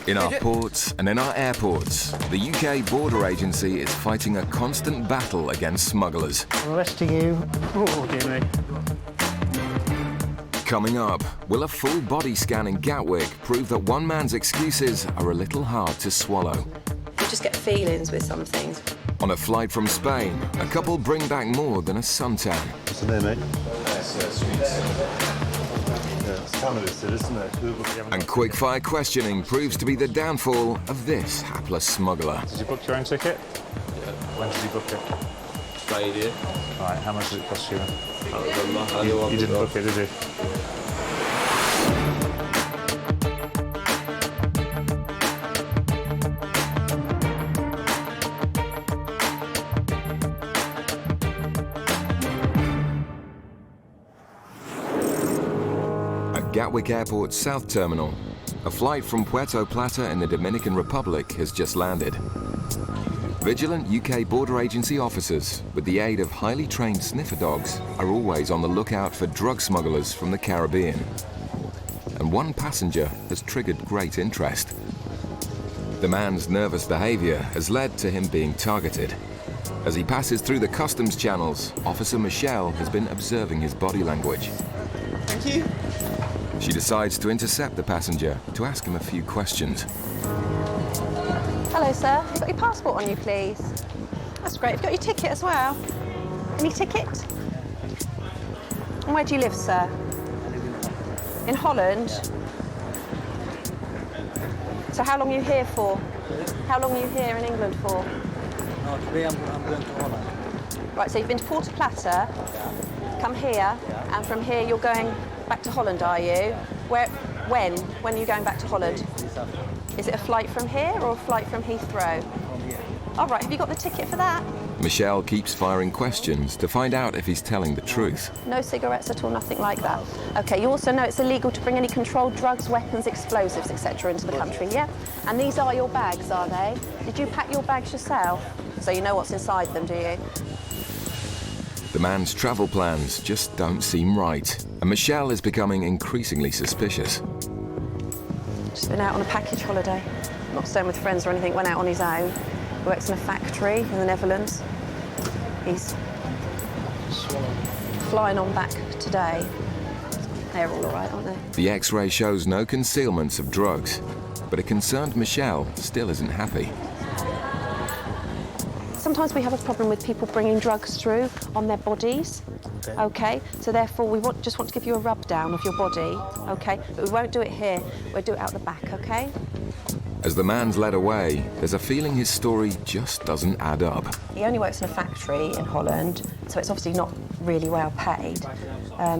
In our ports and in our airports, the UK Border Agency is fighting a constant battle against smugglers. I'm arresting you. Oh, dear me. Coming up, will a full body scan in Gatwick prove that one man's excuses are a little hard to swallow? You just get feelings with some things. On a flight from Spain, a couple bring back more than a suntan. What's the name, mate? It's Cannabis, isn't it? And quick-fire questioning proves to be the downfall of this hapless smuggler. Did you book your own ticket? Yeah. When did you book it? Friday. All right, how much did it cost you? You didn't book it, did you? Gatwick Airport's South Terminal, a flight from Puerto Plata in the Dominican Republic has just landed. Vigilant UK Border Agency officers, with the aid of highly trained sniffer dogs, are always on the lookout for drug smugglers from the Caribbean. And one passenger has triggered great interest. The man's nervous behaviour has led to him being targeted. As he passes through the customs channels, Officer Michelle has been observing his body language. Thank you. She decides to intercept the passenger to ask him a few questions. Hello, sir. Have you got your passport on you, please? That's great. Have you got your ticket as well? Any ticket? And where do you live, sir? In Holland? So how long are you here for? How long are you here in England for? No, today I'm going to Holland. Right, so you've been to Puerto Plata, come here, and from here you're going back to Holland, are you? When? When are you going back to Holland? Is it a flight from here or a flight from Heathrow? From here. All right, have you got the ticket for that? Michelle keeps firing questions to find out if he's telling the truth. No cigarettes at all, nothing like that. Okay, you also know it's illegal to bring any controlled drugs, weapons, explosives, etc. into the country, yeah? And these are your bags, are they? Did you pack your bags yourself? So you know what's inside them, do you? The man's travel plans just don't seem right, and Michelle is becoming increasingly suspicious. Just been out on a package holiday. Not staying with friends or anything, went out on his own. Works in a factory in the Netherlands. He's flying on back today. They're all right, aren't they? The X-ray shows no concealments of drugs, but a concerned Michelle still isn't happy. Sometimes we have a problem with people bringing drugs through on their bodies, okay? So therefore we just want to give you a rub down of your body, okay? But we won't do it here, we'll do it out the back, okay? As the man's led away, there's a feeling his story just doesn't add up. He only works in a factory in Holland, so it's obviously not really well paid.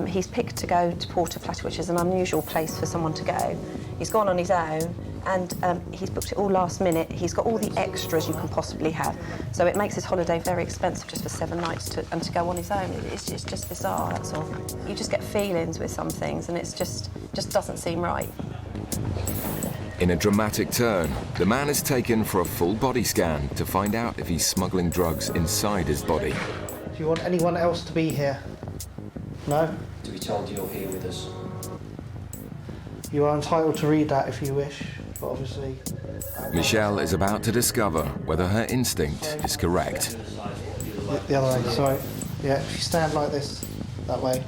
He's picked to go to Puerto Plata, which is an unusual place for someone to go. He's gone on his own, and he's booked it all last minute. He's got all the extras you can possibly have. So it makes his holiday very expensive just for 7 nights and to go on his own. It's just bizarre, that's all. You just get feelings with some things, and it's just doesn't seem right. In a dramatic turn, the man is taken for a full body scan to find out if he's smuggling drugs inside his body. Do you want anyone else to be here? No? To be told you're here with us. You are entitled to read that if you wish, but obviously... Michelle is about to discover whether her instinct is correct. The other way, sorry. Yeah, if you stand like this, that way.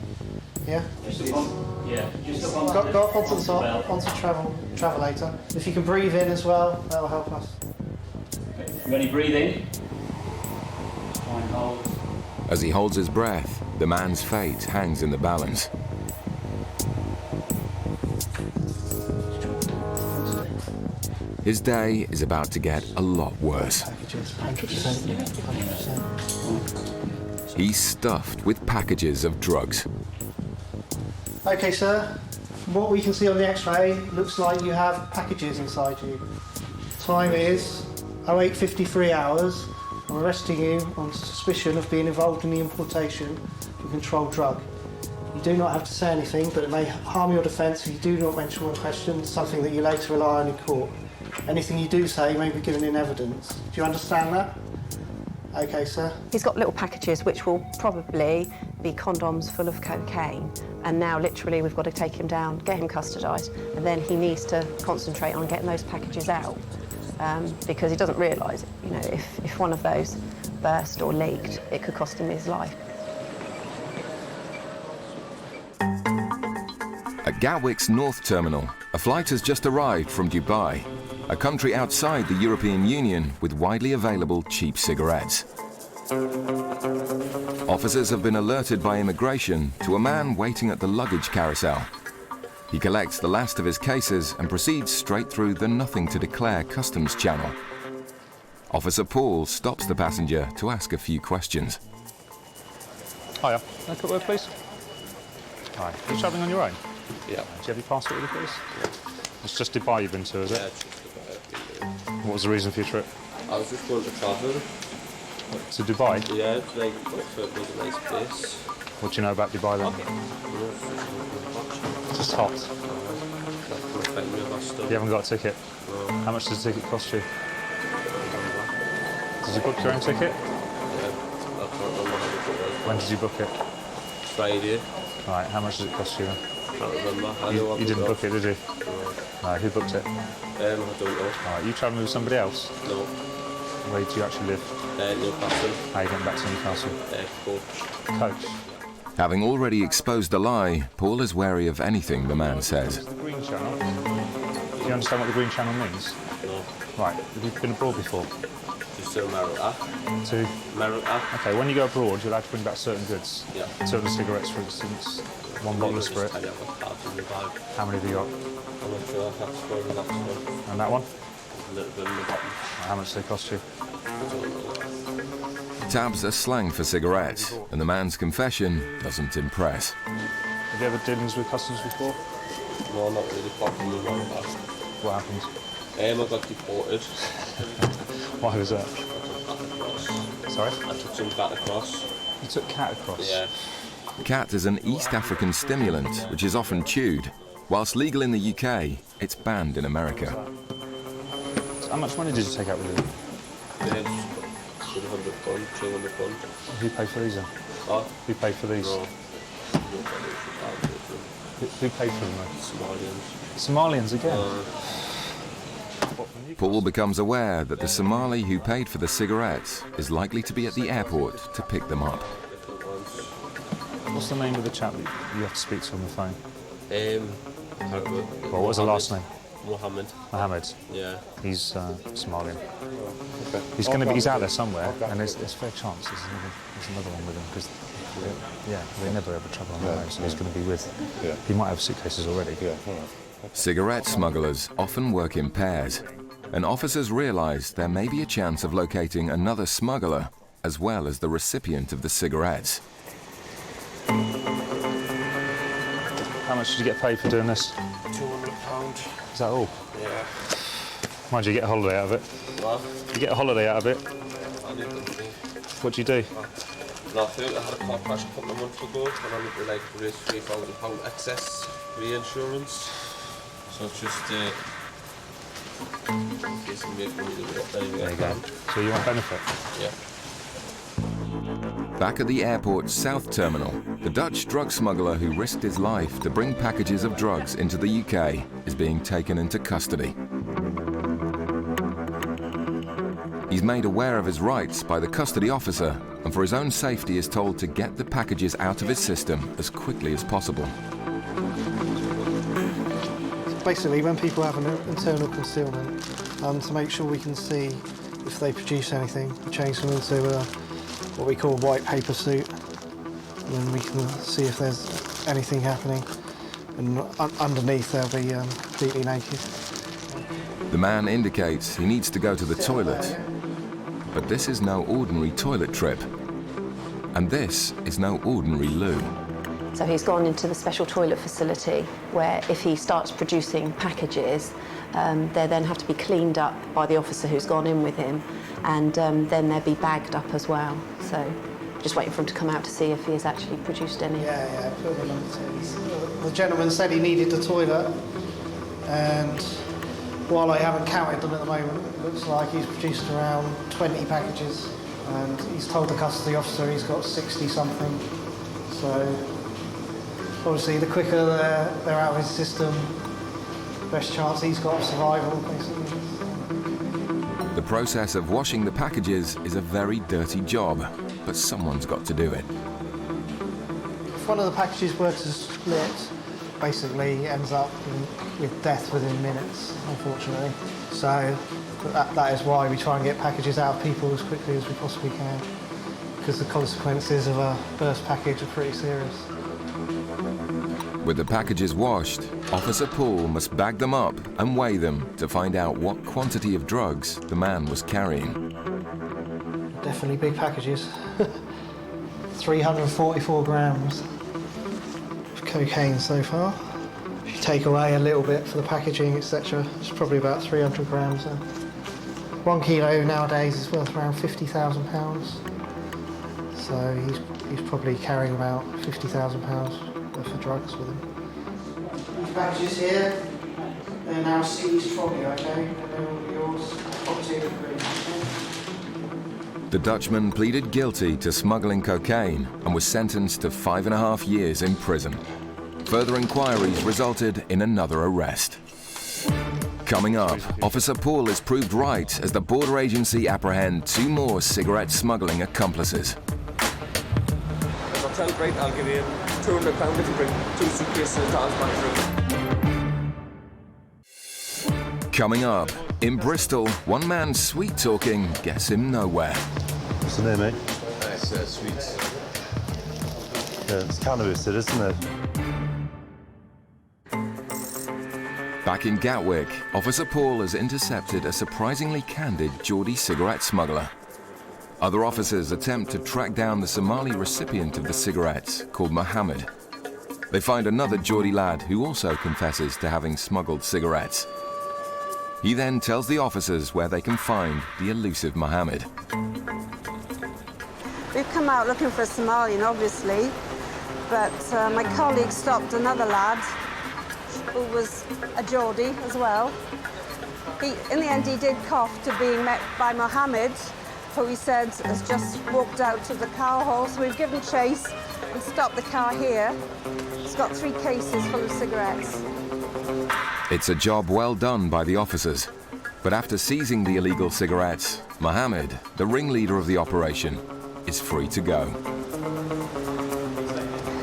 Yeah? Yeah. Go up onto the top, onto travelator. If you can breathe in as well, that'll help us. You ready breathing? Try and hold. As he holds his breath, the man's fate hangs in the balance. His day is about to get a lot worse. Packages, 100%. 100%. He's stuffed with packages of drugs. Okay, sir. From what we can see on the X-ray, it looks like you have packages inside you. Time is 08:53 hours. I'm arresting you on suspicion of being involved in the importation of a controlled drug. You do not have to say anything, but it may harm your defence if you do not mention one question, something that you later rely on in court. Anything you do say may be given in evidence. Do you understand that? Okay, sir. He's got little packages which will probably be condoms full of cocaine, and now literally we've got to take him down, get him custodised, and then he needs to concentrate on getting those packages out because he doesn't realise, you know, if one of those burst or leaked, it could cost him his life. At Gatwick's North Terminal, a flight has just arrived from Dubai, a country outside the European Union with widely available cheap cigarettes. Officers have been alerted by immigration to a man waiting at the luggage carousel. He collects the last of his cases and proceeds straight through the nothing-to-declare customs channel. Officer Paul stops the passenger to ask a few questions. Hiya. Can I quick word, please? Hi. Are you travelling on your own? Yeah. Do you have your passport with you, please? Yeah. It's just Dubai you've been to, is it? Yeah, it's just Dubai. What was the reason for your trip? I was just going to travel. To Dubai? Yeah, it's like, it was a nice place. What do you know about Dubai then? It's just hot. You haven't got a ticket? No. How much does the ticket cost you? Did you book your own ticket? Yeah, I can't remember how much it was. When did you book it? Friday. Right, how much does it cost you then? Can't remember. You didn't book it, did you? No. No, who booked it? I don't know. Alright, you travelling with somebody else? No. Where do you actually live? Newcastle. How are you getting back to Newcastle? Coach. Coach. Having already exposed a lie, Paul is wary of anything the man says. The Green Channel. Do you understand what the Green Channel means? No. Right, have you been abroad before? Just to America. To? America. Okay, when you go abroad, you're allowed to bring back certain goods. Yeah. Certain cigarettes, for instance. One bottle of spirit. I have a card in the bag. How many have you got? I'm not sure. I have to go in that one. And that one? A little bit in the bottom. How much do they cost you? Tabs are slang for cigarettes, and the man's confession doesn't impress. Have you ever dealings with customs before? No, not really. Apart from the one bag. What happened? I got deported. Why was that? Sorry? I took some cat across. You took cat across? Yeah. Cat is an East African stimulant, which is often chewed. Whilst legal in the UK, it's banned in America. So how much money did you take out with you? Yeah, just £100, £200. Who paid for these then? Huh? Who paid for these? No. Who paid for them then? Somalians. Somalians again? Paul becomes aware that the Somali who paid for the cigarettes is likely to be at the airport to pick them up. Different ones. What's the name of the chap that you have to speak to on the phone? What was the last name? Mohammed. Mohammed. Yeah. He's Somalian. Okay. He's out there somewhere, and there's a fair chance there's another one with him because they never ever travel on their own, so he's going to be with. Yeah. He might have suitcases already. Yeah. Cigarette smugglers often work in pairs, and officers realise there may be a chance of locating another smuggler as well as the recipient of the cigarettes. How much did you get paid for doing this? £200. Is that all? Yeah. Mind you, get a holiday out of it. What? You get a holiday out of it. I need them to. What do you do? Nothing. I had a car crash a couple of months ago and I need to like raise £3,000 excess reinsurance. So it's just in case you make money to get There you go. So you want benefit? Yeah. Back at the airport's South Terminal, the Dutch drug smuggler who risked his life to bring packages of drugs into the UK is being taken into custody. He's made aware of his rights by the custody officer, and for his own safety is told to get the packages out of his system as quickly as possible. Basically, when people have an internal concealment, to make sure we can see if they produce anything, we change them into what we call a white paper suit, and then we can see if there's anything happening. And underneath, they'll be completely naked. The man indicates he needs to go to the toilet, but this is no ordinary toilet trip, and this is no ordinary loo. So he's gone into the special toilet facility where if he starts producing packages, they then have to be cleaned up by the officer who's gone in with him, and then they'll be bagged up as well. So just waiting for him to come out to see if he has actually produced any. Yeah, put them on the tins. The gentleman said he needed the toilet, and while I haven't counted them at the moment, it looks like he's produced around 20 packages, and he's told the custody officer he's got 60-something. So obviously the quicker they're out of his system, the best chance he's got of survival, basically. The process of washing the packages is a very dirty job, but someone's got to do it. If one of the packages were to split, basically ends up with death within minutes, unfortunately. So that is why we try and get packages out of people as quickly as we possibly can, because the consequences of a burst package are pretty serious. With the packages washed, Officer Paul must bag them up and weigh them to find out what quantity of drugs the man was carrying. Definitely big packages. 344 grams of cocaine so far. If you take away a little bit for the packaging, etc., it's probably about 300 grams. 1 kilo nowadays is worth around £50,000. So he's probably carrying about £50,000 worth of drugs with him. These packages here, they're now seized from you, okay? They're all yours. Property of agreement, okay? The Dutchman pleaded guilty to smuggling cocaine and was sentenced to 5.5 years in prison. Further inquiries resulted in another arrest. Coming up, Officer Paul is proved right as the border agency apprehend 2 more cigarette smuggling accomplices. If I tell great, I'll give you £200 if you bring 2 suitcases and towels back through. Coming up, in Bristol, one man's sweet talking gets him nowhere. What's the name, mate? Nice, sweets. Yeah, it's Cannabis, isn't it? Back in Gatwick, Officer Paul has intercepted a surprisingly candid Geordie cigarette smuggler. Other officers attempt to track down the Somali recipient of the cigarettes, called Mohammed. They find another Geordie lad who also confesses to having smuggled cigarettes. He then tells the officers where they can find the elusive Mohammed. We've come out looking for a Somalian, obviously, but my colleague stopped another lad who was a Geordie as well. In the end, he did cough to being met by Mohammed, who he said has just walked out to the car hole. So we've given chase and stopped the car here. It's got 3 cases full of cigarettes. It's a job well done by the officers. But after seizing the illegal cigarettes, Mohammed, the ringleader of the operation, is free to go.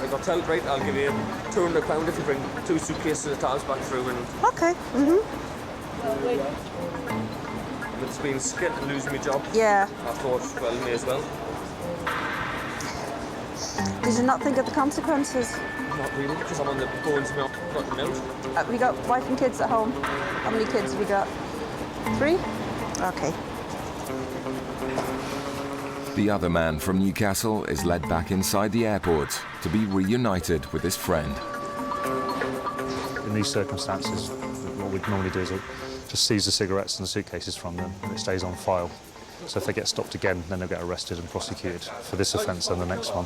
If I tell great, I'll give you £200 if you bring 2 suitcases and towels back through. And Okay. it's been scared to lose my job. Yeah. I thought, well, may as well. Did you not think of the consequences? Not really, because I'm on the phones now. Got them out. We got wife and kids at home. How many kids have we got? 3? Okay. The other man from Newcastle is led back inside the airport to be reunited with his friend. In these circumstances, what we'd normally do is just seize the cigarettes and the suitcases from them, and it stays on file. So if they get stopped again, then they'll get arrested and prosecuted for this offence and the next one.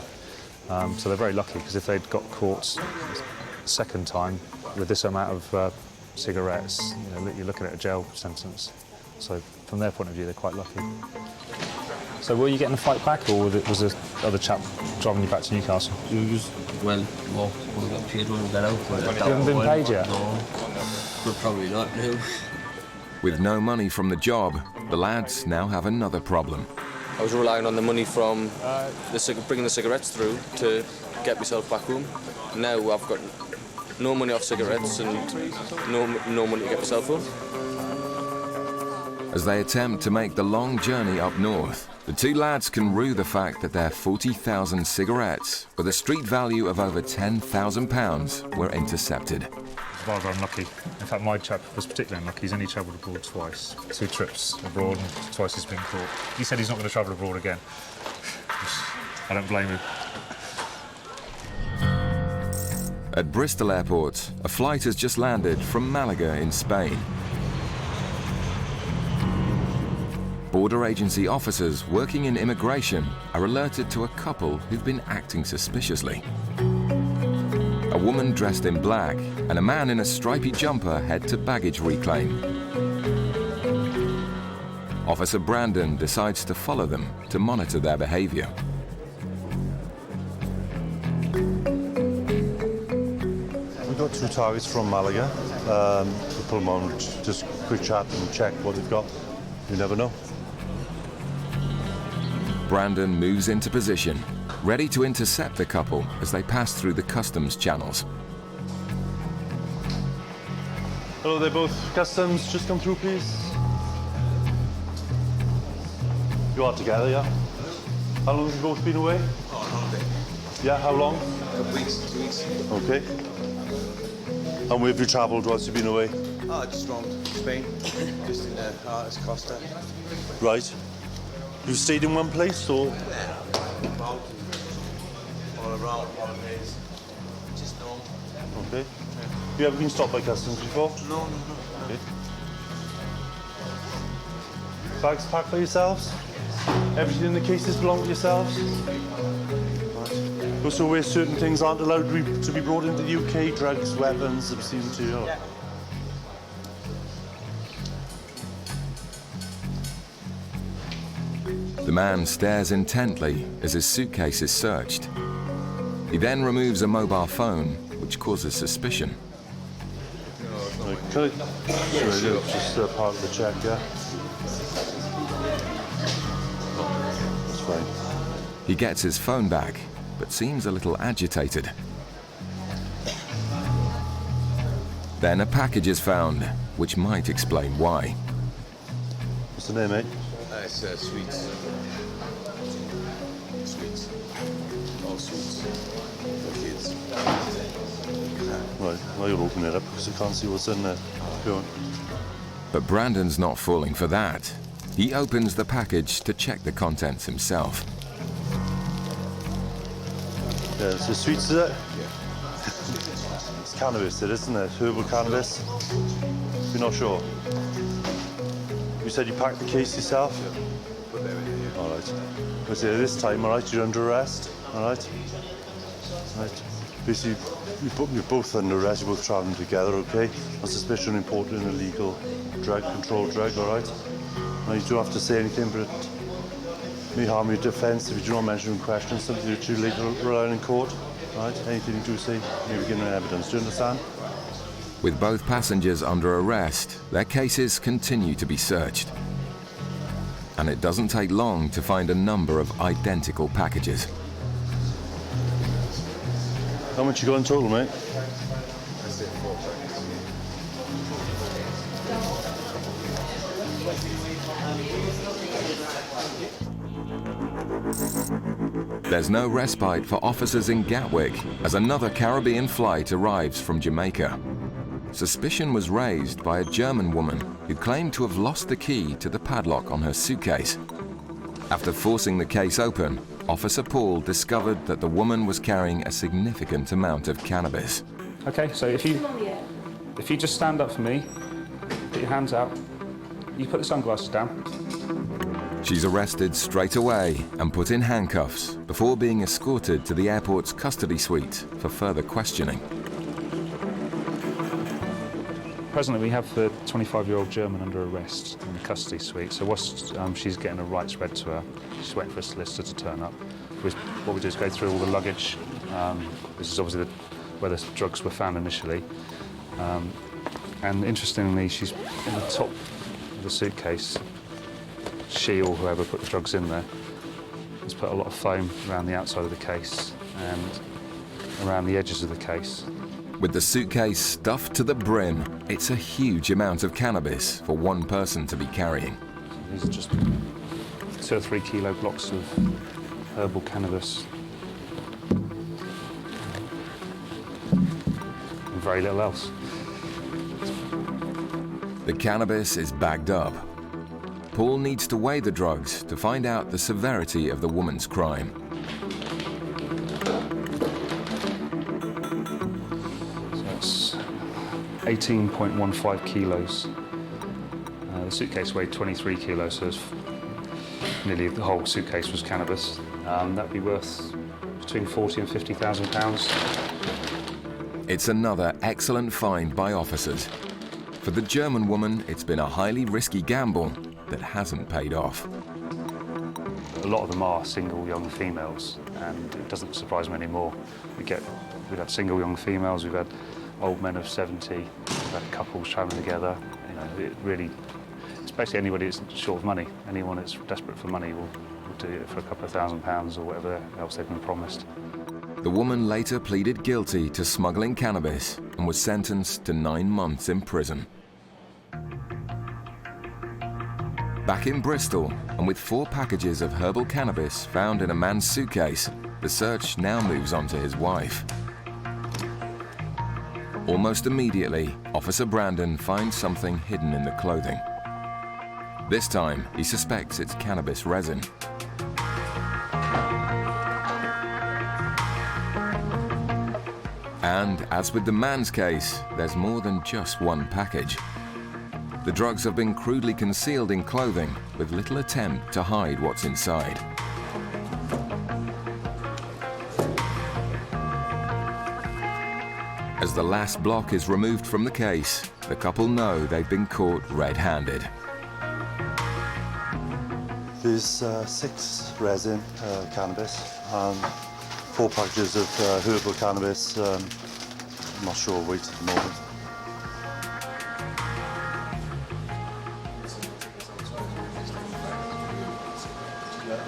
So they're very lucky, because if they'd got caught a second time with this amount of cigarettes, you're looking at a jail sentence. So from their point of view, they're quite lucky. So were you getting the fight back, or was the other chap driving you back to Newcastle? We got paid when we got out. You haven't been paid yet? No, but probably not now. With no money from the job, the lads now have another problem. I was relying on the money from bringing the cigarettes through to get myself back home. Now I've got no money off cigarettes and no money to get myself home. As they attempt to make the long journey up north, the 2 lads can rue the fact that their 40,000 cigarettes, with a street value of over £10,000, were intercepted. Rather unlucky. In fact, my chap was particularly unlucky. He's only travelled abroad twice. 2 trips abroad, and twice he's been caught. He said he's not going to travel abroad again. I don't blame him. At Bristol Airport, a flight has just landed from Malaga in Spain. Border agency officers working in immigration are alerted to a couple who've been acting suspiciously. A woman dressed in black and a man in a stripy jumper head to baggage reclaim. Officer Brandon decides to follow them to monitor their behaviour. got 2 targets from Malaga. We'll pull them on, just quick chat and check what they've got. You never know. Brandon moves into position, ready to intercept the couple as they pass through the customs channels. Hello, they're both customs. Just come through, please. You are together, yeah? How long have you both been away? Oh, on holiday. Yeah, how long? Weeks, 2 weeks. Okay. And where have you travelled whilst you've been away? Oh, just around Spain, just in the Artis Costa. Right. You stayed in one place, or? Yeah, about all around holidays, just normal. Okay. Have you ever been stopped by customs before? No. Okay. Bags packed by yourselves? Everything in the cases belong to yourselves? Right. Also, where certain things aren't allowed to be brought into the UK, drugs, weapons, obscene material. Yeah. The man stares intently as his suitcase is searched. He then removes a mobile phone, which causes suspicion. Okay. Sure. Just part of the check, yeah? That's fine. He gets his phone back, but seems a little agitated. Then a package is found, which might explain why. What's the name, mate? It's sweets. Sweets. All sweets. For kids. Right, well, you'll open it up because I can't see what's in there. Go on. But Brandon's not falling for that. He opens the package to check the contents himself. Yeah, it's the sweets, is it? Yeah. It's cannabis, isn't it? Herbal cannabis. You're not sure? You said you packed the case yourself? Yeah. Put everything here. All right. But this time, all right, you're under arrest, all right? Right. Basically, you're both under arrest, you're both travelling together, okay? On suspicion of importing an illegal drug, controlled drug, all right? Now, you don't have to say anything, but it may harm your defence if you do not mention in question something that you later rely on in court, all right? Anything you do say, may be given evidence. Do you understand? With both passengers under arrest, their cases continue to be searched. And it doesn't take long to find a number of identical packages. How much you got in total, mate? That's it, 4 packets. There's no respite for officers in Gatwick as another Caribbean flight arrives from Jamaica. Suspicion was raised by a German woman who claimed to have lost the key to the padlock on her suitcase. After forcing the case open, Officer Paul discovered that the woman was carrying a significant amount of cannabis. Okay, so if you just stand up for me, put your hands out, you put the sunglasses down. She's arrested straight away and put in handcuffs before being escorted to the airport's custody suite for further questioning. Presently, we have the 25-year-old German under arrest in the custody suite. So whilst she's getting her rights read to her, she's waiting for a solicitor to turn up. What we do is go through all the luggage. This is obviously where the drugs were found initially. And interestingly, she's in the top of the suitcase. She or whoever put the drugs in there has put a lot of foam around the outside of the case and around the edges of the case. With the suitcase stuffed to the brim, it's a huge amount of cannabis for one person to be carrying. These are just 2 or 3 kilo blocks of herbal cannabis. And very little else. The cannabis is bagged up. Paul needs to weigh the drugs to find out the severity of the woman's crime. So that's 18.15 kilos. The suitcase weighed 23 kilos, so nearly the whole suitcase was cannabis. That'd be worth between 40 and 50,000 pounds. It's another excellent find by officers. For the German woman, it's been a highly risky gamble that hasn't paid off. A lot of them are single young females, and it doesn't surprise me anymore. We've had single young females, we've had old men of 70, couples travelling together. You know, it really, it's basically anybody that's short of money. Anyone that's desperate for money will do it for a couple of £1,000 or whatever else they've been promised. The woman later pleaded guilty to smuggling cannabis and was sentenced to 9 months in prison. Back in Bristol, and with 4 packages of herbal cannabis found in a man's suitcase, the search now moves on to his wife. Almost immediately, Officer Brandon finds something hidden in the clothing. This time, he suspects it's cannabis resin. And as with the man's case, there's more than just one package. The drugs have been crudely concealed in clothing with little attempt to hide what's inside. As the last block is removed from the case, the couple know they've been caught red-handed. There's 6 resin cannabis and 4 packages of herbal cannabis. I'm not sure weight at the moment.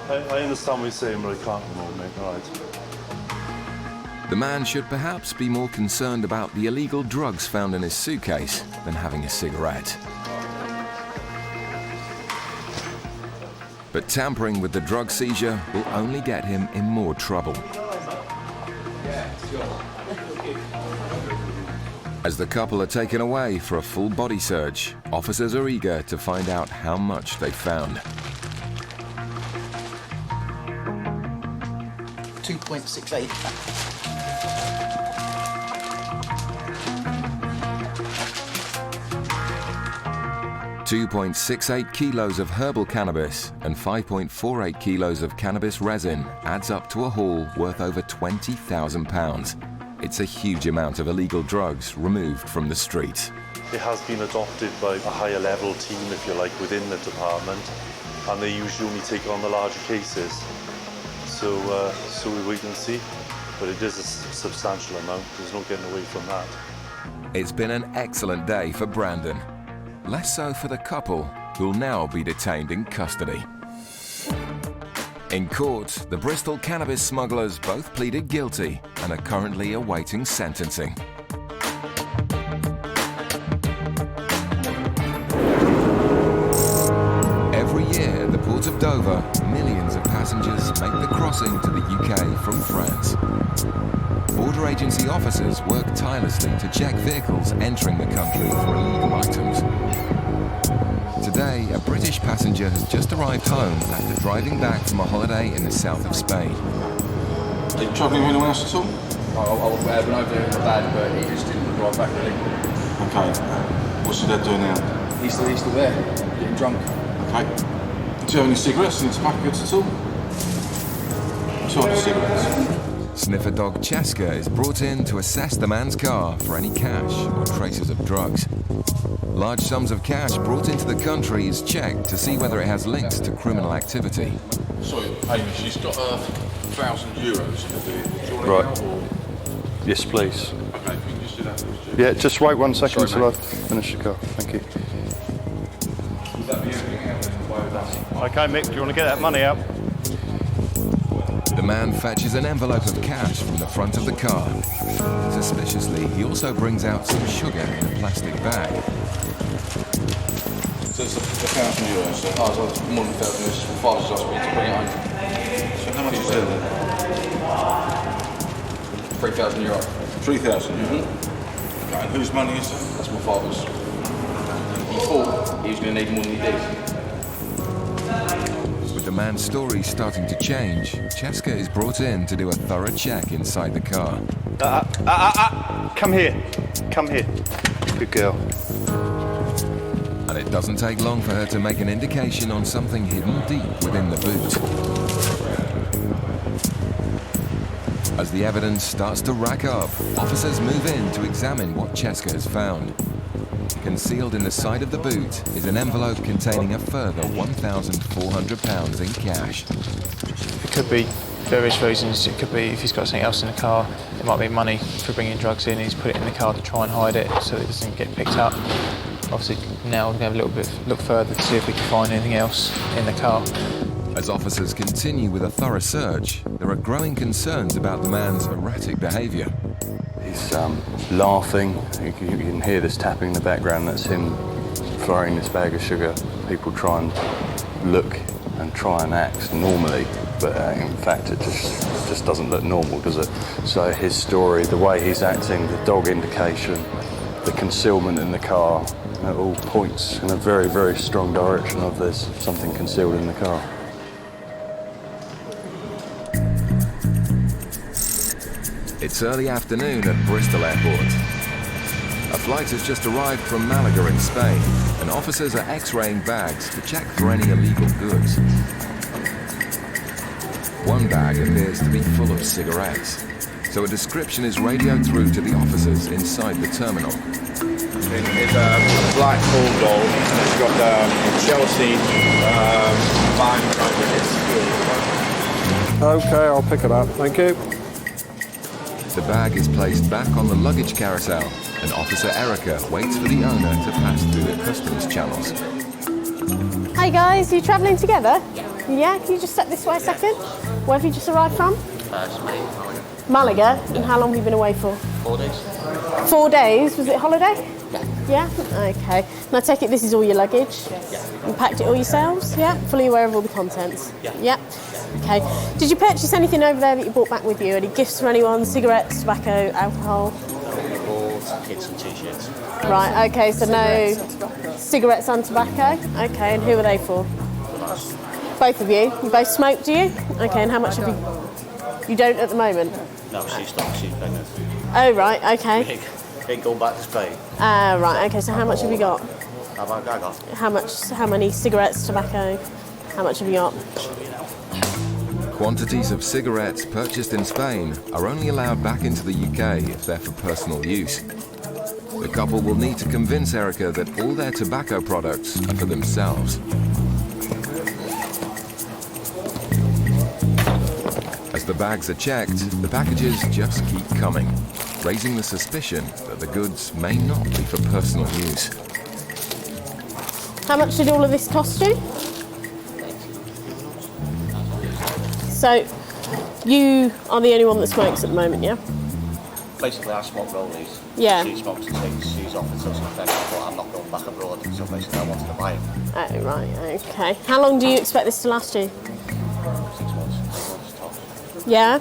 I understand what you're saying, but I can't at the moment, mate. All right. The man should perhaps be more concerned about the illegal drugs found in his suitcase than having a cigarette. But tampering with the drug seizure will only get him in more trouble. As the couple are taken away for a full body search, officers are eager to find out how much they found. 2.68. 2.68 kilos of herbal cannabis and 5.48 kilos of cannabis resin adds up to a haul worth over £20,000. It's a huge amount of illegal drugs removed from the streets. It has been adopted by a higher level team, if you like, within the department, and they usually only take on the larger cases. So we wait and see, but it is a substantial amount. There's no getting away from that. It's been an excellent day for Brandon. Less so for the couple, who'll now be detained in custody. In court, the Bristol cannabis smugglers both pleaded guilty and are currently awaiting sentencing. Every year at the port of Dover, millions of passengers make the crossing to the UK from France. Border agency officers work tirelessly to check vehicles entering the country for illegal items. Today, a British passenger has just arrived home after driving back from a holiday in the south of Spain. Are you travelling with anyone else at all? I was there when I was there with my dad, but he just didn't drive back really. Okay. What's your dad doing now? He's still there, getting drunk. Okay. Do you have any cigarettes, any tobaccos at all? 200 cigarettes. Sniffer dog Cheska is brought in to assess the man's car for any cash or traces of drugs. Large sums of cash brought into the country is checked to see whether it has links to criminal activity. Sorry, Amy, she's got €1,000 in the vehicle. Do you want Right. it out, or? Yes, please. Okay, if you can just do that. Yeah, just wait 1 second Sorry, till I finish the car. Thank you. Would that be everything out there by that? Okay, Mick, do you want to get that money out? The man fetches an envelope of cash from the front of the car. Suspiciously, he also brings out some sugar in a plastic bag. So it's €1,000. So I was more than 1,000. This my father's asked me to bring it home. So how much is there then? €3,000. 3,000. Okay, and whose money is that? That's my father's. He thought he was going to need more than he did. With the man's story starting to change, Cheska is brought in to do a thorough check inside the car. Come here. Come here. Good girl. And it doesn't take long for her to make an indication on something hidden deep within the boot. As the evidence starts to rack up, officers move in to examine what Cheska has found. Concealed in the side of the boot is an envelope containing a further £1,400 in cash. It could be various reasons. It could be if he's got something else in the car, it might be money for bringing drugs in, he's put it in the car to try and hide it so it doesn't get picked up. Obviously now we're going to have a little bit look further to see if we can find anything else in the car. As officers continue with a thorough search, there are growing concerns about the man's erratic behaviour. He's laughing, you can hear this tapping in the background, that's him throwing this bag of sugar. People try and look and try and act normally, but in fact it just doesn't look normal, does it? So his story, the way he's acting, the dog indication, the concealment in the car, it all points in a very, very strong direction of there's something concealed in the car. It's early afternoon at Bristol Airport. A flight has just arrived from Malaga in Spain, and officers are x-raying bags to check for any illegal goods. One bag appears to be full of cigarettes, so a description is radioed through to the officers inside the terminal. It's a black bulldog. It's got Chelsea fine brand. Okay, I'll pick it up. Thank you. The bag is placed back on the luggage carousel, and Officer Erica waits for the owner to pass through the customs channels. Hey guys, are you travelling together? Yeah, can you just step this way a second? Where have you just arrived from? Malaga. And how long have you been away for? 4 days. 4 days? Was it holiday? Yeah. Okay. And I take it this is all your luggage? Yeah. You packed it all yourselves? Yeah. Fully aware of all the contents? Yeah. Okay. Did you purchase anything over there that you brought back with you? Any gifts for anyone? Cigarettes, tobacco, alcohol? Kids and t-shirts. Right. Okay. So no cigarettes and tobacco. Okay. And who are they for? Both of you. You both smoke, do you? Okay. And how much have you? You don't at the moment. No, she's not. She's pregnant. Oh right. Okay. Ain't going back to Spain. Right. Okay. So how much have you got? How about I got? How much? How many cigarettes, tobacco? How much have you got? Quantities of cigarettes purchased in Spain are only allowed back into the UK if they're for personal use. The couple will need to convince Erica that all their tobacco products are for themselves. As the bags are checked, the packages just keep coming, raising the suspicion that the goods may not be for personal use. How much did all of this cost you? So, you are the only one that smokes at the moment, yeah? Basically, I smoke rollies. Yeah. She smokes and takes. She's offered us some things, but I'm not going back abroad. So basically, I wanted to buy it. Oh, right, okay. How long do you expect this to last you? 6 months. 8 months tops. Yeah?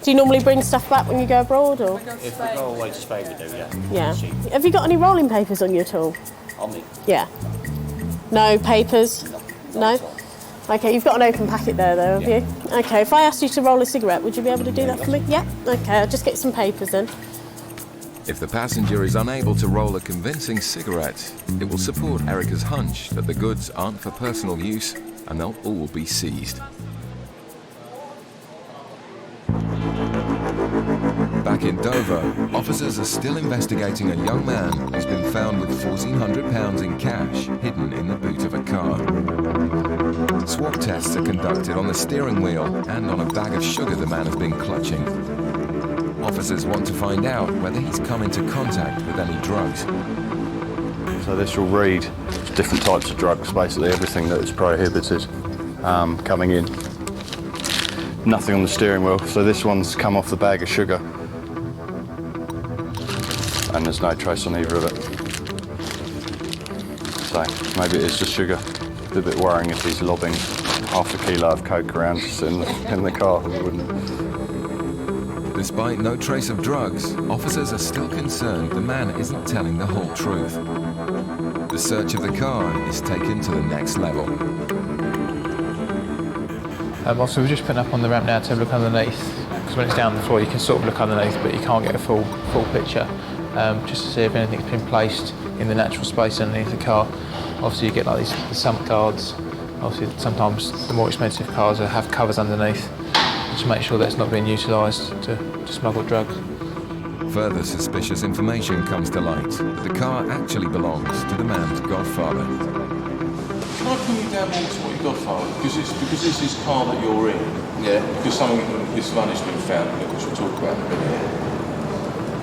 Do you normally bring stuff back when you go abroad, or? If we go away to Spain, we do, yeah. Yeah. Have you got any rolling papers on you at all? On me? Yeah. No papers? No? Okay, you've got an open packet there though, have you? Okay, if I asked you to roll a cigarette, would you be able to do that for me? Yeah? Okay, I'll just get some papers then. If the passenger is unable to roll a convincing cigarette, it will support Erica's hunch that the goods aren't for personal use and they'll all be seized. Back in Dover, officers are still investigating a young man who's been found with £1,400 in cash hidden in the boot of a car. Swab tests are conducted on the steering wheel and on a bag of sugar the man has been clutching. Officers want to find out whether he's come into contact with any drugs. So this will read different types of drugs, basically everything that is prohibited coming in. Nothing on the steering wheel, so this one's come off the bag of sugar. And there's no trace on either of it. So maybe it is just sugar. It's a bit worrying if he's lobbing half a kilo of coke around just in the car. Despite no trace of drugs, officers are still concerned the man isn't telling the whole truth. The search of the car is taken to the next level. Also, we're just putting up on the ramp now to look underneath, because when it's down on the floor you can sort of look underneath, but you can't get a full picture, just to see if anything's been placed in the natural space underneath the car. Obviously you get like these the sump cards. Obviously sometimes the more expensive cars have covers underneath, to make sure that it's not being utilised to smuggle drugs. Further suspicious information comes to light that the car actually belongs to the man's godfather. Can I pin you down more to what your godfather? Because this is car that you're in. Yeah, because something this money's been found, which we'll talk about in a minute.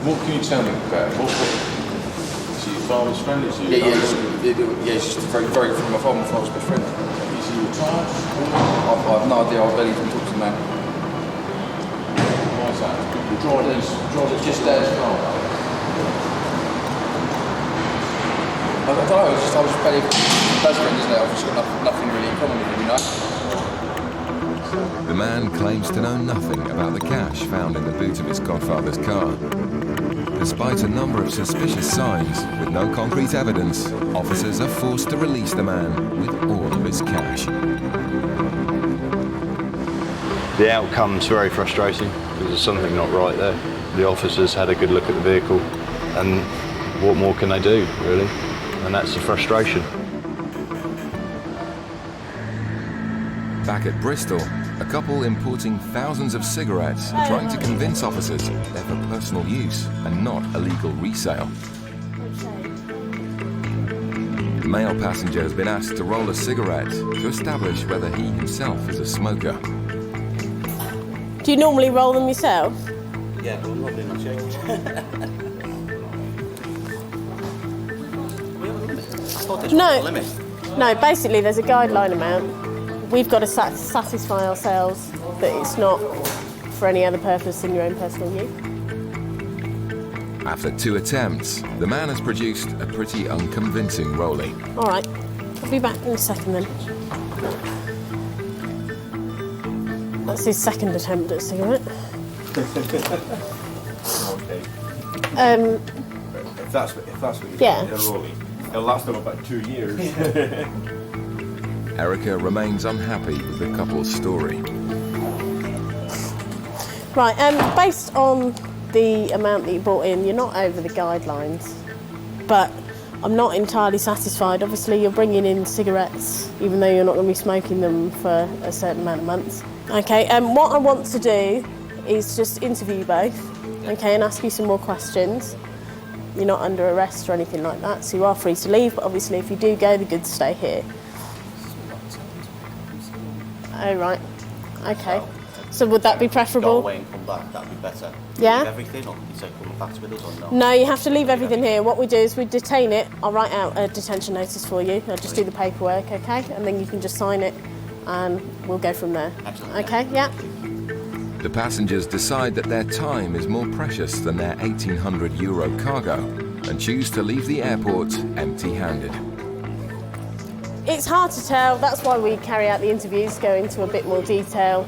What can you tell me about it? Is he your father's friend? Is he He's just very, very from my father's best friend. Is he retired? I've no idea. I barely even talk to the man. Why is that? The driver's Just Dad's car. I don't know. I was barely best friend, isn't it? I've just got nothing really in common with him, you know. The man claims to know nothing about the cash found in the boot of his godfather's car. Despite a number of suspicious signs, with no concrete evidence, officers are forced to release the man with all of his cash. The outcome's very frustrating because there's something not right there. The officers had a good look at the vehicle, and what more can they do, really? And that's the frustration. Back at Bristol, a couple importing thousands of cigarettes are trying to convince officers they're for personal use and not illegal resale. The male passenger has been asked to roll a cigarette to establish whether he himself is a smoker. Do you normally roll them yourself? Yeah, but I'm not doing No, basically there's a guideline amount. We've got to satisfy ourselves that it's not for any other purpose than your own personal use. After 2 attempts, the man has produced a pretty unconvincing rollie. All right, I'll be back in a second then. That's his second attempt at a cigarette. Okay. If that's what you Yeah. think, a rollie, it'll last them about 2 years. Erica remains unhappy with the couple's story. Right, based on the amount that you brought in, you're not over the guidelines, but I'm not entirely satisfied. Obviously, you're bringing in cigarettes, even though you're not going to be smoking them for a certain amount of months. Okay, what I want to do is just interview you both, okay, and ask you some more questions. You're not under arrest or anything like that, so you are free to leave, but obviously if you do go, the goods stay here. Oh, right. Okay. So would that be preferable? Go away and come back, that'd be better. Yeah? Leave everything, or can you take all the facts with us or not? No, you have to leave everything here. What we do is we detain it. I'll write out a detention notice for you. I'll just do the paperwork, okay? And then you can just sign it and we'll go from there. Excellent. Okay, yeah? The passengers decide that their time is more precious than their €1,800 cargo and choose to leave the airport empty-handed. It's hard to tell. That's why we carry out the interviews, go into a bit more detail.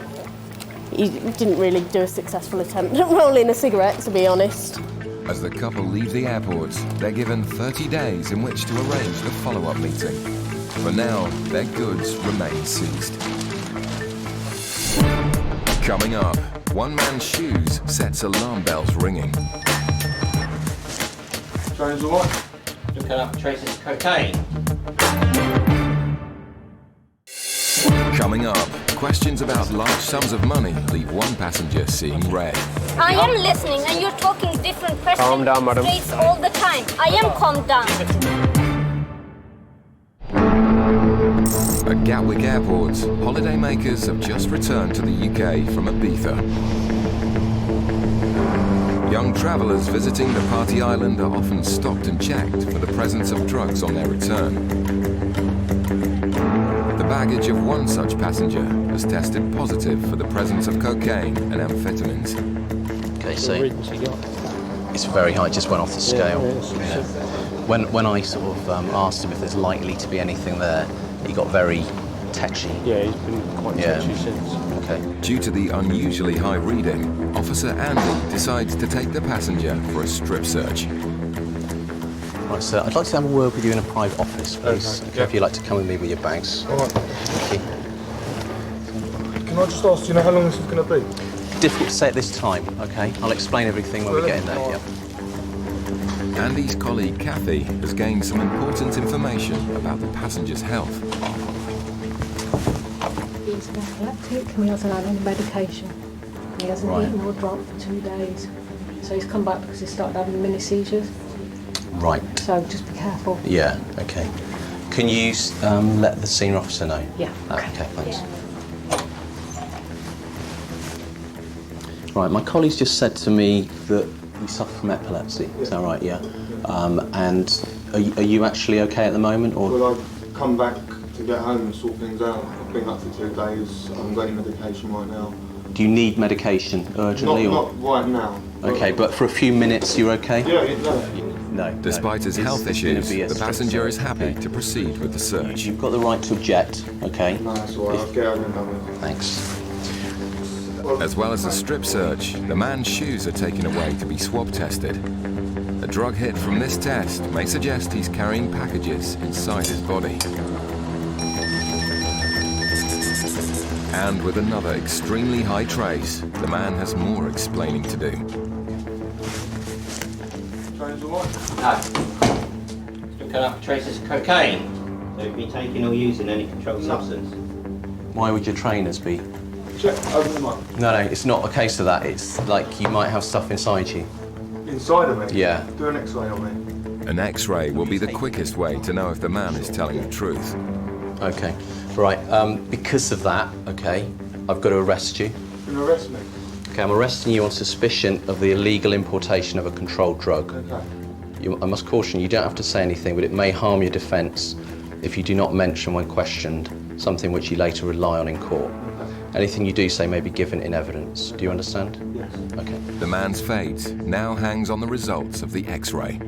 You didn't really do a successful attempt at rolling a cigarette, to be honest. As the couple leave the airport, they're given 30 days in which to arrange the follow-up meeting. For now, their goods remain seized. Coming up, one man's shoes sets alarm bells ringing. Trains all right? Looking up traces of cocaine. Coming up, questions about large sums of money leave one passenger seeing red. I am listening and you're talking different questions. Calm down, madam. States all the time. I am calmed down. At Gatwick Airport, holidaymakers have just returned to the UK from Ibiza. Young travellers visiting the party island are often stopped and checked for the presence of drugs on their return. The baggage of one such passenger has tested positive for the presence of cocaine and amphetamines. Okay, so it's very high, it just went off the scale. Yeah. When I sort of asked him if there's likely to be anything there, he got very tetchy. Yeah, he's been quite tetchy since. Okay. Due to the unusually high reading, Officer Andy decides to take the passenger for a strip search. Right, sir, I'd like to have a word with you in a private office, please. Okay, if you'd like to come with me with your bags. All right. Thank you. Can I just ask, do you know how long this is going to be? Difficult to say at this time, okay? I'll explain everything when we get in there, yeah. Andy's colleague Kathy has gained some important information about the passenger's health. He's epileptic and he hasn't had any medication. He hasn't eaten or drunk for 2 days. So he's come back because he started having mini seizures. Right. So just be careful. Yeah, okay. Can you let the senior officer know? Yeah. Okay, thanks. Right, my colleague's just said to me that you suffer from epilepsy. Is that right? Yeah. And are you actually okay at the moment, or? Well, I've come back to get home and sort things out. I've been up for 2 days. I haven't got any medication right now. Do you need medication urgently? Not right now. Okay, but for a few minutes you're okay? Yeah, no. Despite his health issues, the passenger is happy to proceed with the search. You've got the right to object, okay? No, that's all right. I'll get out and done with it. Thanks. As well as a strip search, the man's shoes are taken away to be swab tested. A drug hit from this test may suggest he's carrying packages inside his body. And with another extremely high trace, the man has more explaining to do. Looking up traces of cocaine. So you've been taking or using any controlled substance? Why would your trainers be? Check, open them up. No, it's not a case of that. It's like you might have stuff inside you. Inside of me? Yeah. Do an X-ray on me. An X-ray will be the quickest way to know if the man is telling the truth. Okay, right. Because of that, okay, I've got to arrest you. You can arrest me? Okay, I'm arresting you on suspicion of the illegal importation of a controlled drug. Okay. I must caution you, don't have to say anything, but it may harm your defence if you do not mention when questioned something which you later rely on in court. Anything you do say may be given in evidence. Do you understand? Yes. Okay. The man's fate now hangs on the results of the X-ray.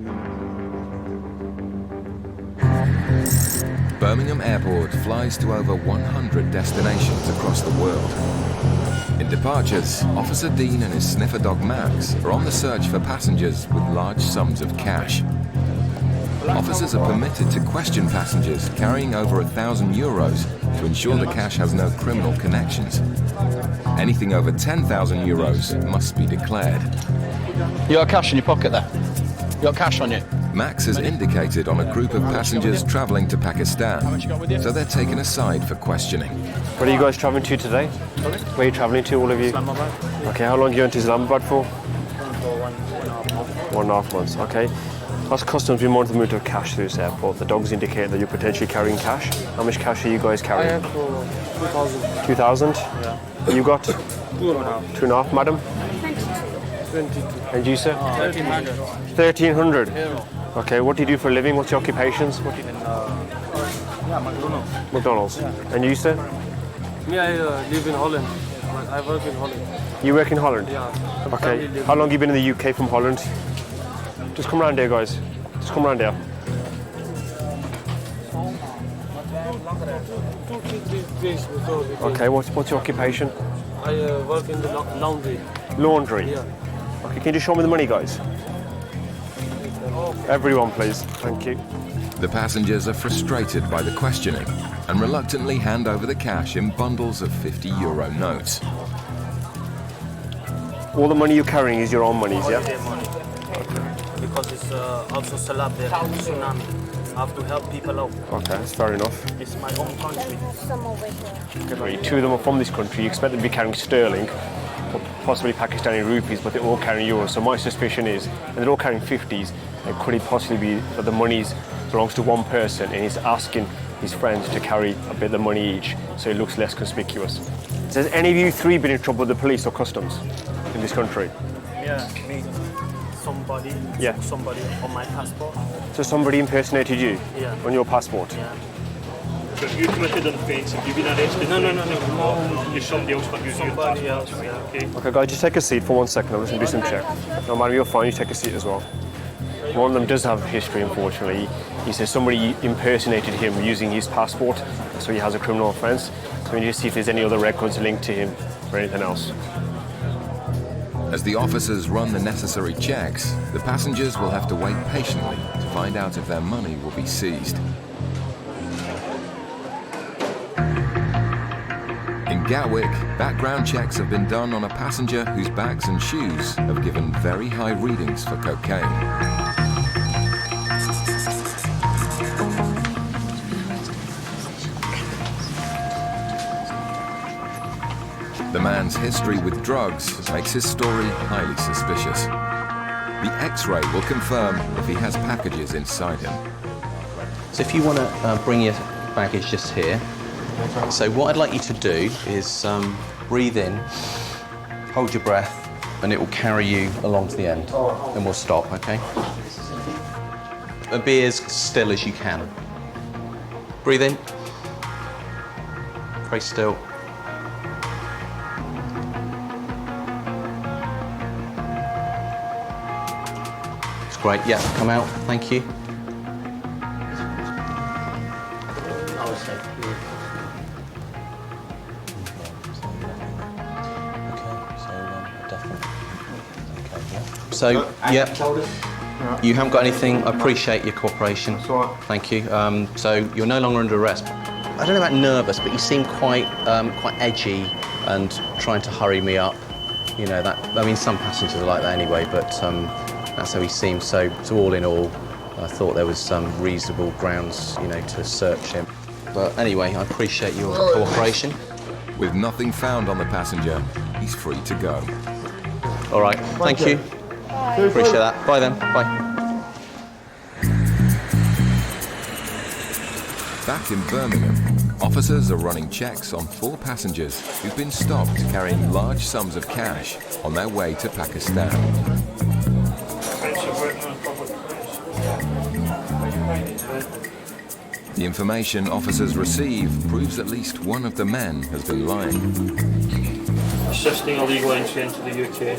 Birmingham Airport flies to over 100 destinations across the world. In departures, Officer Dean and his sniffer dog Max are on the search for passengers with large sums of cash. Officers are permitted to question passengers carrying over €1,000 to ensure the cash has no criminal connections. Anything over €10,000 must be declared. You got cash in your pocket there? You got cash on you? Max has indicated on a group of passengers travelling to Pakistan, so they're taken aside for questioning. Where are you guys travelling to today? Sorry? Where are you travelling to, all of you? Islamabad. Okay, how long are you going to Islamabad for? For 1.5 months. 1.5 months, okay. As customs, we monitor the movement of cash through this airport. The dogs indicate that you're potentially carrying cash. How much cash are you guys I carrying? have 2,000. 2,000? Yeah. You got? 2.5. 2.5, madam? 22. And you, sir? 1,300. 1,300? Okay, what do you do for a living? What's your occupations? Yeah, McDonald's. McDonald's. Yeah. And you, sir? Me, I live in Holland. I work in Holland. You work in Holland? Yeah. Okay. How long have you been in the UK from Holland? Just come around here, guys. Just come around here. 2-3 days ago. Okay, what's your occupation? I work in the laundry. Laundry? Yeah. Okay, can you just show me the money, guys? Everyone, please. Thank you. The passengers are frustrated by the questioning and reluctantly hand over the cash in bundles of €50 notes. All the money you're carrying is your own monies, yeah? Holiday money. Because it's also Salab there, tsunami. I have to help people out. Okay, that's fair enough. It's my own country. Right, 2 of them are from this country. You expect them to be carrying sterling, or possibly Pakistani rupees, but they're all carrying euros. So my suspicion is, and they're all carrying 50s, and could it possibly be that the money belongs to one person and he's asking his friends to carry a bit of the money each so it looks less conspicuous? Has any of you 3 been in trouble with the police or customs in this country? Yeah, me. Somebody. Yeah. Somebody on my passport. So somebody impersonated you? Yeah. On your passport? Yeah. So you committed an offence, have you been arrested? No. Is somebody else got used your passport? Okay. Okay, guys, just take a seat for 1 second. I'm just going to do some check. No matter, you're fine. You take a seat as well. One of them does have history, unfortunately. He says somebody impersonated him using his passport, so he has a criminal offence. So we need to see if there's any other records linked to him or anything else. As the officers run the necessary checks, the passengers will have to wait patiently to find out if their money will be seized. In Gatwick, background checks have been done on a passenger whose bags and shoes have given very high readings for cocaine. The man's history with drugs makes his story highly suspicious. The X-ray will confirm if he has packages inside him. So if you want to bring your baggage just here. So what I'd like you to do is breathe in, hold your breath, and it will carry you along to the end. And we'll stop, okay? And be as still as you can. Breathe in. Very still. It's great. Yeah, come out. Thank you. So, yeah, you haven't got anything. I appreciate your cooperation. Thank you. So you're no longer under arrest. I don't know about nervous, but you seem quite edgy and trying to hurry me up. You know that. I mean, some passengers are like that anyway, but that's how he seemed. So all in all, I thought there was some reasonable grounds, you know, to search him. But anyway, I appreciate your cooperation. With nothing found on the passenger, he's free to go. All right. Thank you. Appreciate that. Bye then. Bye. Back in Birmingham, officers are running checks on 4 passengers who've been stopped carrying large sums of cash on their way to Pakistan. The information officers receive proves at least one of the men has been lying. Assisting illegal entry into the UK.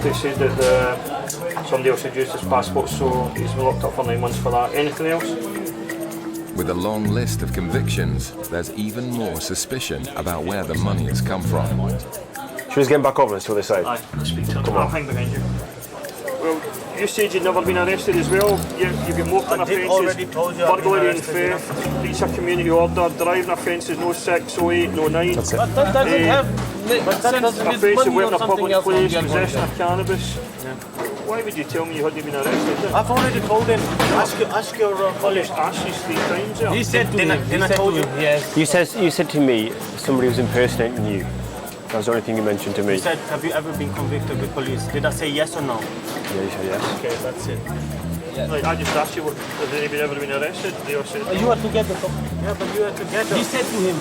They said that somebody else had used his passport, so he's been locked up for 9 months for that. Anything else? With a long list of convictions, there's even more suspicion about where the money has come from. She was getting back over and see what they say. Aye, I'll speak to him. Come on. I'll hang behind you. Well, you said you'd never been arrested as well. You've been more than offences, already told you burglary and theft, breach of community order, driving offences, no 6, no 8, no 9. That's it. But that doesn't have... But that doesn't mean offensive money weapon or of something public else. place, possession of cannabis. Yeah. Why would you tell me you hadn't been arrested? I've already told him. Ask your colleague. Asked you 3 times. Yeah. He said to me. Then I told you. Yes. You said to me somebody was impersonating you. That was the only thing you mentioned to me. He said, have you ever been convicted with police? Did I say yes or no? Yeah, you said yes. Okay, that's it. Yeah. Like, I just asked you, has anybody ever been arrested? They all said, you are together. Yeah, but you are together. He said to him,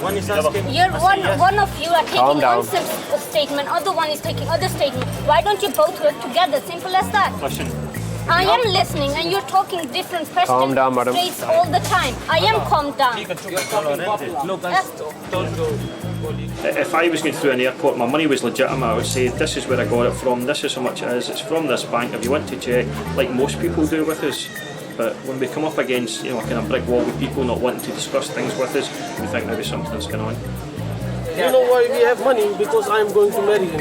one is asking... One of you are Calm taking down. one statement, other one is taking other statement. Why don't you both work together? Simple as that. Listen. I am listening and you're talking different questions. Calm down, madam. Straight all the time. I am calmed down. Look, If I was going through an airport, my money was legitimate, I would say, this is where I got it from, this is how much it is, it's from this bank, if you want to check, like most people do with us. But when we come up against, you know, a kind of brick wall with people not wanting to discuss things with us, we think maybe something's going on. You know why we have money? Because I'm going to marry him.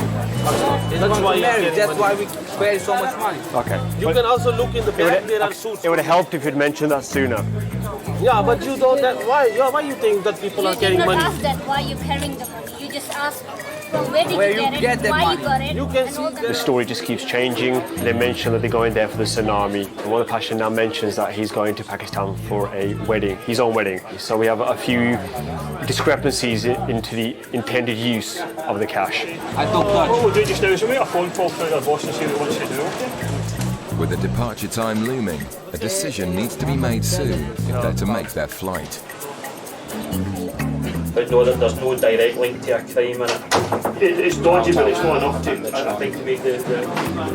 That's why we pay so much money. Okay. You can also look in the back, there are suits. It would have helped if you'd mentioned that sooner. Yeah, but you don't. Why you think that people are carrying money? You did not ask that why you're carrying the money. You just asked from where did you get it, why you got it. You can see The story just keeps changing. They mention that they're going there for the tsunami. And one of the passengers now mentions that he's going to Pakistan for a wedding, his own wedding. So we have a few discrepancies into the intended use of the cash. What we'll do just now is we'll make a phone call to our boss and see what he wants to do. With the departure time looming, a decision needs to be made soon if they're to make their flight. But no, there's no direct link to a crime in it. It's dodgy, but it's not enough to, I think, to make the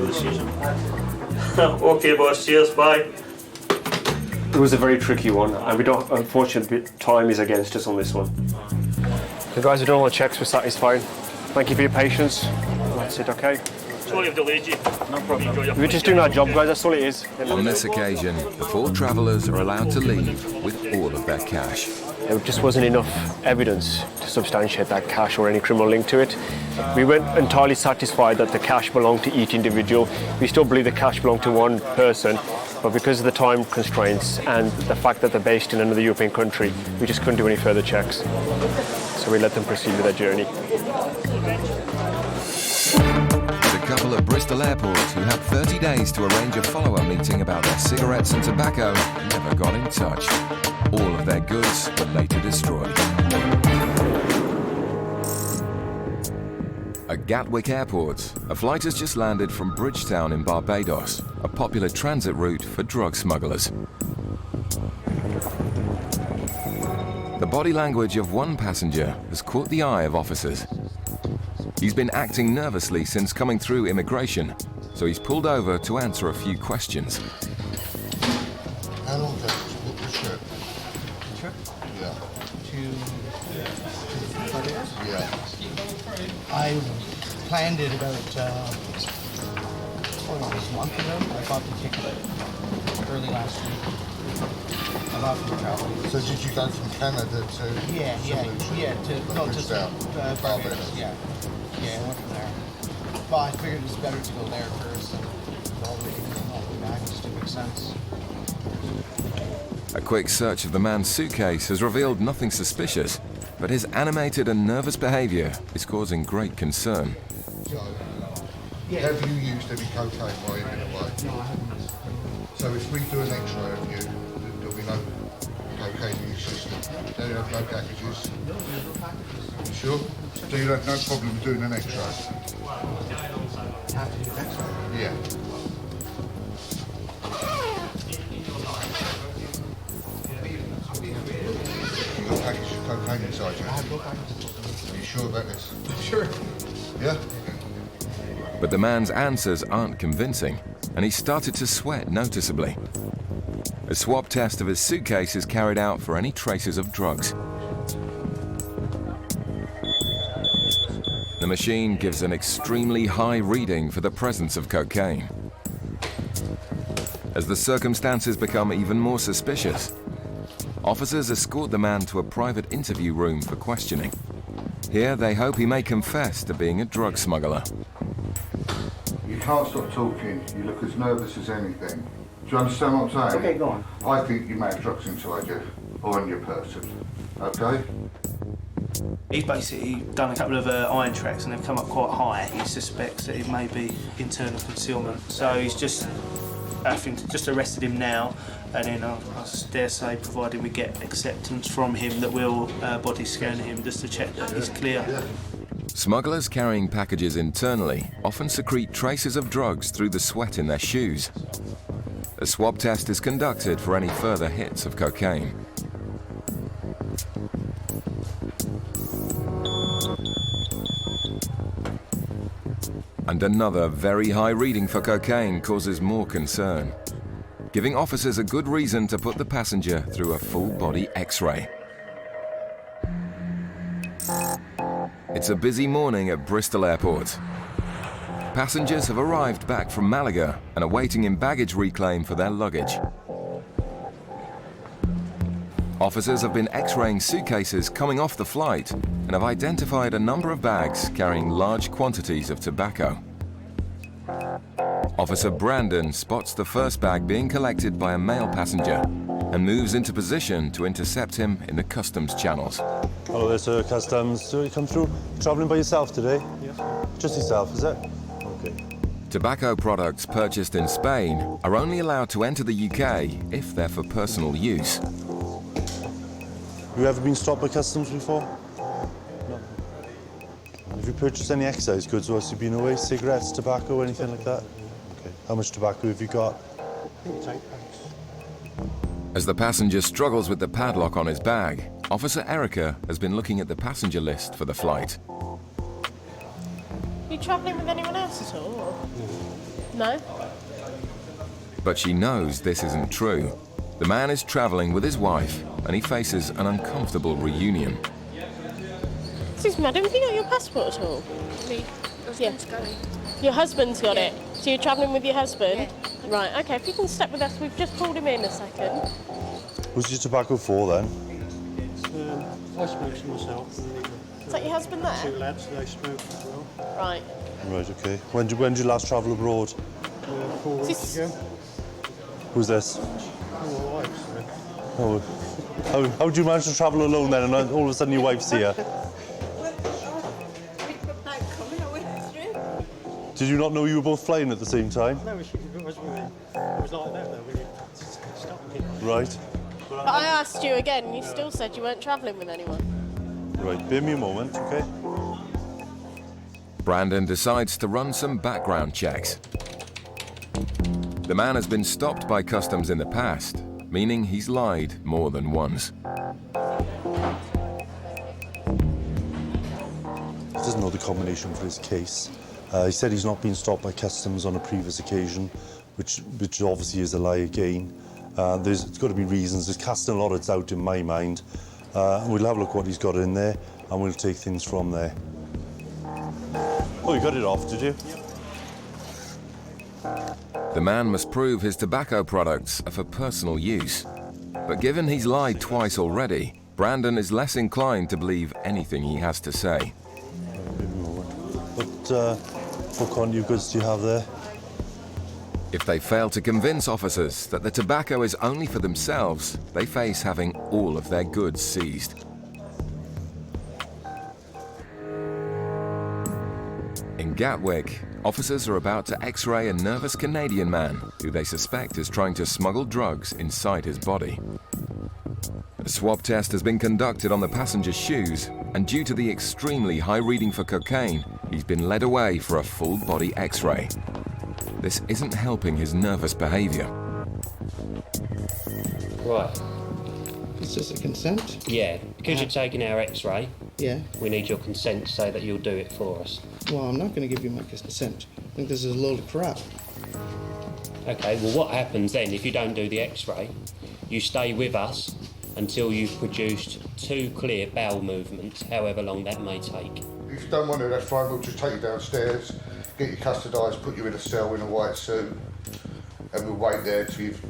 decision. Okay, boss. Cheers. Bye. It was a very tricky one, and we don't. Unfortunately, time is against us on this one. The guys who done all the checks were satisfied. Thank you for your patience. That's it. Okay. Sorry I've delayed you. No problem. We're just doing our job, guys. That's all it is. On this occasion, the 4 travellers are allowed to leave with all of their cash. There just wasn't enough evidence to substantiate that cash or any criminal link to it. We weren't entirely satisfied that the cash belonged to each individual. We still believe the cash belonged to one person, but because of the time constraints and the fact that they're based in another European country, we just couldn't do any further checks. So we let them proceed with their journey. The couple at Bristol Airport, who had 30 days to arrange a follow-up meeting about their cigarettes and tobacco, never got in touch. All of their goods were later destroyed. At Gatwick Airport, a flight has just landed from Bridgetown in Barbados, a popular transit route for drug smugglers. The body language of one passenger has caught the eye of officers. He's been acting nervously since coming through immigration, so he's pulled over to answer a few questions. How long ago did you book the trip? Trip? Yeah. To Yeah. I planned it about a month ago. I bought the ticket early last week. I'm off to travel. So did you go from Canada to? Yeah, to Barbados. Yeah, I went from there. But I figured it's better to go there first and all the way back, just to make sense. A quick search of the man's suitcase has revealed nothing suspicious, but his animated and nervous behaviour is causing great concern. Have you used any cocaine while you've been away? No, I haven't. So if we do an X-ray of you, there'll be no cocaine in your system. Then you have no packages. You sure? So you'd have no problem doing an X-ray? Have to do an X-ray? Yeah. You got a package of cocaine inside you? I have no packages. Are you sure about this? Sure. Yeah? But the man's answers aren't convincing, and he started to sweat noticeably. A swab test of his suitcase is carried out for any traces of drugs. The machine gives an extremely high reading for the presence of cocaine. As the circumstances become even more suspicious, officers escort the man to a private interview room for questioning. Here they hope he may confess to being a drug smuggler. You can't stop talking. You look as nervous as anything. Do you understand what I'm saying? Okay, go on. I think you may have drugs inside you, or on your person. Okay? He's basically done a couple of iron tracks and they've come up quite high. He suspects that it may be internal concealment. So he's just, I think, just arrested him now, and then I dare say, provided we get acceptance from him, that we'll body scan him just to check that he's clear. Smugglers carrying packages internally often secrete traces of drugs through the sweat in their shoes. A swab test is conducted for any further hits of cocaine. And another very high reading for cocaine causes more concern, giving officers a good reason to put the passenger through a full-body X-ray. It's a busy morning at Bristol Airport. Passengers have arrived back from Malaga and are waiting in baggage reclaim for their luggage. Officers have been X-raying suitcases coming off the flight and have identified a number of bags carrying large quantities of tobacco. Officer Brandon spots the first bag being collected by a male passenger and moves into position to intercept him in the customs channels. Hello there, sir. Customs. So you come through travelling by yourself today? Yes. Just yourself, is it? Okay. Tobacco products purchased in Spain are only allowed to enter the UK if they're for personal use. Have you ever been stopped by customs before? No. Have you purchased any excise goods whilst you've been away? Cigarettes, tobacco, anything like that? Okay. How much tobacco have you got? I think it's 8 packs. As the passenger struggles with the padlock on his bag, Officer Erica has been looking at the passenger list for the flight. Are you travelling with anyone else at all? Or? No? But she knows this isn't true. The man is travelling with his wife and he faces an uncomfortable reunion. Excuse me, madam, have you got your passport at all? Me. Yeah. Your husband's got Yeah. it? So you're travelling with your husband? Yeah. Right, okay, if you can step with us, we've just pulled him in a second. Who's your tobacco for then? I smoke to myself. Is that your husband there? 2 lads, they smoke as well. Right. Right, okay. When did you last travel abroad? 4 weeks ago. Who's this? My wife, so. Oh, how do you manage to travel alone then and all of a sudden your wife's here? Did you not know you were both flying at the same time? No, it was like that though, when you stop and get. Right. But I asked you again, you still said you weren't travelling with anyone. Right, bear me a moment, okay? Brandon decides to run some background checks. The man has been stopped by customs in the past, meaning he's lied more than once. doesn't know the combination for his case. He said he's not been stopped by customs on a previous occasion, which obviously is a lie again. There's got to be reasons. There's casting a lot of doubt in my mind. We'll have a look what he's got in there, and we'll take things from there. Oh, you got it off, did you? The man must prove his tobacco products are for personal use. But given he's lied twice already, Brandon is less inclined to believe anything he has to say. What quantity of goods do you have there? If they fail to convince officers that the tobacco is only for themselves, they face having all of their goods seized. In Gatwick, officers are about to X-ray a nervous Canadian man who they suspect is trying to smuggle drugs inside his body. A swab test has been conducted on the passenger's shoes, and due to the extremely high reading for cocaine, he's been led away for a full-body X-ray. This isn't helping his nervous behaviour. Right. Is this a consent? Yeah, because you're taking our X-ray. Yeah. We need your consent to say that you'll do it for us. Well, I'm not going to give you my consent. I think this is a load of crap. Okay, well what happens then if you don't do the X-ray? You stay with us until you've produced 2 clear bowel movements, however long that may take. If you don't want to, that's fine. We'll just take you downstairs, get you custodised, put you in a cell in a white suit, and we'll wait there till you've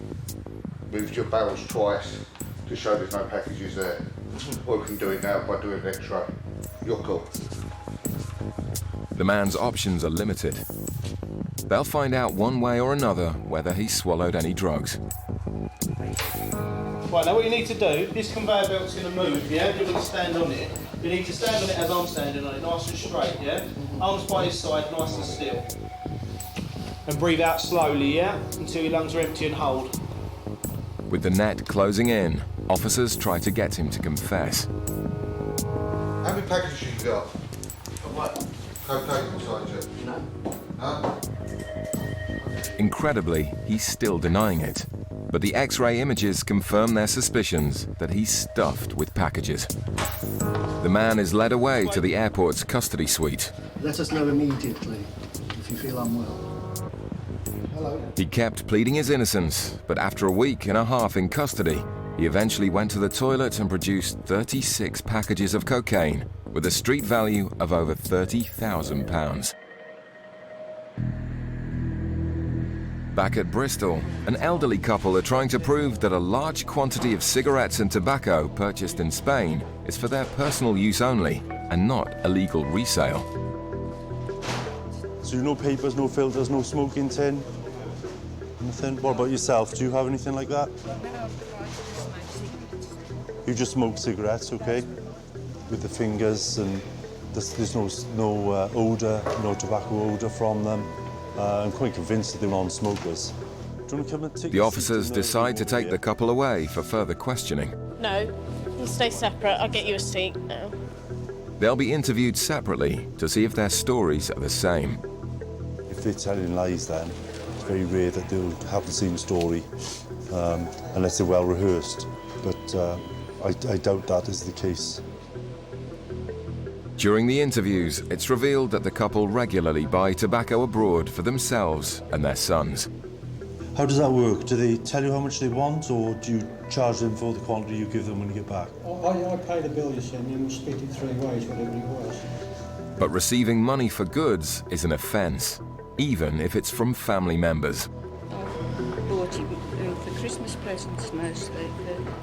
moved your bowels twice to show there's no packages there. Or we can do it now by doing an X-ray. You're cool. The man's options are limited. They'll find out one way or another whether he swallowed any drugs. Right, now what you need to do, this conveyor belt's going to move, yeah? You're going to stand on it. You need to stand on it as I'm standing on it, nice and straight, yeah? Arms by his side, nice and still. And breathe out slowly, yeah? Until your lungs are empty and hold. With the net closing in, officers try to get him to confess. How many packages you got? What? Cocaine inside you? No. Huh? Incredibly, he's still denying it. But the X-ray images confirm their suspicions that he's stuffed with packages. The man is led away to the airport's custody suite. Let us know immediately if you feel unwell. Hello. He kept pleading his innocence, but after a week and a half in custody, he eventually went to the toilet and produced 36 packages of cocaine with a street value of over £30,000. Back at Bristol, an elderly couple are trying to prove that a large quantity of cigarettes and tobacco purchased in Spain is for their personal use only and not illegal resale. So no papers, no filters, no smoking tin? Nothing? What about yourself? Do you have anything like that? You just smoke cigarettes, okay? With the fingers, and there's no odour, no tobacco odour from them. I'm quite convinced that they're non-smokers. Do you want to come and take The officers decide to take the couple away for further questioning. No, you stay separate. I'll get you a seat now. They'll be interviewed separately to see if their stories are the same. If they're telling lies, then it's very rare that they'll have the same story, unless they're well rehearsed. But I doubt that is the case. During the interviews, it's revealed that the couple regularly buy tobacco abroad for themselves and their sons. How does that work? Do they tell you how much they want, or do you charge them for the quantity you give them when you get back? I pay the bill, you see, and then we'll split it 3 ways, whatever it was. But receiving money for goods is an offence, even if it's from family members. Bought him for Christmas presents mostly,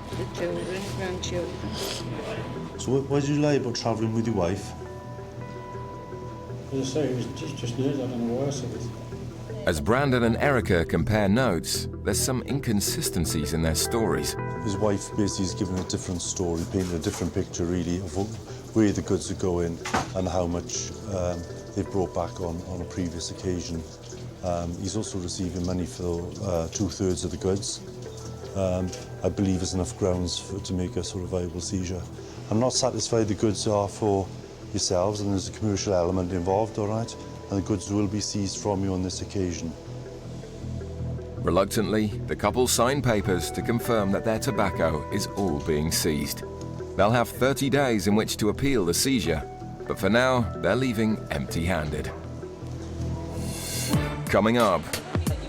for the children, grandchildren. So why did you lie about travelling with your wife? As I say, it was just news, I don't know why I said it. As Brandon and Erica compare notes, there's some inconsistencies in their stories. His wife basically is giving a different story, painting a different picture really of where the goods are going and how much they've brought back on a previous occasion. He's also receiving money for 2/3 of the goods. I believe there's enough grounds to make a sort of viable seizure. I'm not satisfied the goods are for yourselves, and there's a commercial element involved, all right? And the goods will be seized from you on this occasion. Reluctantly, the couple sign papers to confirm that their tobacco is all being seized. They'll have 30 days in which to appeal the seizure, But for now, they're leaving empty-handed. Coming up,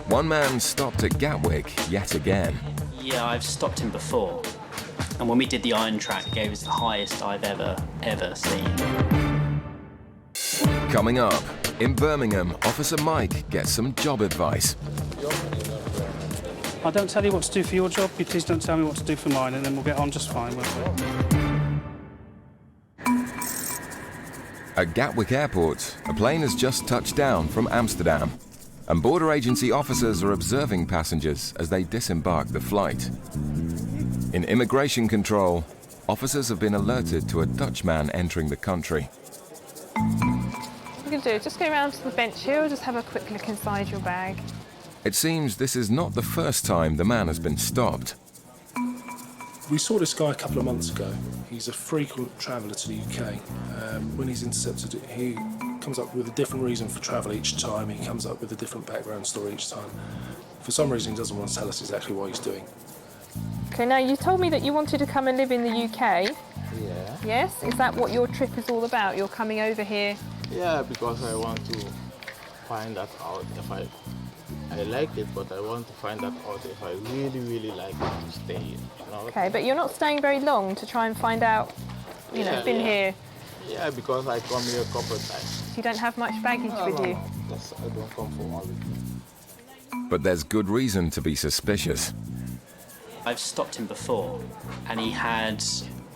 one man stopped at Gatwick yet again. Yeah, I've stopped him before. And when we did the iron track, it was the highest I've ever seen. Coming up, in Birmingham, Officer Mike gets some job advice. I don't tell you what to do for your job, you please don't tell me what to do for mine, and then we'll get on just fine, won't we? At Gatwick Airport, a plane has just touched down from Amsterdam, and border agency officers are observing passengers as they disembark the flight. In immigration control, officers have been alerted to a Dutch man entering the country. What you can do, just go around to the bench here, or just have a quick look inside your bag. It seems this is not the first time the man has been stopped. We saw this guy a couple of months ago. He's a frequent traveller to the UK. When he's intercepted, he comes up with a different reason for travel each time. He comes up with a different background story each time. For some reason, he doesn't want to tell us exactly what he's doing. Okay, now you told me that you wanted to come and live in the UK. Yeah. Yes? Is that what your trip is all about? You're coming over here? Yeah, because I want to find that out. If I like it, but I want to find that out if I really like it to stay here. You know? Okay, but you're not staying very long to try and find out, you know, been here. Yeah, because I come here a couple of times. So you don't have much baggage with you? No. I don't come for all. But there's good reason to be suspicious. I've stopped him before, and he had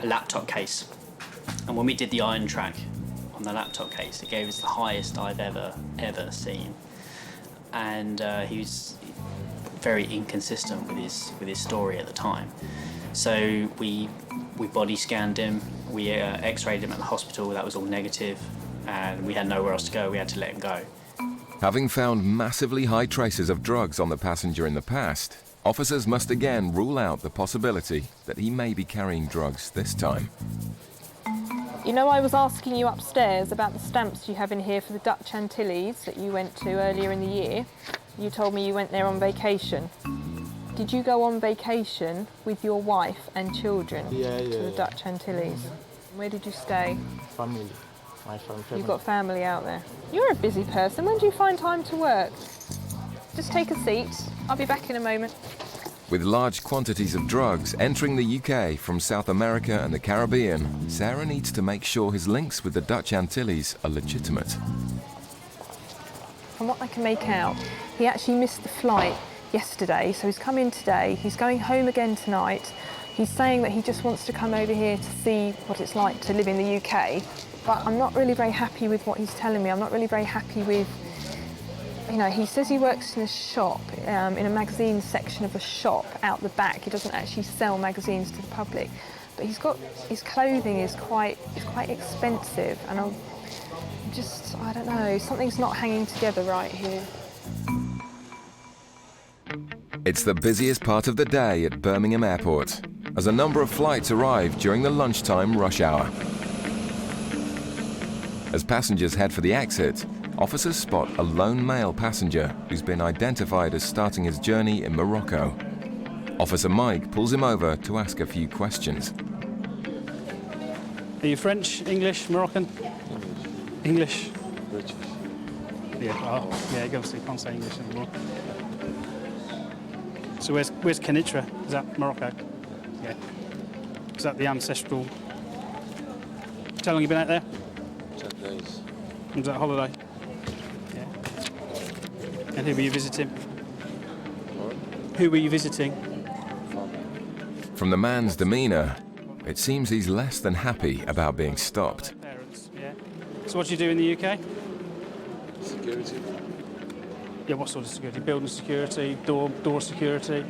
a laptop case. And when we did the iron track on the laptop case, it gave us the highest I've ever seen. And he was very inconsistent with his story at the time. So we body scanned him, we x-rayed him at the hospital, that was all negative, and we had nowhere else to go, we had to let him go. Having found massively high traces of drugs on the passenger in the past, officers must again rule out the possibility that he may be carrying drugs this time. You know, I was asking you upstairs about the stamps you have in here for the Dutch Antilles that you went to earlier in the year. You told me you went there on vacation. Did you go on vacation with your wife and children to the Dutch Antilles? Where did you stay? Family. My family. You've got family out there. You're a busy person. When do you find time to work? Just take a seat. I'll be back in a moment. With large quantities of drugs entering the UK from South America and the Caribbean, Sarah needs to make sure his links with the Dutch Antilles are legitimate. From what I can make out, he actually missed the flight yesterday, so he's come in today. He's going home again tonight. He's saying that he just wants to come over here to see what it's like to live in the UK. But I'm not really very happy with what he's telling me. I'm not really very happy with, you know, he says he works in a shop, in a magazine section of a shop out the back. He doesn't actually sell magazines to the public. But his clothing is quite expensive, and I don't know, something's not hanging together right here. It's the busiest part of the day at Birmingham Airport, as a number of flights arrive during the lunchtime rush hour. As passengers head for the exit, officers spot a lone male passenger who's been identified as starting his journey in Morocco. Officer Mike pulls him over to ask a few questions. Are you French, English, Moroccan? English. British. Yeah, obviously you can't say English anymore. So where's Kenitra? Is that Morocco? Yeah. Is that the ancestral? How long have you been out there? 10 days. Was that a holiday? Yeah. And who were you visiting? What? Who were you visiting? From the man's demeanour, it seems he's less than happy about being stopped. Parents, yeah. So what do you do in the UK? Security. Yeah, what sort of security? Building security, door security?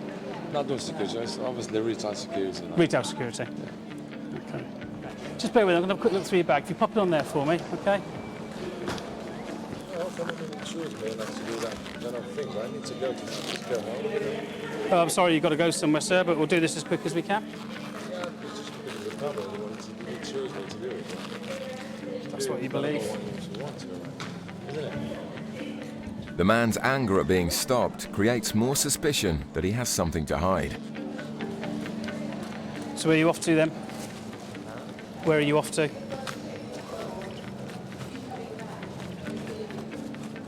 Not door security, it's obviously retail security. No? Retail security? Yeah. Okay. Just bear with me, I'm going to have a quick look through your bag. If you pop it on there for me, okay? Oh, I'm sorry, you've got to go somewhere, sir, but we'll do this as quick as we can. That's what you believe. The man's anger at being stopped creates more suspicion that he has something to hide. So where are you off to then? Where are you off to?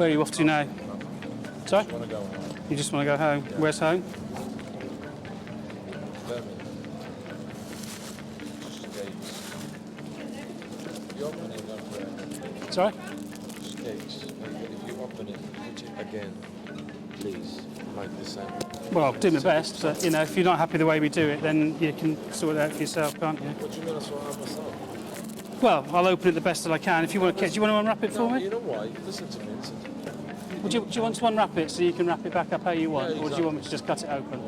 Where are you off to now? Sorry? I want to go home. You just want to go home? Yeah. Where's home? Birmingham. If you open it, don't break. Sorry? Skates. If you open it, put it again, please. Like the same. Well, I'll do my best, but you know, if you're not happy the way we do it, then you can sort it out for yourself, can't you? What do you mean I sort out myself? Well, I'll open it the best that I can. If you want to, do you want to unwrap it for No, me? you know why? Listen to me. Listen. Would you, do you want to unwrap it so you can wrap it back up how you want, Yeah, or do you want me to just cut it open?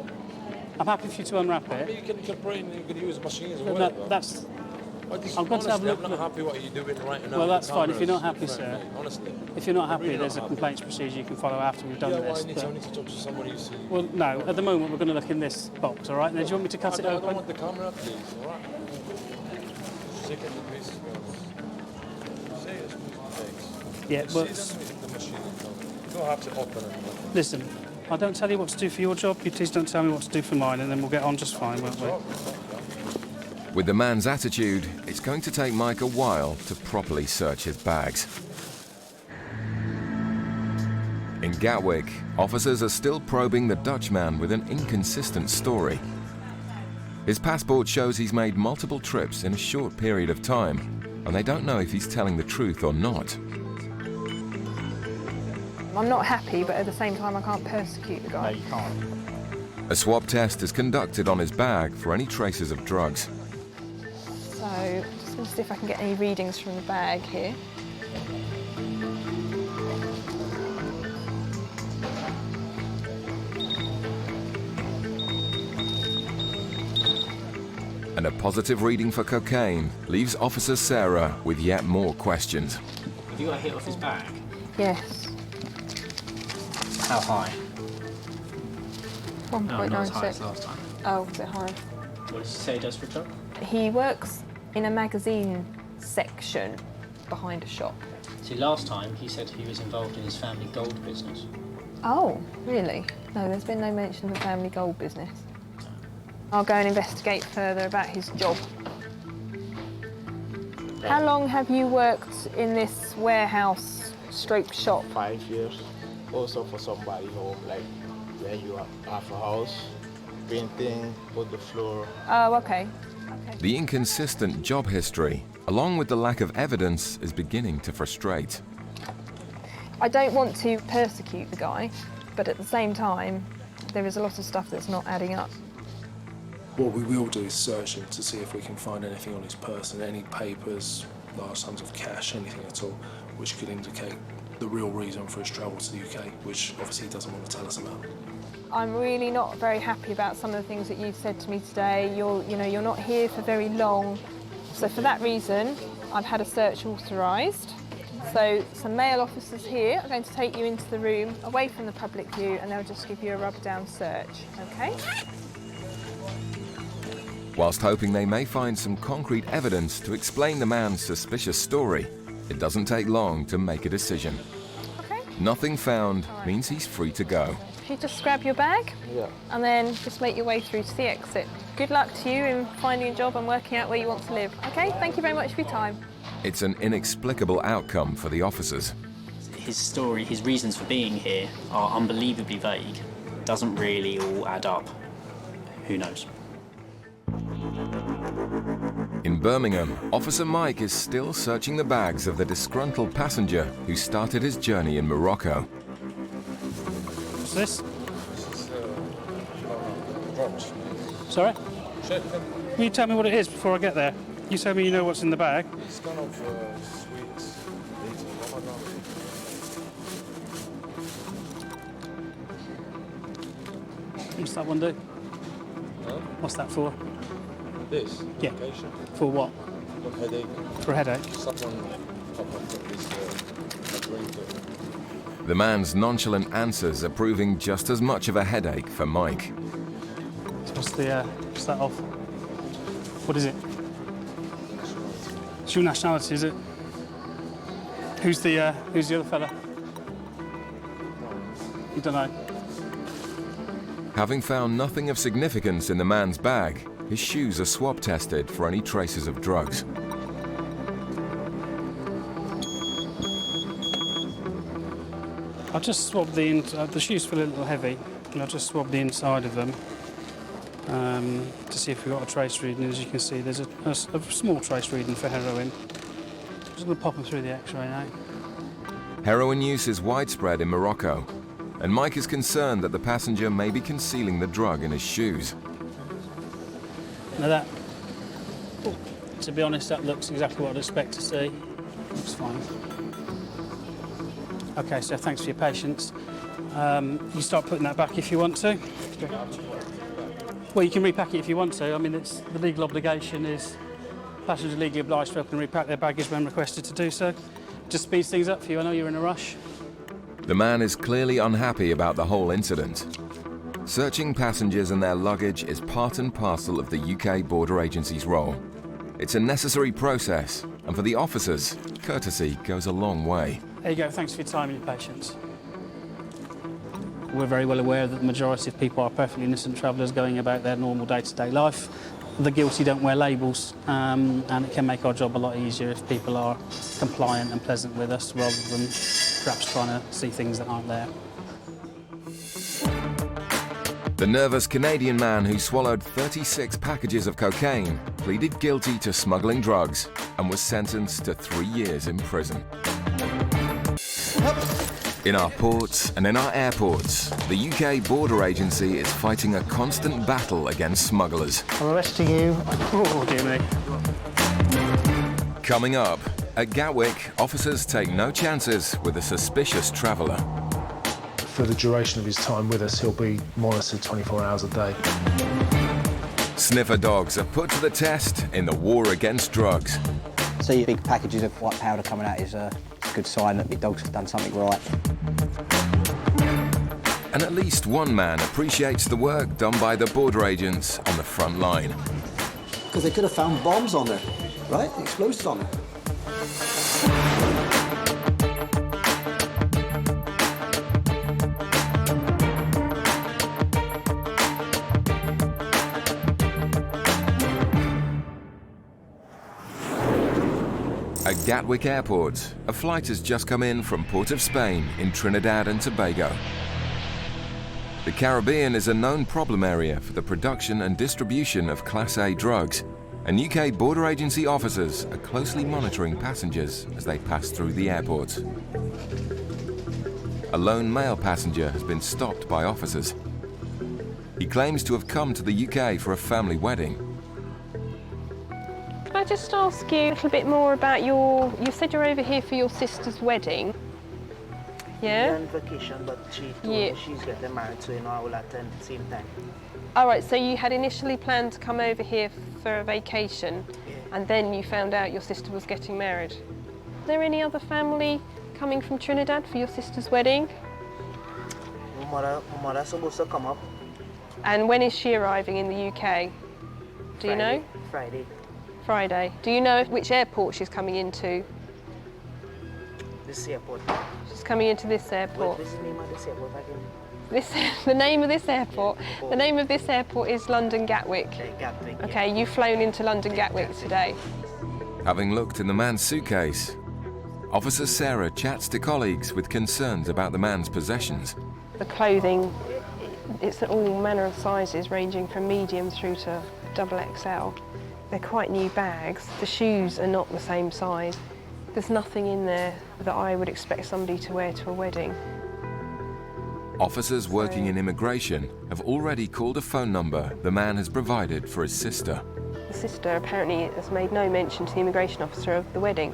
I'm happy for you to unwrap I mean, it. you can pray and you can use machines or No, whatever. that's. Well, this- I'm going to have a honestly, look. I'm not happy what you're doing right now. Well, with that's the fine. If you're not cameras, happy, friend, sir. mate, honestly. If you're not happy, really there's not a happy. complaints procedure you can follow after we've done Yeah, this. well, I need to talk to somebody you see. Well, no. At the moment, we're going to look in this box, all right? And then do you want me to cut it I open? don't want the camera, please. All right. Sick of the piece, to be honest. Serious mistakes. Yeah, well- See the machine. You don't have to open it. Listen, I don't tell you what to do for your job. You please don't tell me what to do for mine, and then we'll get on just fine, won't we? With the man's attitude, it's going to take Mike a while to properly search his bags. In Gatwick, officers are still probing the Dutchman with an inconsistent story. His passport shows he's made multiple trips in a short period of time, and they don't know if he's telling the truth or not. I'm not happy, but at the same time I can't persecute the guy. No, you can't. A swab test is conducted on his bag for any traces of drugs. So I'm just going to see if I can get any readings from the bag here. And a positive reading for cocaine leaves Officer Sarah with yet more questions. Have you got a hit off his bag? Yes, How high? 1.96. No, not as high as last time. Oh, a bit high. What did you say he does for a job? He works in a magazine section behind a shop. See, last time he said he was involved in his family gold business. Oh, really? No, there's been no mention of the family gold business. I'll go and investigate further about his job. How long have you worked in this warehouse stroke shop? 5 years. Also for somebody home, like when you have a house, painting, put the floor. Oh, okay. The inconsistent job history, along with the lack of evidence, is beginning to frustrate. I don't want to persecute the guy, but at the same time, there is a lot of stuff that's not adding up. What we will do is search him to see if we can find anything on his person, any papers, large sums of cash, anything at all, which could indicate the real reason for his travel to the UK, which obviously he doesn't want to tell us about. I'm really not very happy about some of the things that you've said to me today. You're not here for very long. So for that reason, I've had a search authorised. So some male officers here are going to take you into the room away from the public view and they'll just give you a rub-down search, okay? Whilst hoping they may find some concrete evidence to explain the man's suspicious story, it doesn't take long to make a decision. Okay. Nothing found means he's free to go. If you just grab your bag Yeah. and then just make your way through to the exit. Good luck to you in finding a job and working out where you want to live. Okay, thank you very much for your time. It's an inexplicable outcome for the officers. His story, his reasons for being here are unbelievably vague. Doesn't really all add up. Who knows? In Birmingham, Officer Mike is still searching the bags of the disgruntled passenger who started his journey in Morocco. What's this? This is drugs. Sorry? Check them. Will you tell me what it is before I get there? You tell me you know what's in the bag. It's kind of sweets. What's that one do? Huh? What's that for? This? Yeah. Medication. For what? For headache. For a headache? Someone took this drink. The man's nonchalant answers are proving just as much of a headache for Mike. What's that of? What is it? It's your nationality, is it? Who's the other fella? You don't know. Having found nothing of significance in the man's bag, his shoes are swab tested for any traces of drugs. I just swabbed the shoes feel a little heavy, and I just swabbed the inside of them to see if we've got a trace reading. As you can see, there's a small trace reading for heroin. Just going to pop them through the X-ray now. Heroin use is widespread in Morocco, and Mike is concerned that the passenger may be concealing the drug in his shoes. Now to be honest, that looks exactly what I'd expect to see. Looks fine. Okay, so thanks for your patience. You start putting that back if you want to. Well, you can repack it if you want to. I mean, the legal obligation is passengers are legally obliged to open and repack their baggage when requested to do so. Just speeds things up for you. I know you're in a rush. The man is clearly unhappy about the whole incident. Searching passengers and their luggage is part and parcel of the UK Border Agency's role. It's a necessary process, and for the officers, courtesy goes a long way. There you go. Thanks for your time and your patience. We're very well aware that the majority of people are perfectly innocent travellers going about their normal day-to-day life. The guilty don't wear labels, and it can make our job a lot easier if people are compliant and pleasant with us rather than perhaps trying to see things that aren't there. The nervous Canadian man who swallowed 36 packages of cocaine pleaded guilty to smuggling drugs and was sentenced to 3 years in prison. In our ports and in our airports, the UK Border Agency is fighting a constant battle against smugglers. I'm arresting you. Oh, dear me. Coming up, at Gatwick, officers take no chances with a suspicious traveller. For the duration of his time with us, he'll be monitored 24 hours a day. Sniffer dogs are put to the test in the war against drugs. See big packages of white powder coming out is a good sign that the dogs have done something right. And at least one man appreciates the work done by the border agents on the front line. Because they could have found bombs on there, right? Explosives on there. At Gatwick Airport, a flight has just come in from Port of Spain in Trinidad and Tobago. The Caribbean is a known problem area for the production and distribution of Class A drugs, and UK Border Agency officers are closely monitoring passengers as they pass through the airport. A lone male passenger has been stopped by officers. He claims to have come to the UK for a family wedding. Can I just ask you a little bit more about you said you're over here for your sister's wedding? Yeah? We're on vacation, but she told me she's getting married, so I will attend at the same time. All right, so you had initially planned to come over here for a vacation, and then you found out your sister was getting married. Is there any other family coming from Trinidad for your sister's wedding? My mother's supposed to come up. And when is she arriving in the UK? Do you know? Friday. Friday. Do you know which airport she's coming into? This airport. She's coming into this airport. What is the name of this airport again? The name of this airport. The name of this airport is London Gatwick. Gatwick. Okay, you've flown into London Gatwick today. Having looked in the man's suitcase, Officer Sarah chats to colleagues with concerns about the man's possessions. The clothing, it's all manner of sizes ranging from medium through to XXL. They're quite new bags. The shoes are not the same size. There's nothing in there that I would expect somebody to wear to a wedding. Officers working in immigration have already called a phone number the man has provided for his sister. The sister apparently has made no mention to the immigration officer of the wedding.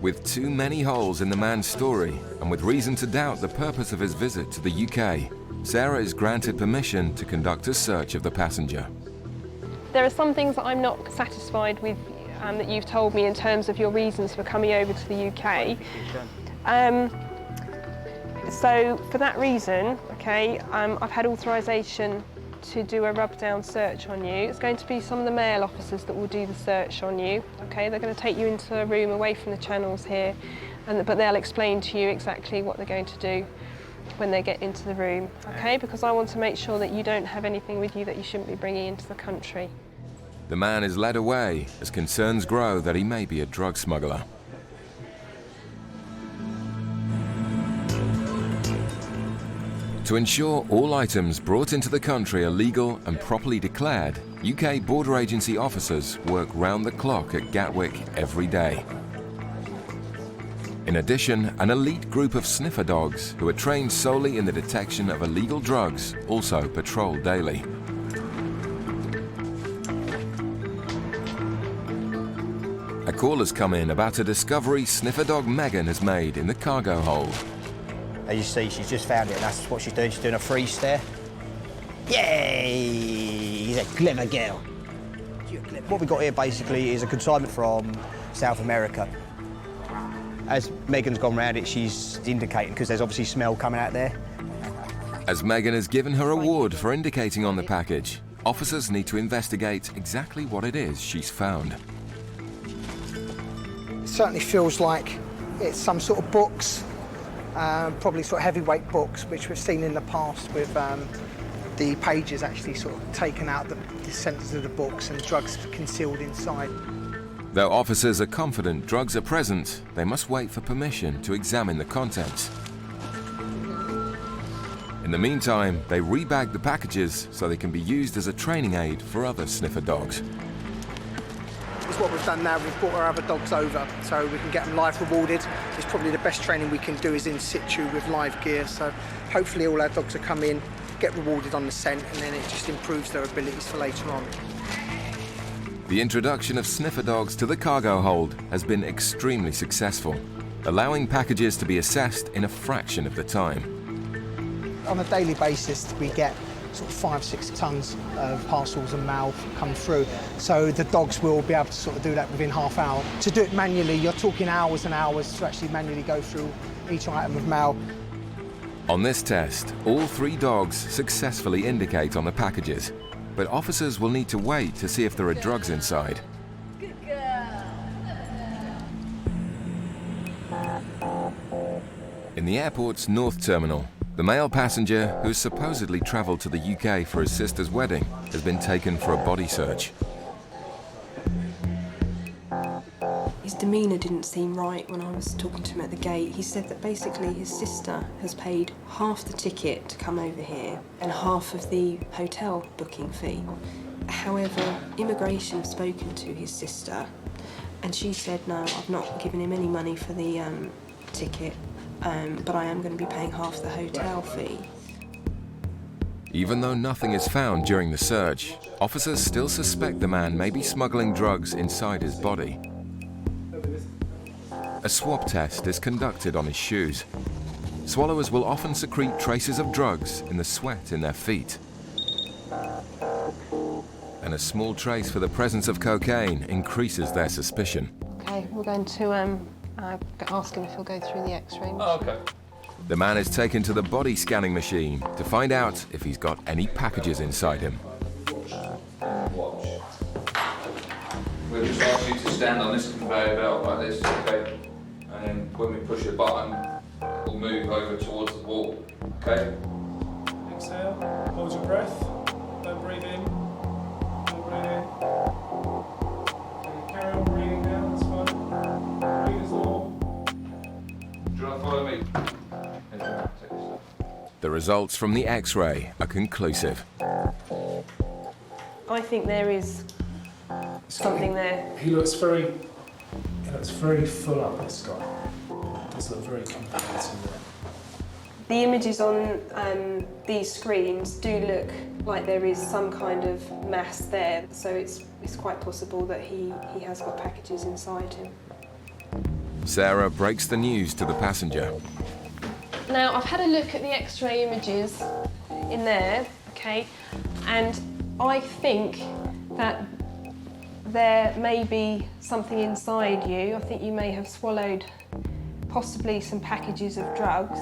With too many holes in the man's story, and with reason to doubt the purpose of his visit to the UK, Sarah is granted permission to conduct a search of the passenger. There are some things that I'm not satisfied with that you've told me in terms of your reasons for coming over to the UK. So for that reason, okay, I've had authorisation to do a rub-down search on you. It's going to be some of the male officers that will do the search on you. Okay, they're going to take you into a room away from the channels here, but they'll explain to you exactly what they're going to do when they get into the room. Okay, because I want to make sure that you don't have anything with you that you shouldn't be bringing into the country. The man is led away as concerns grow that he may be a drug smuggler. To ensure all items brought into the country are legal and properly declared, UK border agency officers work round the clock at Gatwick every day. In addition, an elite group of sniffer dogs who are trained solely in the detection of illegal drugs also patrol daily. A call has come in about a discovery sniffer dog Megan has made in the cargo hold. As you see, she's just found it, and that's what she's doing. She's doing a freeze stare. Yay! He's a clever girl. What we've got here basically is a consignment from South America. As Megan's gone round it, she's indicating, because there's obviously smell coming out there. As Megan has given her award for indicating on the package, officers need to investigate exactly what it is she's found. It certainly feels like it's some sort of books, probably sort of heavyweight books, which we've seen in the past with the pages actually sort of taken out the centres of the books and drugs concealed inside. Though officers are confident drugs are present, they must wait for permission to examine the contents. In the meantime, they rebag the packages so they can be used as a training aid for other sniffer dogs. It's what we've done now. We've brought our other dogs over so we can get them live rewarded. It's probably the best training we can do is in situ with live gear. So hopefully all our dogs will come in, get rewarded on the scent, and then it just improves their abilities for later on. The introduction of sniffer dogs to the cargo hold has been extremely successful, allowing packages to be assessed in a fraction of the time. On a daily basis, we get sort of 5-6 tons of parcels and mail come through. So the dogs will be able to sort of do that within half hour. To do it manually, you're talking hours and hours to actually manually go through each item of mail. On this test, all 3 dogs successfully indicate on the packages, but officers will need to wait to see if there are drugs inside. In the airport's North Terminal, the male passenger, who has supposedly travelled to the UK for his sister's wedding, has been taken for a body search. His demeanour didn't seem right when I was talking to him at the gate. He said that basically his sister has paid half the ticket to come over here and half of the hotel booking fee. However, immigration have spoken to his sister and she said, no, I've not given him any money for the ticket, but I am going to be paying half the hotel fee. Even though nothing is found during the search, officers still suspect the man may be smuggling drugs inside his body. A swab test is conducted on his shoes. Swallowers will often secrete traces of drugs in the sweat in their feet. And a small trace for the presence of cocaine increases their suspicion. Okay, we're going to ask him if he'll go through the X-ray machine. Oh, okay. The man is taken to the body scanning machine to find out if he's got any packages inside him. Watch. We'll just ask you to stand on this conveyor belt like this, okay? And then when we push a button, we'll move over towards the wall, okay? Exhale, hold your breath, don't breathe in, don't breathe in. Carry on breathing now, that's fine. Breathe as normal. Do you want to follow me? The results from the X-ray are conclusive. I think there is something there. He looks very full up, this guy. Does look very competitive. The images on these screens do look like there is some kind of mass there, so it's quite possible that he has got packages inside him. Sarah breaks the news to the passenger. Now, I've had a look at the X-ray images in there, okay, and I think that there may be something inside you. I think you may have swallowed possibly some packages of drugs.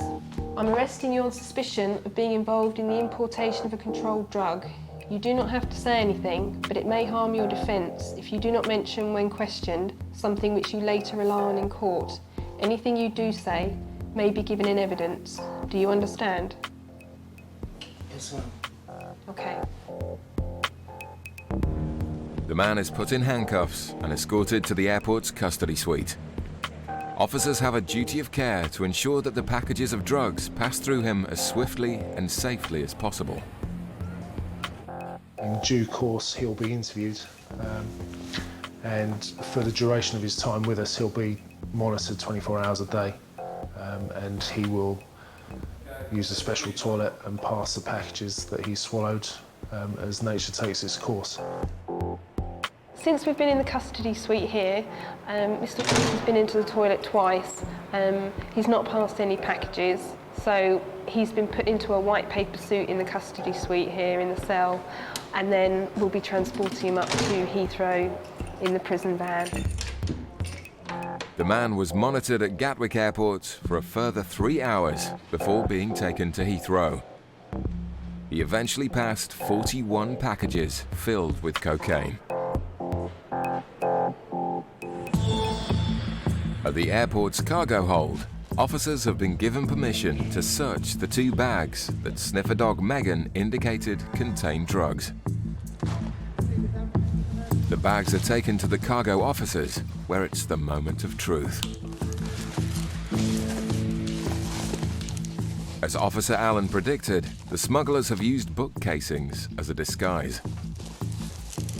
I'm arresting you on suspicion of being involved in the importation of a controlled drug. You do not have to say anything, but it may harm your defence if you do not mention when questioned something which you later rely on in court. Anything you do say may be given in evidence. Do you understand? Yes, ma'am. Okay. The man is put in handcuffs and escorted to the airport's custody suite. Officers have a duty of care to ensure that the packages of drugs pass through him as swiftly and safely as possible. In due course, he'll be interviewed, and for the duration of his time with us, he'll be monitored 24 hours a day, and he will use a special toilet and pass the packages that he swallowed as nature takes its course. Since we've been in the custody suite here, Mr. Thomas has been into the toilet twice. He's not passed any packages, so he's been put into a white paper suit in the custody suite here in the cell, and then we'll be transporting him up to Heathrow in the prison van. The man was monitored at Gatwick Airport for a further 3 hours before being taken to Heathrow. He eventually passed 41 packages filled with cocaine. At the airport's cargo hold, officers have been given permission to search the 2 bags that sniffer dog Megan indicated contained drugs. The bags are taken to the cargo officers, where it's the moment of truth. As Officer Allen predicted, the smugglers have used book casings as a disguise.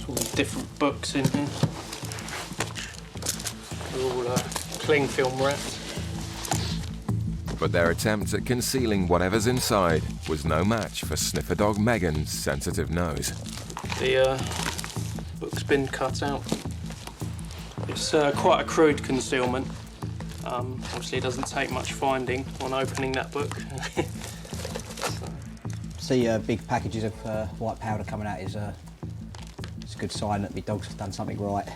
All the different books in here. They're all cling film wrapped. But their attempt at concealing whatever's inside was no match for sniffer dog Megan's sensitive nose. The book's been cut out. It's quite a crude concealment. Obviously, it doesn't take much finding on opening that book. See big packages of white powder coming out is it's a good sign that my dog's done something right.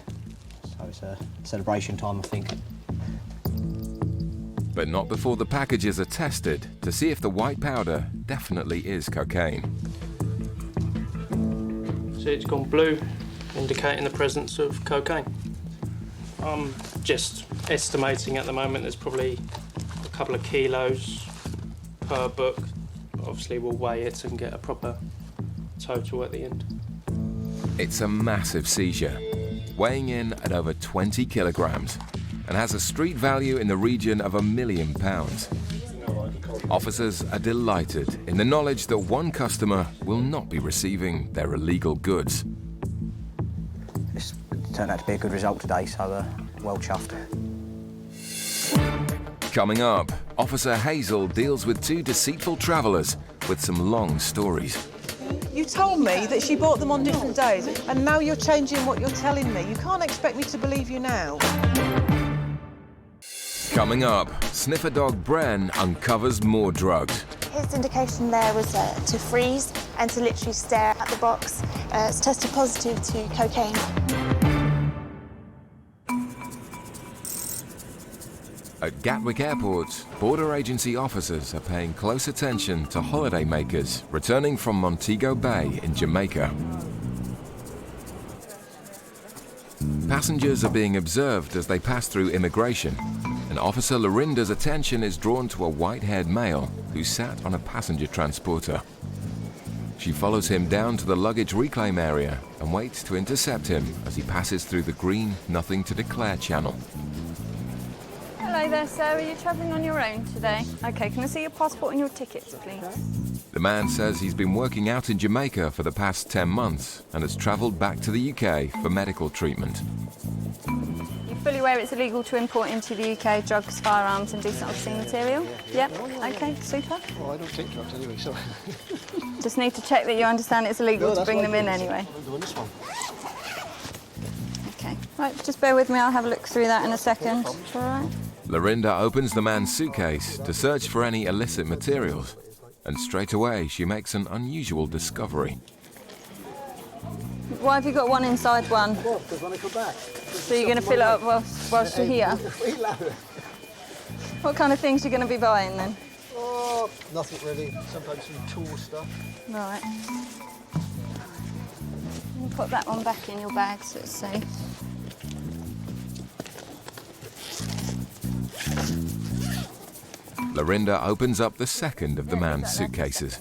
So it's a celebration time, I think. But not before the packages are tested to see if the white powder definitely is cocaine. See, it's gone blue, indicating the presence of cocaine. I'm just estimating at the moment there's probably a couple of kilos per book. Obviously, we'll weigh it and get a proper total at the end. It's a massive seizure, weighing in at over 20 kilograms, and has a street value in the region of £1 million. Officers are delighted in the knowledge that one customer will not be receiving their illegal goods. It's turned out to be a good result today, so well chuffed. Coming up, Officer Hazel deals with 2 deceitful travellers with some long stories. You told me that she bought them on different days, and now you're changing what you're telling me. You can't expect me to believe you now. Coming up, sniffer dog Bren uncovers more drugs. His indication there was to freeze and to literally stare at the box. It's tested positive to cocaine. At Gatwick Airport, border agency officers are paying close attention to holidaymakers returning from Montego Bay in Jamaica. Passengers are being observed as they pass through immigration, and Officer Lorinda's attention is drawn to a white-haired male who sat on a passenger transporter. She follows him down to the luggage reclaim area and waits to intercept him as he passes through the green Nothing to Declare channel. Hello there, sir. Are you travelling on your own today? OK, can I see your passport and your tickets, please? The man says he's been working out in Jamaica for the past 10 months and has travelled back to the UK for medical treatment. You're fully aware it's illegal to import into the UK drugs, firearms and decent obscene material? Yep. OK, super. Oh, I don't take drugs anyway, sorry. Just need to check that you understand it's illegal to bring them in anyway. I'm doing this one. OK. Right, just bear with me. I'll have a look through that in a second. All right. Lorinda opens the man's suitcase to search for any illicit materials, and straight away she makes an unusual discovery. Why have you got one inside one? Well, because when I come back. So you're going to fill it up whilst you're here? What kind of things are you going to be buying then? Oh, nothing really. Sometimes some tool stuff. Right. We'll put that one back in your bag so it's safe. Lorinda opens up the second of the man's suitcases.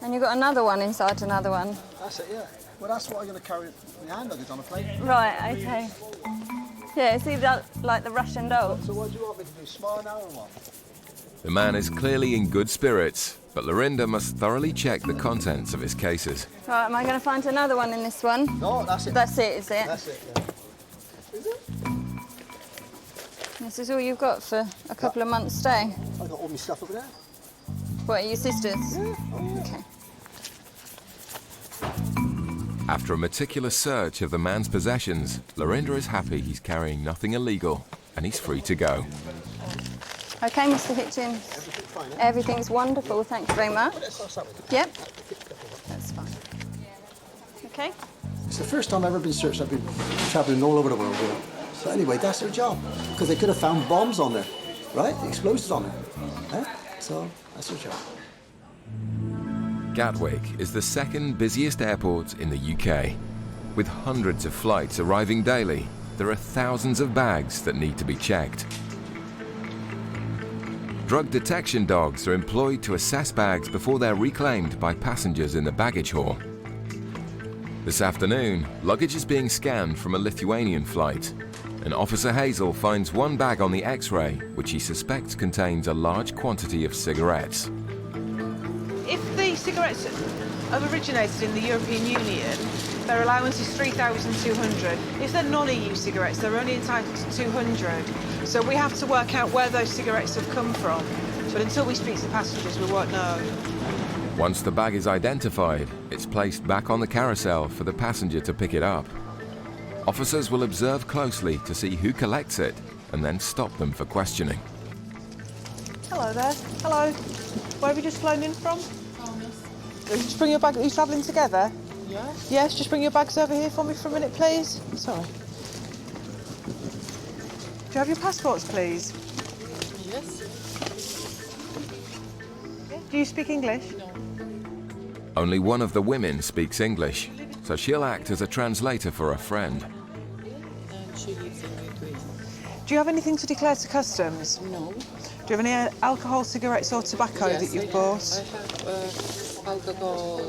And you've got another one inside another one. That's it, yeah. Well, that's what I'm going to carry my hand luggage on a plane. Right, OK. Yeah, see that, like the Russian doll. So what do you want me to do, smile now or what? The man is clearly in good spirits, but Lorinda must thoroughly check the contents of his cases. Right, am I going to find another one in this one? No, that's it. That's it, is it? That's it, yeah. Is it? This is all you've got for a couple of months' stay? I got all my stuff over there. What, are your sisters? Yeah. Oh, yeah. Okay. After a meticulous search of the man's possessions, Lorinda is happy he's carrying nothing illegal and he's free to go. Okay, Mr. Hitchens. Everything's wonderful, thank you very much. Yep. That's fine. Okay. It's the first time I've ever been searched. I've been travelling all over the world with it. So anyway, that's their job. Because they could have found bombs on there, right? Explosives on there. So that's their job. Gatwick is the second busiest airport in the UK. With hundreds of flights arriving daily, there are thousands of bags that need to be checked. Drug detection dogs are employed to assess bags before they're reclaimed by passengers in the baggage hall. This afternoon, luggage is being scanned from a Lithuanian flight, and Officer Hazel finds one bag on the X-ray which he suspects contains a large quantity of cigarettes. If the cigarettes have originated in the European Union, their allowance is 3,200. If they're non-EU cigarettes, they're only entitled to 200. So we have to work out where those cigarettes have come from. But until we speak to passengers, we won't know. Once the bag is identified, it's placed back on the carousel for the passenger to pick it up. Officers will observe closely to see who collects it and then stop them for questioning. Hello there. Hello. Where have you just flown in from? Just bring your bag. Are you travelling together? Yes. Yes, just bring your bags over here for me for a minute, please. Sorry. Do you have your passports, please? Yes. Do you speak English? No. Only one of the women speaks English, so she'll act as a translator for a friend. And she lives in Lithuania. Do you have anything to declare to customs? No. Do you have any alcohol, cigarettes or tobacco that you've bought? I have alcohol.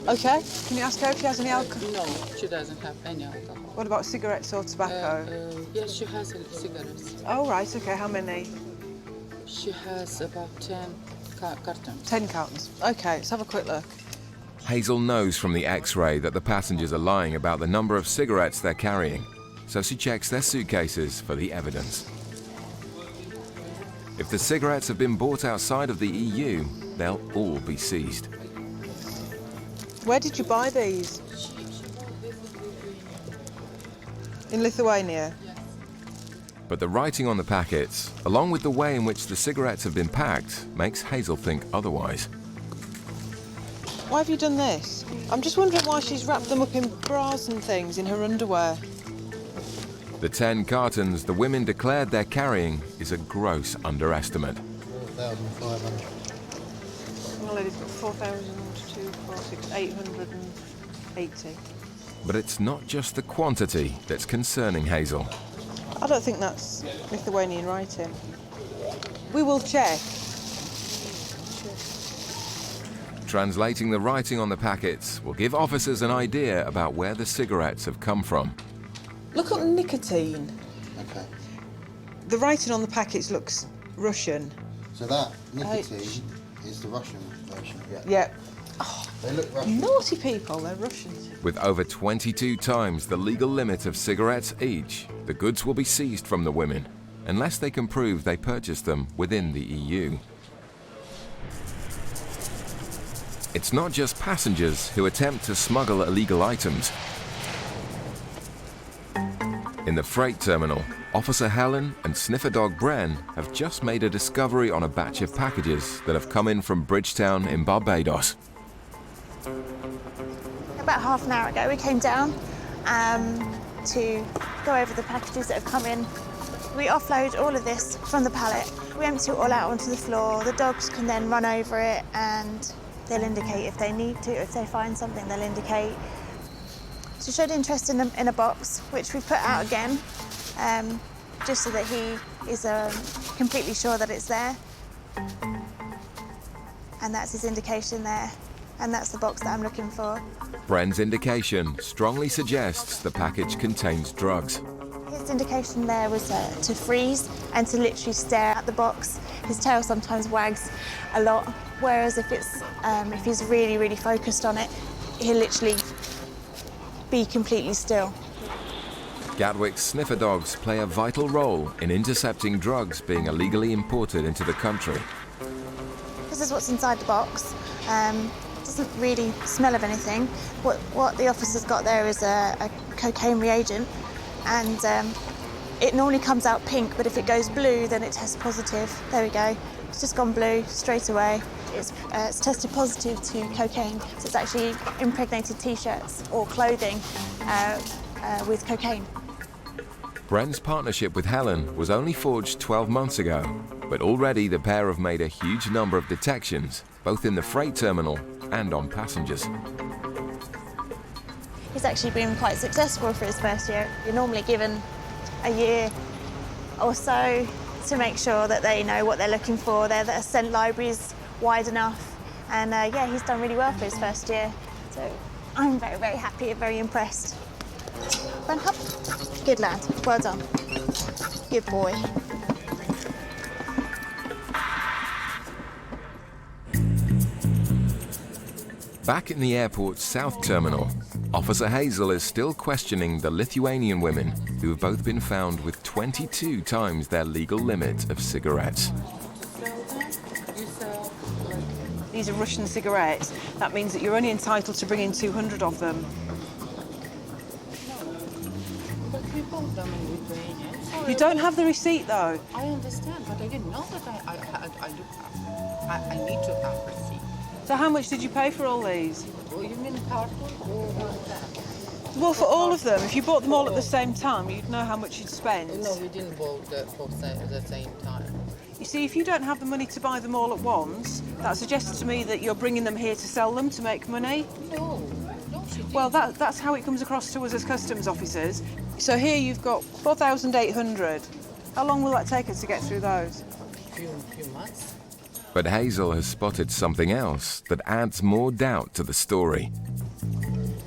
Okay. Can you ask her if she has any alcohol? No, she doesn't have any alcohol. What about cigarettes or tobacco? Yes, she has cigarettes. Oh, right, okay. How many? She has about 10 cartons. 10 cartons. Okay, let's have a quick look. Hazel knows from the X-ray that the passengers are lying about the number of cigarettes they're carrying, so she checks their suitcases for the evidence. If the cigarettes have been bought outside of the EU, they'll all be seized. Where did you buy these? In Lithuania? But the writing on the packets, along with the way in which the cigarettes have been packed, makes Hazel think otherwise. Why have you done this? I'm just wondering why she's wrapped them up in bras and things in her underwear. The 10 cartons the women declared they're carrying is a gross underestimate. 4,500. Well, it's got 880. But it's not just the quantity that's concerning Hazel. I don't think that's Lithuanian writing. We will check. Translating the writing on the packets will give officers an idea about where the cigarettes have come from. Look up nicotine. Okay. The writing on the packets looks Russian. So that nicotine is the Russian version. Yeah. Yeah. They look Russian. Naughty people, they're Russians. With over 22 times the legal limit of cigarettes each, the goods will be seized from the women, unless they can prove they purchased them within the EU. It's not just passengers who attempt to smuggle illegal items. In the freight terminal, Officer Helen and sniffer dog Bren have just made a discovery on a batch of packages that have come in from Bridgetown in Barbados. About half an hour ago, we came down to go over the packages that have come in. We offload all of this from the pallet. We empty it all out onto the floor. The dogs can then run over it and they'll indicate if they need to. If they find something, they'll indicate. She showed interest in a box, which we put out again, just so that he is completely sure that it's there. And that's his indication there. And that's the box that I'm looking for. Bren's indication strongly suggests the package contains drugs. His indication there was to freeze and to literally stare at the box. His tail sometimes wags a lot, whereas if he's really, really focused on it, he'll literally be completely still. Gatwick's sniffer dogs play a vital role in intercepting drugs being illegally imported into the country. This is what's inside the box. Doesn't really smell of anything. What the officer's got there is a cocaine reagent, and it normally comes out pink, but if it goes blue, then it tests positive. There we go. It's just gone blue straight away. It's tested positive to cocaine, so it's actually impregnated T-shirts or clothing with cocaine. Bren's partnership with Helen was only forged 12 months ago, but already the pair have made a huge number of detections, both in the freight terminal and on passengers. He's actually been quite successful for his first year. You're normally given a year or so to make sure that they know what they're looking for, that a scent library is wide enough, and yeah, he's done really well for his first year. So I'm very, very happy and very impressed. Run up. Good lad, well done. Good boy. Back in the airport's south terminal, Officer Hazel is still questioning the Lithuanian women who have both been found with 22 times their legal limit of cigarettes. These are Russian cigarettes. That means that you're only entitled to bring in 200 of them. But we bought them in Lithuania. You don't have the receipt, though. I understand, but I didn't know that I need to have receipt. So how much did you pay for all these? Oh, you mean carton or what? Well, for all of them. If you bought them all at the same time, you'd know how much you'd spend. No, we didn't buy at the same time. You see, if you don't have the money to buy them all at once, that suggests to me that you're bringing them here to sell them to make money. No, she didn't. Well, that's how it comes across to us as customs officers. So here you've got 4,800. How long will that take us to get through those? Few months. But Hazel has spotted something else that adds more doubt to the story.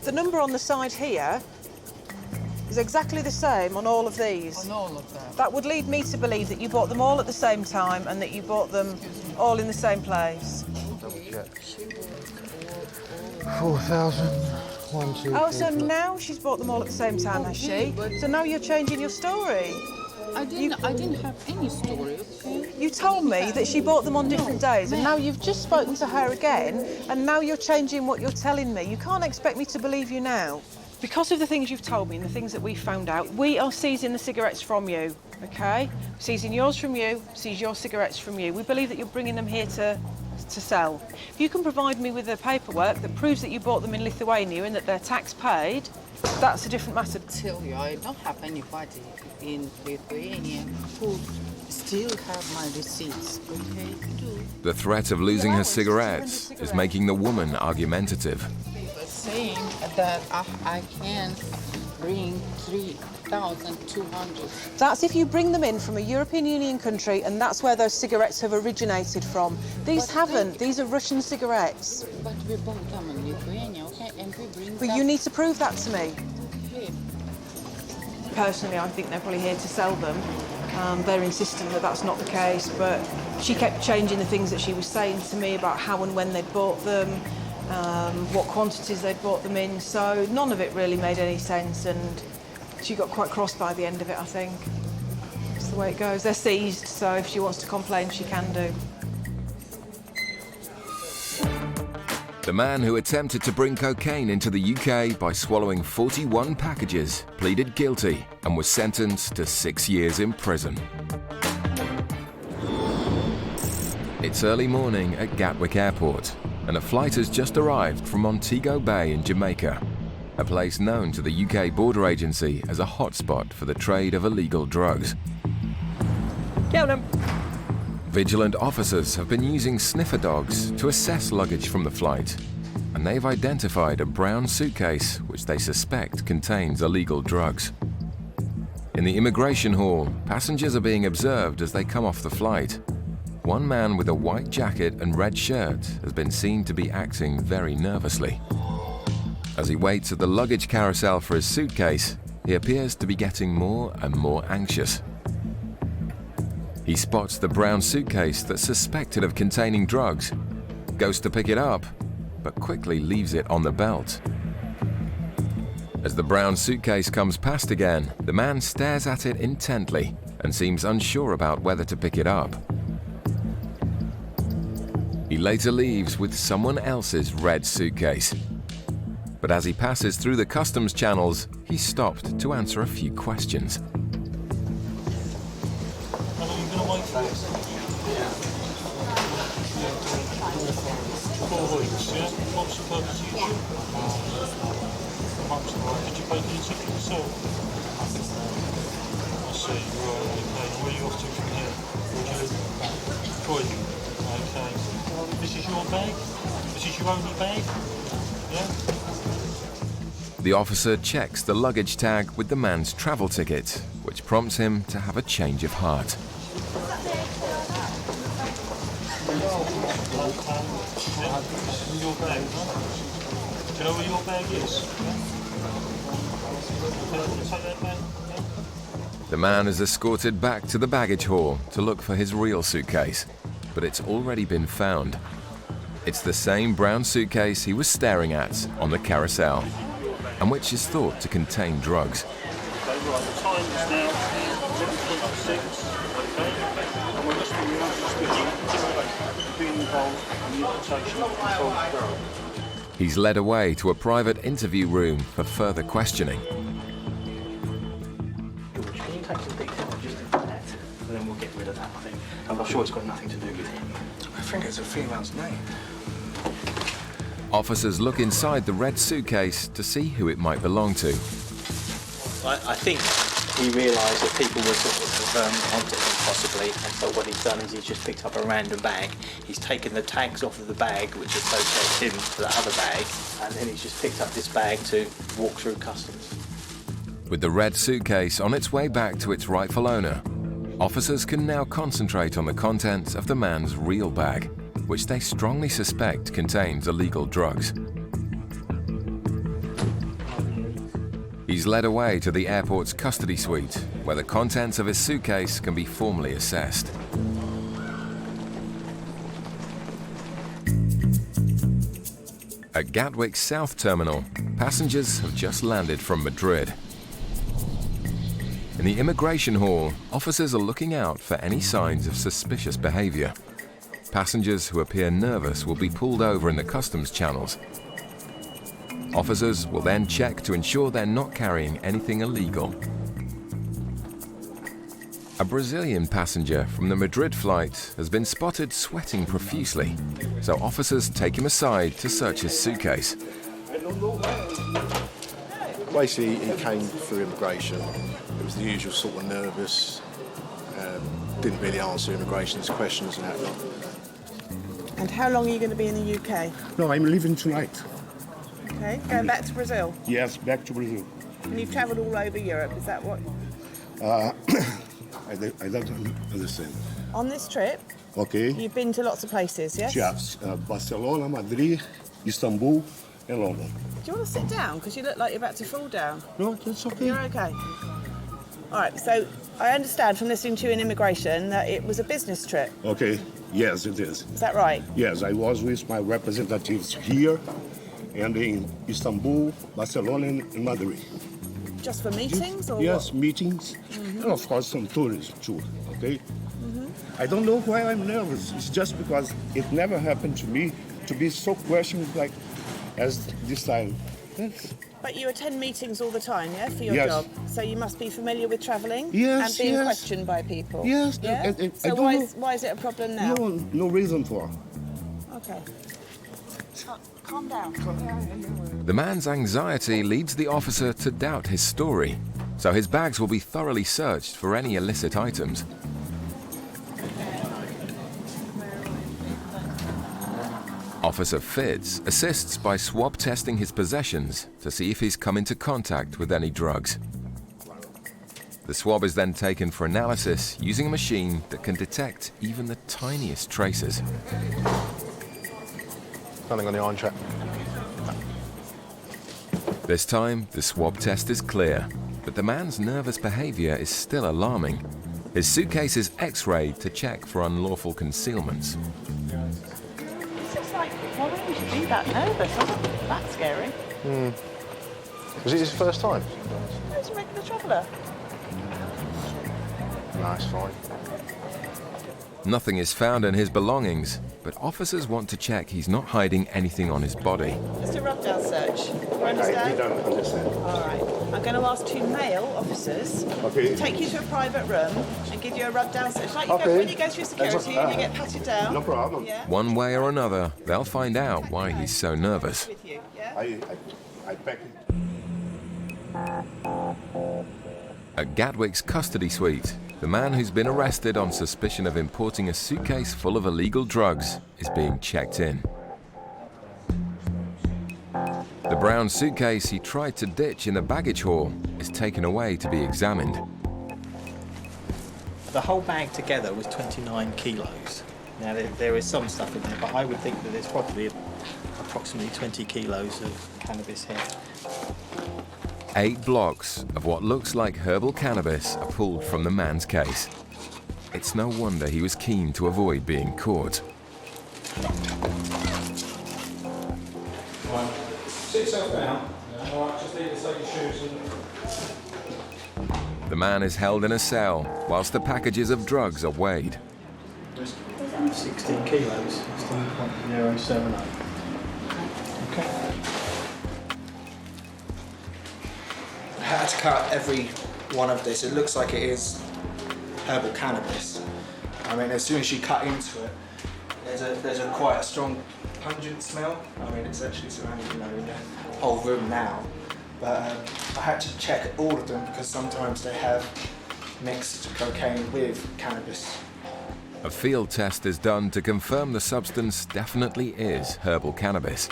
The number on the side here is exactly the same on all of these. On all of them. That would lead me to believe that you bought them all at the same time and that you bought them all in the same place. 4,000. 1, 2, Oh, 3, so 4. now she's bought them all at the same time, has she? So now you're changing your story. I didn't have any story, okay? You told me that she bought them on different days, and now you've just spoken to her again, and now you're changing what you're telling me. You can't expect me to believe you now. Because of the things you've told me and the things that we found out, we are seizing the cigarettes from you, okay? Seizing yours from you, seize your cigarettes from you. We believe that you're bringing them here to sell. If you can provide me with the paperwork that proves that you bought them in Lithuania and that they're tax paid, that's a different matter. Tell you, I don't have anybody in Lithuania who still have my receipts, okay? The threat of losing her cigarettes is making the woman argumentative. Saying that I can bring 3,200. That's if you bring them in from a European Union country, and that's where those cigarettes have originated from. These haven't. These are Russian cigarettes. But we bought them in Lithuania, okay? And we bring But them. you need to prove that to me. Okay. Personally, I think they're probably here to sell them. They're insistent that that's not the case, but she kept changing the things that she was saying to me about how and when they'd bought them, what quantities they'd bought them in, so none of it really made any sense, and she got quite cross by the end of it, I think. That's the way it goes. They're seized, so if she wants to complain, she can do. The man who attempted to bring cocaine into the UK by swallowing 41 packages pleaded guilty and was sentenced to 6 years in prison. It's early morning at Gatwick Airport, and a flight has just arrived from Montego Bay in Jamaica, a place known to the UK Border Agency as a hotspot for the trade of illegal drugs. Count them. Vigilant officers have been using sniffer dogs to assess luggage from the flight, and they've identified a brown suitcase which they suspect contains illegal drugs. In the immigration hall, passengers are being observed as they come off the flight. One man with a white jacket and red shirt has been seen to be acting very nervously. As he waits at the luggage carousel for his suitcase, he appears to be getting more and more anxious. He spots the brown suitcase that's suspected of containing drugs, goes to pick it up, but quickly leaves it on the belt. As the brown suitcase comes past again, the man stares at it intently and seems unsure about whether to pick it up. He later leaves with someone else's red suitcase. But as he passes through the customs channels, he's stopped to answer a few questions. How long are you going to wait for this? 4 weeks, yeah? What's the purpose of your trip? Did you pay for your ticket yourself? I see, right, okay. Where are you off to from here? Where do you live? Croydon. Okay. This is your bag? This is your only bag? Yeah? The officer checks the luggage tag with the man's travel ticket, which prompts him to have a change of heart. Your bag, huh? Do you know where your bag is? Take that bag? The man is escorted back to the baggage hall to look for his real suitcase, but it's already been found. It's the same brown suitcase he was staring at on the carousel, and which is thought to contain drugs. Okay, right, the time is now 11:26, okay? And we're just being involved in the importation of controlled drugs. He's led away to a private interview room for further questioning. George, can you take some detail just in that, and then we'll get rid of that, I think. I'm sure it's got nothing to do with him. I think it's a female's name. Officers look inside the red suitcase to see who it might belong to. I think he realised that people were sort of onto him possibly, and so what he's done is he's just picked up a random bag. He's taken the tags off of the bag which associates him to the other bag, and then he's just picked up this bag to walk through customs. With the red suitcase on its way back to its rightful owner, officers can now concentrate on the contents of the man's real bag, which they strongly suspect contains illegal drugs. He's led away to the airport's custody suite, where the contents of his suitcase can be formally assessed. At Gatwick's South Terminal, passengers have just landed from Madrid. In the immigration hall, officers are looking out for any signs of suspicious behavior. Passengers who appear nervous will be pulled over in the customs channels. Officers will then check to ensure they're not carrying anything illegal. A Brazilian passenger from the Madrid flight has been spotted sweating profusely, so officers take him aside to search his suitcase. Basically, he came through immigration. It was the usual sort of nervous, didn't really answer immigration's questions and that lot. And how long are you going to be in the UK? No, I'm leaving tonight. Okay, going back to Brazil? Yes, back to Brazil. And you've travelled all over Europe, is that what? I don't understand. On this trip, Okay. you've been to lots of places, yes? Yes, Barcelona, Madrid, Istanbul, and London. Do you want to sit down? Because you look like you're about to fall down. No, it's okay. You're okay. All right, so I understand from listening to you in immigration that it was a business trip. Okay, yes, it is. Is that right? Yes, I was with my representatives here and in Istanbul, Barcelona, and Madrid. Just for meetings? Or Yes, what? meetings, and of course some tourism too, okay? I don't know why I'm nervous. It's just because it never happened to me to be so questioned like as this time. Yes. But you attend meetings all the time, yeah, for your Yes. job? So you must be familiar with travelling Yes, and being yes. questioned by people? Yes, Yeah? I So don't why know. why is it a problem now? No reason for. Okay. Calm down. The man's anxiety leads the officer to doubt his story, so his bags will be thoroughly searched for any illicit items. Officer Fitz assists by swab testing his possessions to see if he's come into contact with any drugs. The swab is then taken for analysis using a machine that can detect even the tiniest traces. Nothing on the iron track. This time, the swab test is clear. but the man's nervous behavior is still alarming. His suitcase is x-rayed to check for unlawful concealments. It's just like, why would you be that nervous? That's scary. Was it his first time? It's a regular traveller. No, it's fine. Nothing is found in his belongings, but officers want to check he's not hiding anything on his body. Just a rub-down search. You understand? You don't understand. All right. I'm going to ask 2 male officers to take you to a private room and give you a rub-down search. Like you go, when you go through security and you get patted down. No problem. Yeah. One way or another, they'll find out why he's so nervous. With you, yeah? I beg you. At Gatwick's custody suite, the man who's been arrested on suspicion of importing a suitcase full of illegal drugs is being checked in. The brown suitcase he tried to ditch in the baggage hall is taken away to be examined. The whole bag together was 29 kilos. Now there is some stuff in there, but I would think that there's probably approximately 20 kilos of cannabis here. 8 blocks of what looks like herbal cannabis are pulled from the man's case. It's no wonder he was keen to avoid being caught. Sit yourself down. All right, just need to take your shoes and... The man is held in a cell whilst the packages of drugs are weighed. 16 kilos, 16.070. Okay. I had to cut every one of this. It looks like it is herbal cannabis. I mean, as soon as you cut into it, there's a quite a strong pungent smell. I mean, it's actually surrounding, you know, the whole room now. But I had to check all of them because sometimes they have mixed cocaine with cannabis. A field test is done to confirm the substance definitely is herbal cannabis.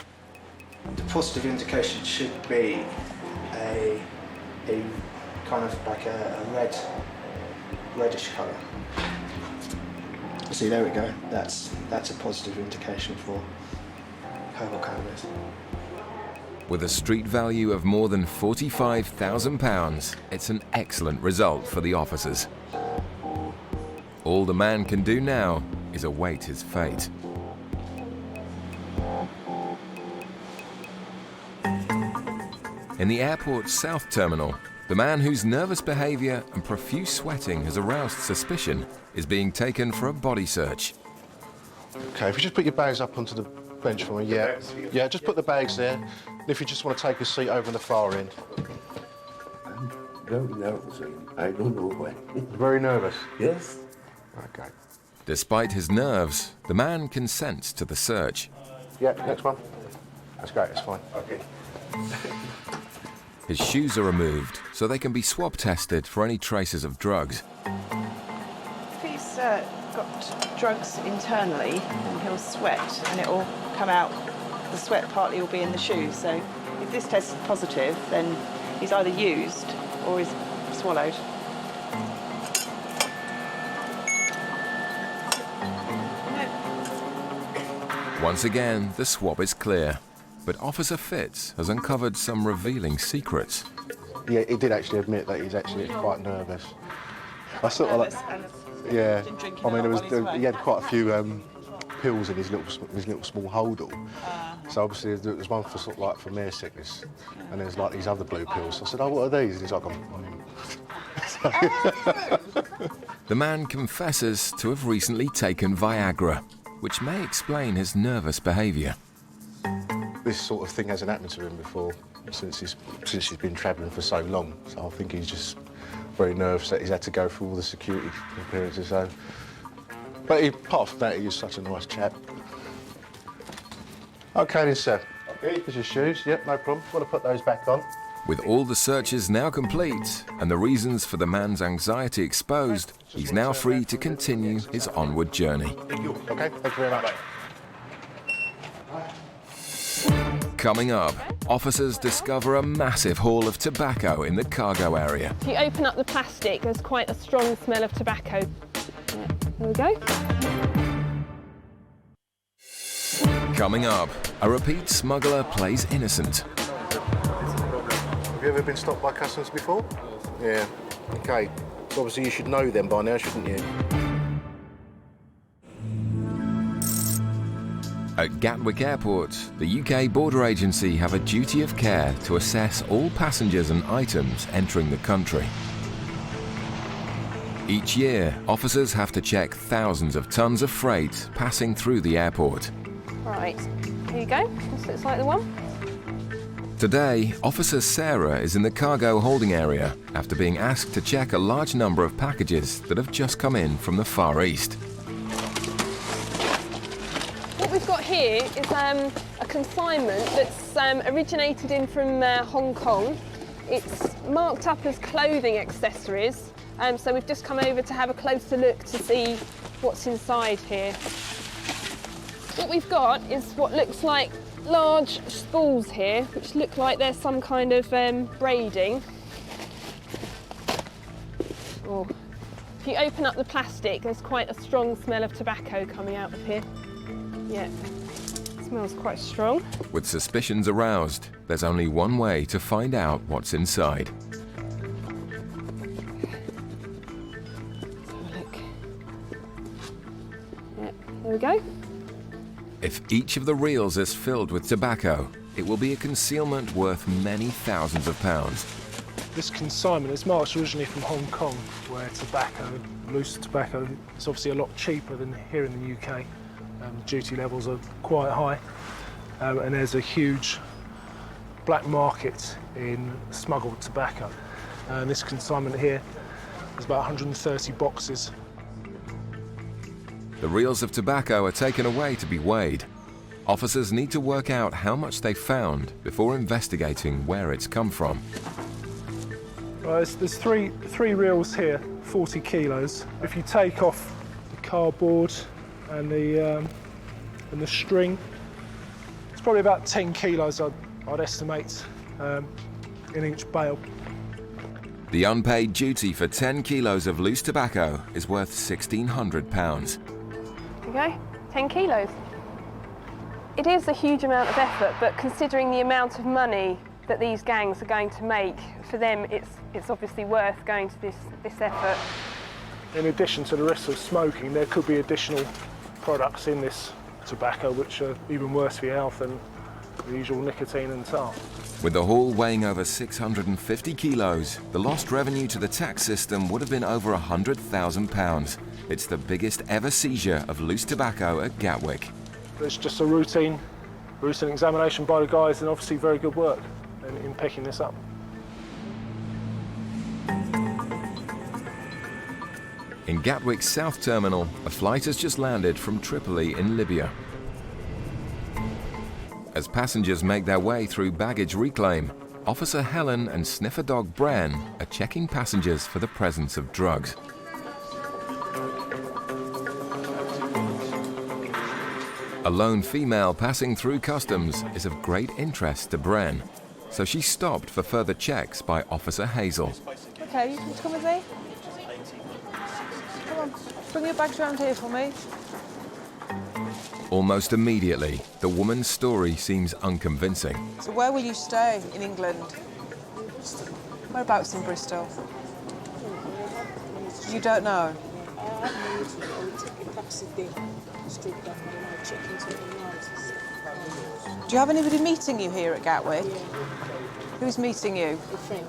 The positive indication should be a kind of like a reddish colour. See, there we go. That's a positive indication for herbal cannabis. With a street value of more than £45,000, it's an excellent result for the officers. All the man can do now is await his fate. In the airport's South Terminal, the man whose nervous behaviour and profuse sweating has aroused suspicion is being taken for a body search. Okay, if you just put your bags up onto the bench for me, yeah. Yeah, just put the bags there. And if you just want to take a seat over on the far end. I'm very nervous. I don't know why. Very nervous? Yes. Okay. Despite his nerves, the man consents to the search. Yeah, next one. That's great, that's fine. Okay. His shoes are removed so they can be swab tested for any traces of drugs. If he's got drugs internally, then he'll sweat and it will come out. The sweat partly will be in the shoes. So if this tests positive, then he's either used or he's swallowed. Once again, the swab is clear, but Officer Fitz has uncovered some revealing secrets. Yeah, he did actually admit that he's actually quite nervous. I sort of like, yeah. I mean, he had quite a few pills in his little small holdall. So obviously there was one for sort of like for mare sickness, and there's like these other blue pills. So I said, "Oh, what are these?" And he's like, The man confesses to have recently taken Viagra, which may explain his nervous behaviour. This sort of thing hasn't happened to him before since he's been travelling for so long. So I think he's just very nervous that he's had to go through all the security appearances. So, but apart from that, he's such a nice chap. Okay then, sir. Okay. Here's your shoes. Yep, no problem. Want to put those back on? With all the searches now complete and the reasons for the man's anxiety exposed, he's now free to continue his onward journey. Thank you. Okay, thank you very much. Coming up, officers discover a massive haul of tobacco in the cargo area. If you open up the plastic, there's quite a strong smell of tobacco. Yeah, there we go. Coming up, a repeat smuggler plays innocent. Have you ever been stopped by customs before? Yeah. Okay. So obviously you should know them by now, shouldn't you? At Gatwick Airport, the UK Border Agency have a duty of care to assess all passengers and items entering the country. Each year, officers have to check thousands of tons of freight passing through the airport. Right, here you go. This looks like the one. Today, Officer Sarah is in the cargo holding area after being asked to check a large number of packages that have just come in from the Far East. What we've got here is a consignment that's originated in from Hong Kong. It's marked up as clothing accessories, so we've just come over to have a closer look to see what's inside here. What we've got is what looks like large spools here, which look like there's some kind of braiding. Oh. If you open up the plastic, there's quite a strong smell of tobacco coming out of here. Yeah, it smells quite strong. With suspicions aroused, there's only one way to find out what's inside. Let's have a look. Yeah, there we go. If each of the reels is filled with tobacco, it will be a concealment worth many thousands of pounds. This consignment is marked originally from Hong Kong, where tobacco, loose tobacco, is obviously a lot cheaper than here in the UK. Duty levels are quite high, and there's a huge black market in smuggled tobacco. This consignment here is about 130 boxes. The reels of tobacco are taken away to be weighed. Officers need to work out how much they found before investigating where it's come from. Right, there's three reels here, 40 kilos. If you take off the cardboard and the string, it's probably about 10 kilos I'd estimate in each bale. The unpaid duty for 10 kilos of loose tobacco is worth £1,600. There you go, 10 kilos. It is a huge amount of effort, but considering the amount of money that these gangs are going to make, for them it's obviously worth going to this effort. In addition to the risk of smoking, there could be additional products in this tobacco which are even worse for your health than the usual nicotine and tar. With the haul weighing over 650 kilos, the lost revenue to the tax system would have been over £100,000. It's the biggest ever seizure of loose tobacco at Gatwick. It's just a routine examination by the guys, and obviously very good work in picking this up. In Gatwick's South Terminal, a flight has just landed from Tripoli in Libya. As passengers make their way through baggage reclaim, Officer Helen and sniffer dog Bran are checking passengers for the presence of drugs. A lone female passing through customs is of great interest to Bran, so she's stopped for further checks by Officer Hazel. Okay, you want to come with me? Come on, bring your bags around here for me. Almost immediately, the woman's story seems unconvincing. So where will you stay in England? Whereabouts in Bristol? You don't know? Do you have anybody meeting you here at Gatwick? Who's meeting you? A friend.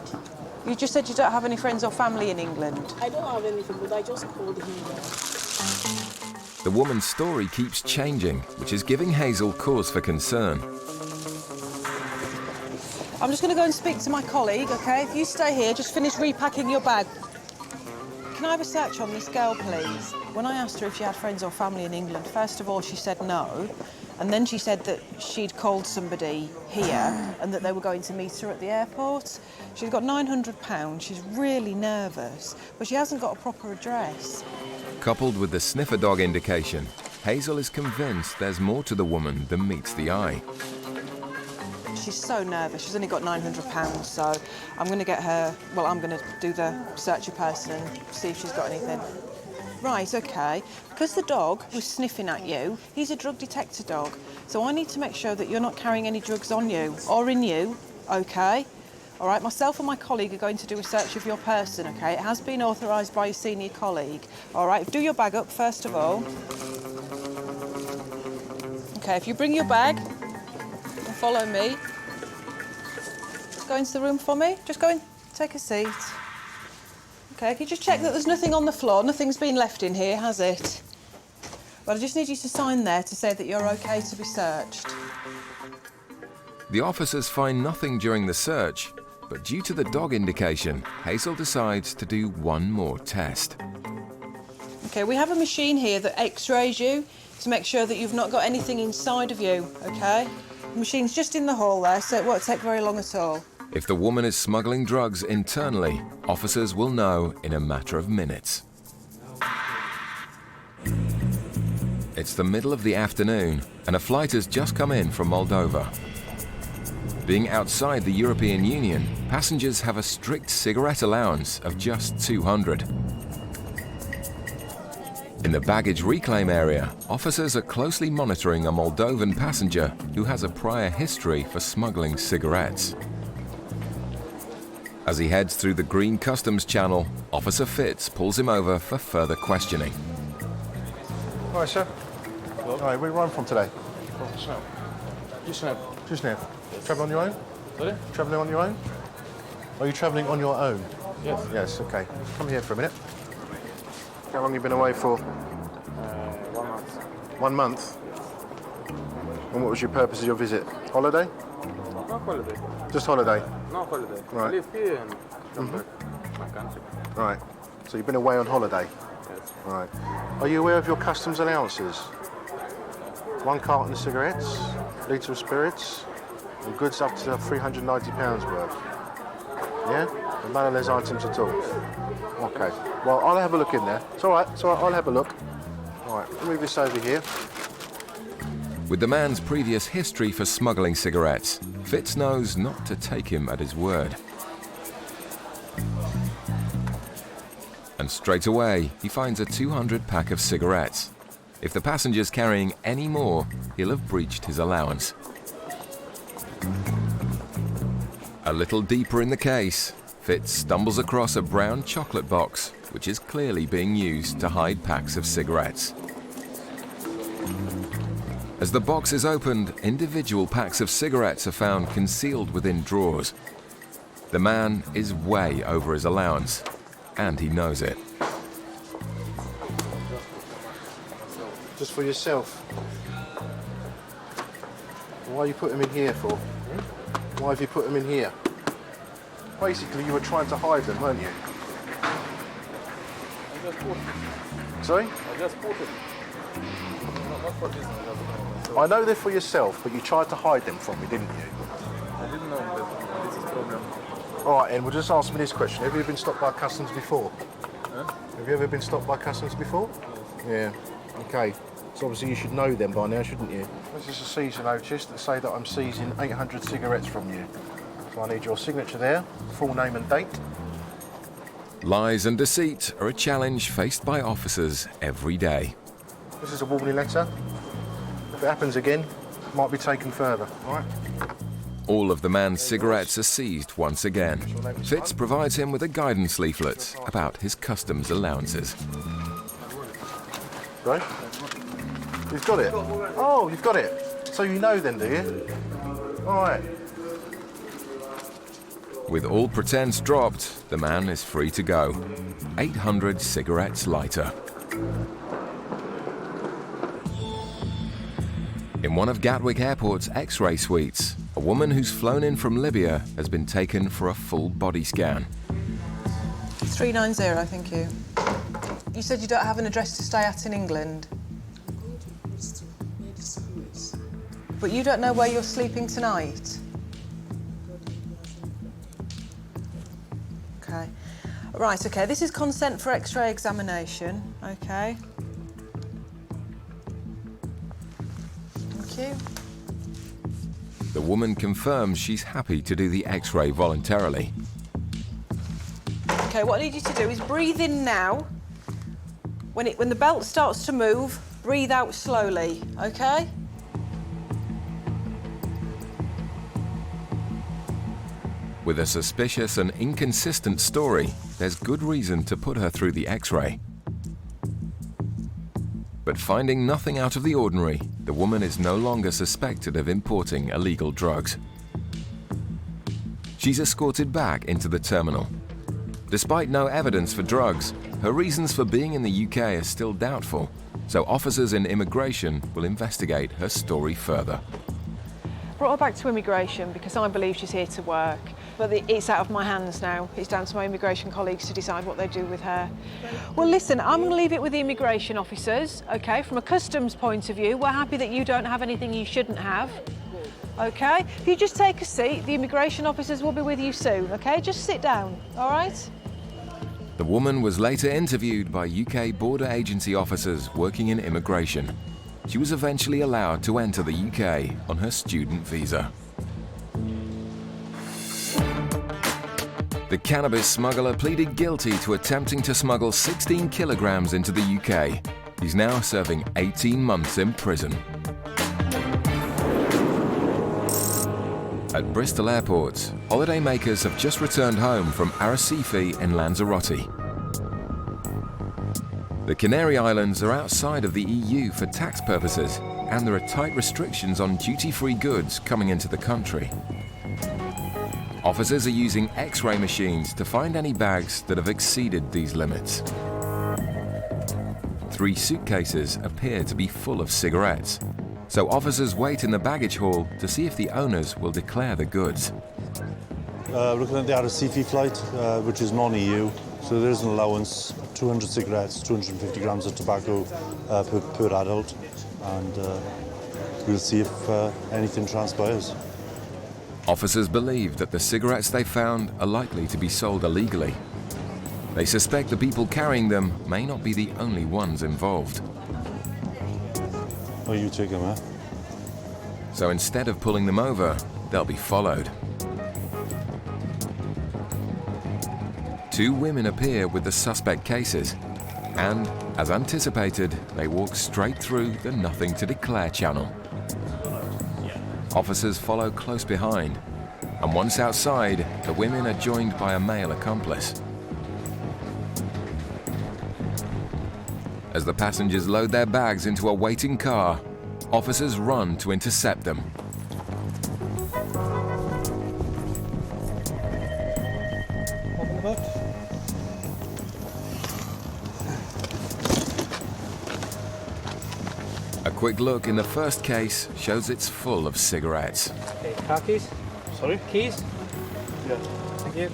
You just said you don't have any friends or family in England. I don't have anything, but I just called him. The woman's story keeps changing, which is giving Hazel cause for concern. I'm just going to go and speak to my colleague, OK? If you stay here, just finish repacking your bag. Can I have a search on this girl, please? When I asked her if she had friends or family in England, first of all, she said no. And then she said that she'd called somebody here and that they were going to meet her at the airport. She's got £900. She's really nervous, but she hasn't got a proper address. Coupled with the sniffer dog indication, Hazel is convinced there's more to the woman than meets the eye. She's so nervous. She's only got £900, so I'm going to get her... Well, I'm going to do the search of person and see if she's got anything. Right, OK. Because the dog was sniffing at you, he's a drug detector dog. So I need to make sure that you're not carrying any drugs on you or in you, OK? All right, myself and my colleague are going to do a search of your person, okay? It has been authorised by your senior colleague. All right, do your bag up first of all. Okay, if you bring your bag and follow me. Just go into the room for me. Just go in, take a seat. Okay, can you just check that there's nothing on the floor? Nothing's been left in here, has it? Well, I just need you to sign there to say that you're okay to be searched. The officers find nothing during the search, but due to the dog indication, Hazel decides to do one more test. Okay, we have a machine here that x-rays you to make sure that you've not got anything inside of you, okay? The machine's just in the hall there, so it won't take very long at all. If the woman is smuggling drugs internally, officers will know in a matter of minutes. It's the middle of the afternoon, and a flight has just come in from Moldova. Being outside the European Union, passengers have a strict cigarette allowance of just 200. In the baggage reclaim area, officers are closely monitoring a Moldovan passenger who has a prior history for smuggling cigarettes. As he heads through the green customs channel, Officer Fitz pulls him over for further questioning. Hi, sir. Hi, where are you running from today? Just now. Travelling on your own? Sorry? Travelling on your own? Are you travelling on your own? Yes. Yes, okay. Come here for a minute. How long have you been away for? 1 month. 1 month? And what was your purpose of your visit? Holiday? No holiday. Just holiday? No holiday. Right. I live here and come back to my country. Right. So you've been away on holiday? Yes. Right. Are you aware of your customs allowances? 1 carton of cigarettes, litre of spirits, and goods up to £390 worth. Yeah? And none of those items at all. Okay. Well, I'll have a look in there. It's all right. It's all right. I'll have a look. All right. I'll move this over here. With the man's previous history for smuggling cigarettes, Fitz knows not to take him at his word. And straight away, he finds a 200 pack of cigarettes. If the passenger's carrying any more, he'll have breached his allowance. A little deeper in the case, Fitz stumbles across a brown chocolate box, which is clearly being used to hide packs of cigarettes. As the box is opened, individual packs of cigarettes are found concealed within drawers. The man is way over his allowance, and he knows it. Just for yourself. Why you put them in here for? Why have you put them in here? Basically, you were trying to hide them, weren't you? I just put it. Sorry? I just put it. No, not for business. I know they're for yourself, but you tried to hide them from me, didn't you? I didn't know that this is problem. All right, and well, just ask me this question. Have you been stopped by customs before? Huh? Have you ever been stopped by customs before? Yes. Yeah. Okay. So obviously you should know them by now, shouldn't you? This is a seizure notice that say that I'm seizing 800 cigarettes from you. So I need your signature there, full name and date. Lies and deceit are a challenge faced by officers every day. This is a warning letter. If it happens again, it might be taken further, all right? All of the man's cigarettes are seized once again. Fitz provides him with a guidance leaflet about his customs allowances. Right? You've got it? Oh, you've got it. So you know then, do you? All right. With all pretense dropped, the man is free to go. 800 cigarettes lighter. In one of Gatwick Airport's X-ray suites, a woman who's flown in from Libya has been taken for a full body scan. 390, thank you. You said you don't have an address to stay at in England? But you don't know where you're sleeping tonight? Okay. Right, okay, this is consent for X-ray examination, okay. Thank you. The woman confirms she's happy to do the X-ray voluntarily. Okay, what I need you to do is breathe in now. When the belt starts to move, breathe out slowly, okay? With a suspicious and inconsistent story, there's good reason to put her through the X-ray. But finding nothing out of the ordinary, the woman is no longer suspected of importing illegal drugs. She's escorted back into the terminal. Despite no evidence for drugs, her reasons for being in the UK are still doubtful, so officers in immigration will investigate her story further. Brought her back to immigration because I believe she's here to work. But it's out of my hands now. It's down to my immigration colleagues to decide what they do with her. Well, listen, I'm going to leave it with the immigration officers, OK? From a customs point of view, we're happy that you don't have anything you shouldn't have, OK? If you just take a seat, the immigration officers will be with you soon, OK? Just sit down, all right? The woman was later interviewed by UK border agency officers working in immigration. She was eventually allowed to enter the UK on her student visa. The cannabis smuggler pleaded guilty to attempting to smuggle 16 kilograms into the UK. He's now serving 18 months in prison. At Bristol Airport, holidaymakers have just returned home from Arrecife in Lanzerotti. The Canary Islands are outside of the EU for tax purposes, and there are tight restrictions on duty-free goods coming into the country. Officers are using X-ray machines to find any bags that have exceeded these limits. 3 suitcases appear to be full of cigarettes, so officers wait in the baggage hall to see if the owners will declare the goods. Looking at the Arrecife flight, which is non-EU, so there's an allowance, 200 cigarettes, 250 grams of tobacco per adult, and we'll see if anything transpires. Officers believe that the cigarettes they found are likely to be sold illegally. They suspect the people carrying them may not be the only ones involved. Oh, you take them, eh? So instead of pulling them over, they'll be followed. 2 women appear with the suspect cases, and, as anticipated, they walk straight through the Nothing to Declare channel. Officers follow close behind, and once outside, the women are joined by a male accomplice. As the passengers load their bags into a waiting car, officers run to intercept them. Open the book. A quick look in the first case shows it's full of cigarettes. Okay, car keys? Sorry? Keys? Yeah. Thank you.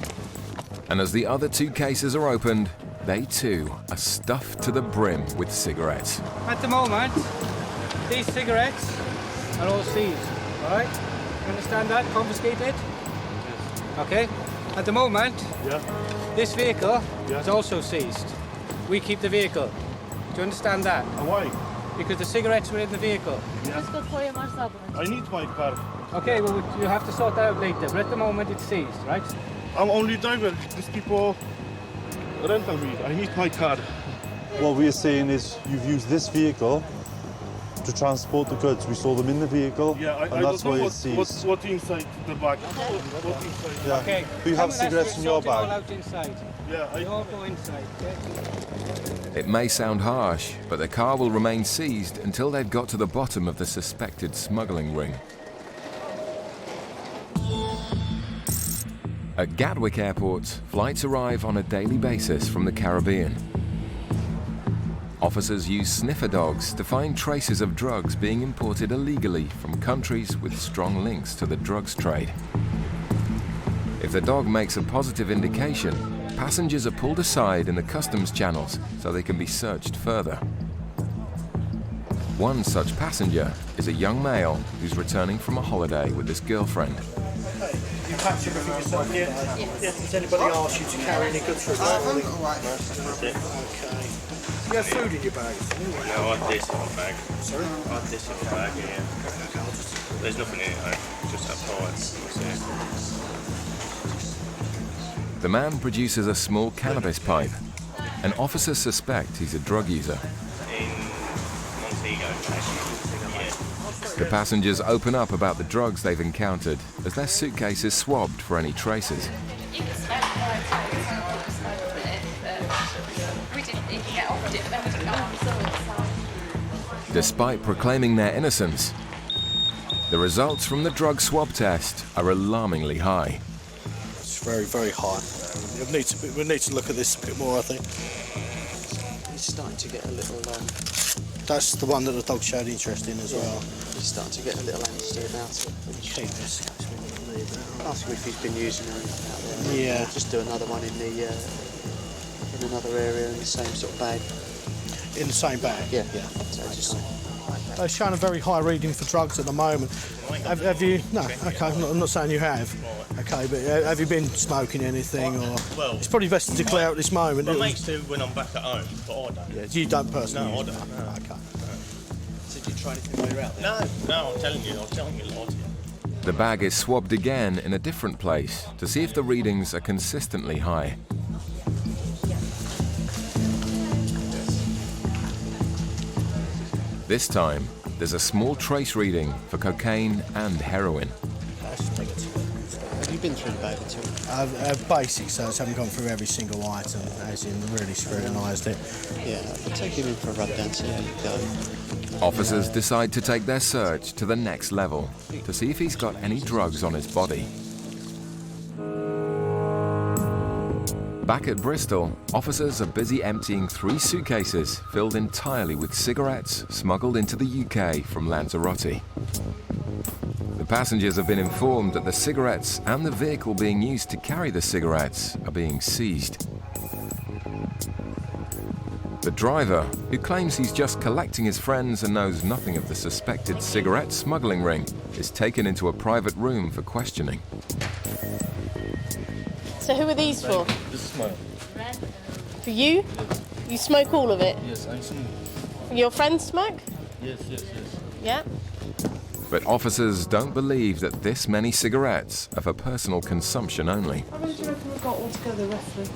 And as the other 2 cases are opened, they too are stuffed to the brim with cigarettes. At the moment, these cigarettes are all seized, all right? You understand that? Confiscated? Yes. Okay. At the moment, this vehicle is also seized. We keep the vehicle. Do you understand that? Why? Because the cigarettes were in the vehicle. I need my car. Okay, well, you have to sort that out later, but at the moment it's seized, right? I'm only driver. These people rental me. I need my car. What we're saying is you've used this vehicle to transport the goods. We saw them in the vehicle, and that's why it's seized. What's inside the bag? What's inside? Yeah. Okay. Do you have cigarettes in your All bag? out inside. Yeah. They all go inside, okay? It may sound harsh, but the car will remain seized until they've got to the bottom of the suspected smuggling ring. At Gatwick Airport, flights arrive on a daily basis from the Caribbean. Officers use sniffer dogs to find traces of drugs being imported illegally from countries with strong links to the drugs trade. If the dog makes a positive indication, passengers are pulled aside in the customs channels so they can be searched further. One such passenger is a young male who's returning from a holiday with his girlfriend. You packed everything yourself, yeah? Yes. Has anybody asked you to carry any goods for us? Okay. Do you have food in your bag? No, I had this in my bag. Sorry? I had this in my bag, yeah. There's nothing in it, just that price. The man produces a small cannabis pipe, and officers suspect he's a drug user. In Montego, actually. Yeah. The passengers open up about the drugs they've encountered as their suitcase is swabbed for any traces. Despite proclaiming their innocence, the results from the drug swab test are alarmingly high. It's very, very high. We need to look at this a bit more, I think. He's starting to get a little... That's the one that the dog showed interest in as well. He's starting to get a little angsty about it. Ask him if he's been using anything out there. Yeah. Just do another one in the in another area in the same sort of bag. In the same bag? Yeah. So just... They're showing a very high reading for drugs at the moment. Have you... No, OK, I'm not saying you have. OK, but have you been smoking anything or... Well, it's probably best to declare at this moment. My mates do when I'm back at home, but I don't. Yeah, you don't personally? No, I use don't. it? No. OK. So did you try anything while you're out there? No, I'm telling you, a lot. The bag is swabbed again in a different place to see if the readings are consistently high. This time, there's a small trace reading for cocaine and heroin. Have you been through the bag at all? Basic, so I haven't gone through every single item, as in really scrutinised it. Yeah, I'll take him in for a rub down, see how you go. Officers decide to take their search to the next level to see if he's got any drugs on his body. Back at Bristol, officers are busy emptying 3 suitcases filled entirely with cigarettes smuggled into the UK from Lanzerotti. The passengers have been informed that the cigarettes and the vehicle being used to carry the cigarettes are being seized. The driver, who claims he's just collecting his friends and knows nothing of the suspected cigarette smuggling ring, is taken into a private room for questioning. So who are these for? This is mine. For you? Yes. You smoke all of it? Yes, I smoke. Your friends smoke? Yes. Yeah? But officers don't believe that this many cigarettes are for personal consumption only. How many do you reckon we've got altogether, roughly?